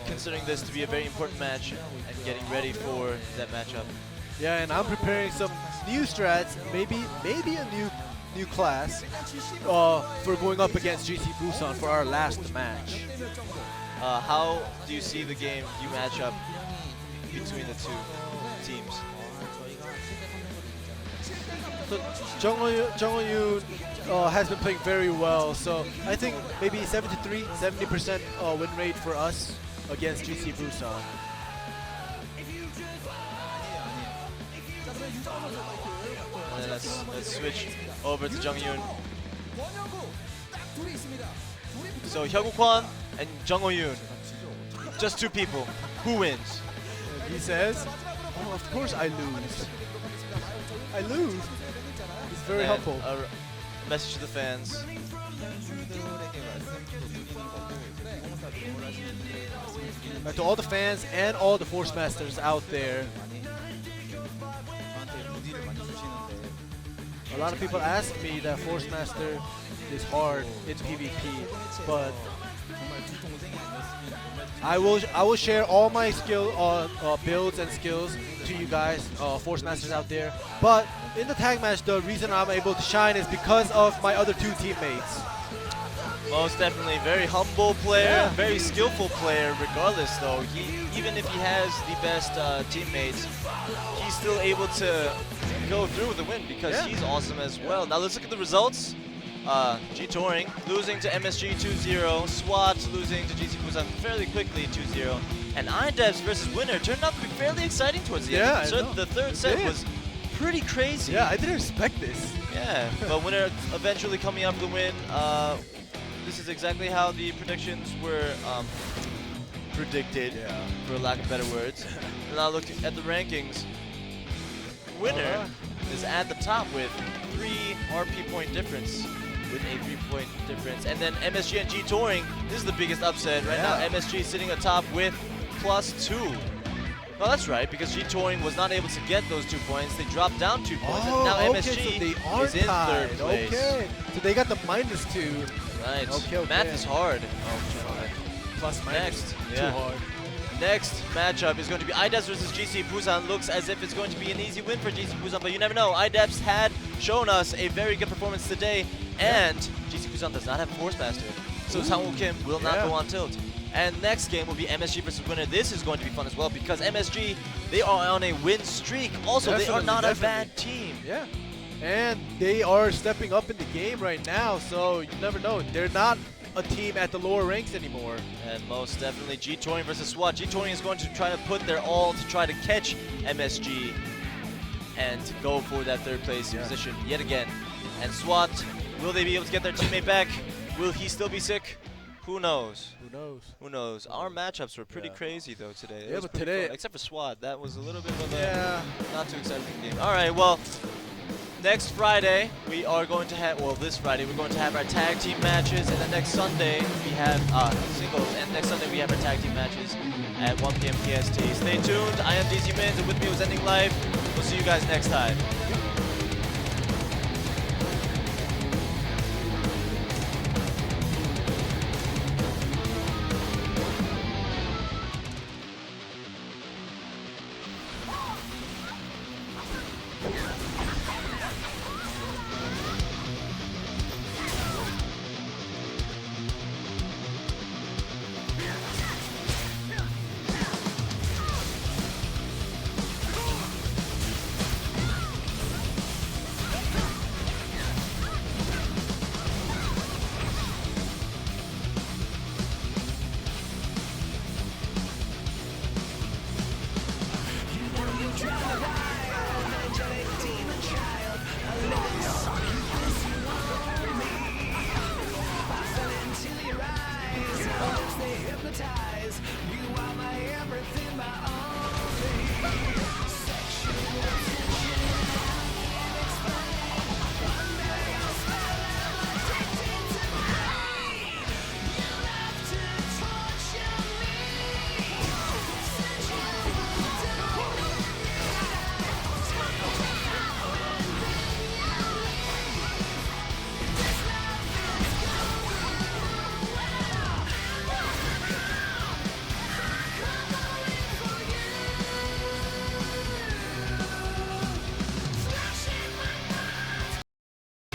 considering this to be a very important match and getting ready for that matchup? Yeah, and I'm preparing some new strats, maybe a new class for going up against GC Busan for our last match. How do you see the game you match up between the two teams? So Jung Yoon has been playing very well, so I think maybe 70% win rate for us against GC Busan. And then let's switch over to Jung Yoon. So Hyungwoo Kwon and Jung Yoon, just two people. Who wins? And he says, "Oh, of course I lose. I lose." He's very And humble. a message to the fans. To all the fans and all the Force Masters out there. A lot of people ask me that Force Master is hard in PvP, but I will share all my skill builds and skills to you guys, Force Masters out there. But in the tag match, the reason I'm able to shine is because of my other two teammates. Most definitely, very humble player, very skillful player. Regardless, though, even if he has the best teammates, he's still able to go through with the win because he's awesome as well. Now let's look at the results. G Touring losing to MSG 2-0, SWAT losing to GC Busan fairly quickly 2-0, and IDEFs versus Winner turned out to be fairly exciting towards the end. So the third set was pretty crazy. Yeah, I didn't expect this. Yeah, but Winner eventually coming up the win. This is exactly how the predictions were predicted, for lack of better words. Now looking at the rankings, Winner is at the top with 3 RP point difference. with a 3-point difference. And then MSG and G Touring, this is the biggest upset. Right now, MSG is sitting atop with +2. No, that's right, because G Touring was not able to get those 2 points. They dropped down 2 points, and now okay, MSG so they are is in tied. 3rd place. Okay, so they got the -2. Right. Okay. Math is hard. Plus minus. Next, Too hard. Next matchup is going to be IDEPS versus GC Busan. Looks as if it's going to be an easy win for GC Busan, but you never know. IDEPS had shown us a very good performance today, and GC Busan does not have Force Master. So Sang-woo Kim will not go on tilt. And next game will be MSG versus Winner. This is going to be fun as well because MSG, they are on a win streak. Also, they are not a bad team. Yeah. And they are stepping up in the game right now, so you never know. They're not a team at the lower ranks anymore. And most definitely G Touring versus SWAT. G Touring is going to try to put their all to try to catch MSG and go for that 3rd place position yet again. And SWAT, will they be able to get their teammate back? Will he still be sick? Who knows? Who knows? Who knows? Our matchups were pretty crazy though today. Yeah, but today, except for SWAT, that was a little bit of a not too exciting game. All right, well, next Friday we are going to have, well, this Friday we're going to have our tag team matches, and then next Sunday we have singles, and next Sunday we have our tag team matches at 1 p.m. PST. Stay tuned. I am DZ Mins, and with me was Ending Life. We'll see you guys next time.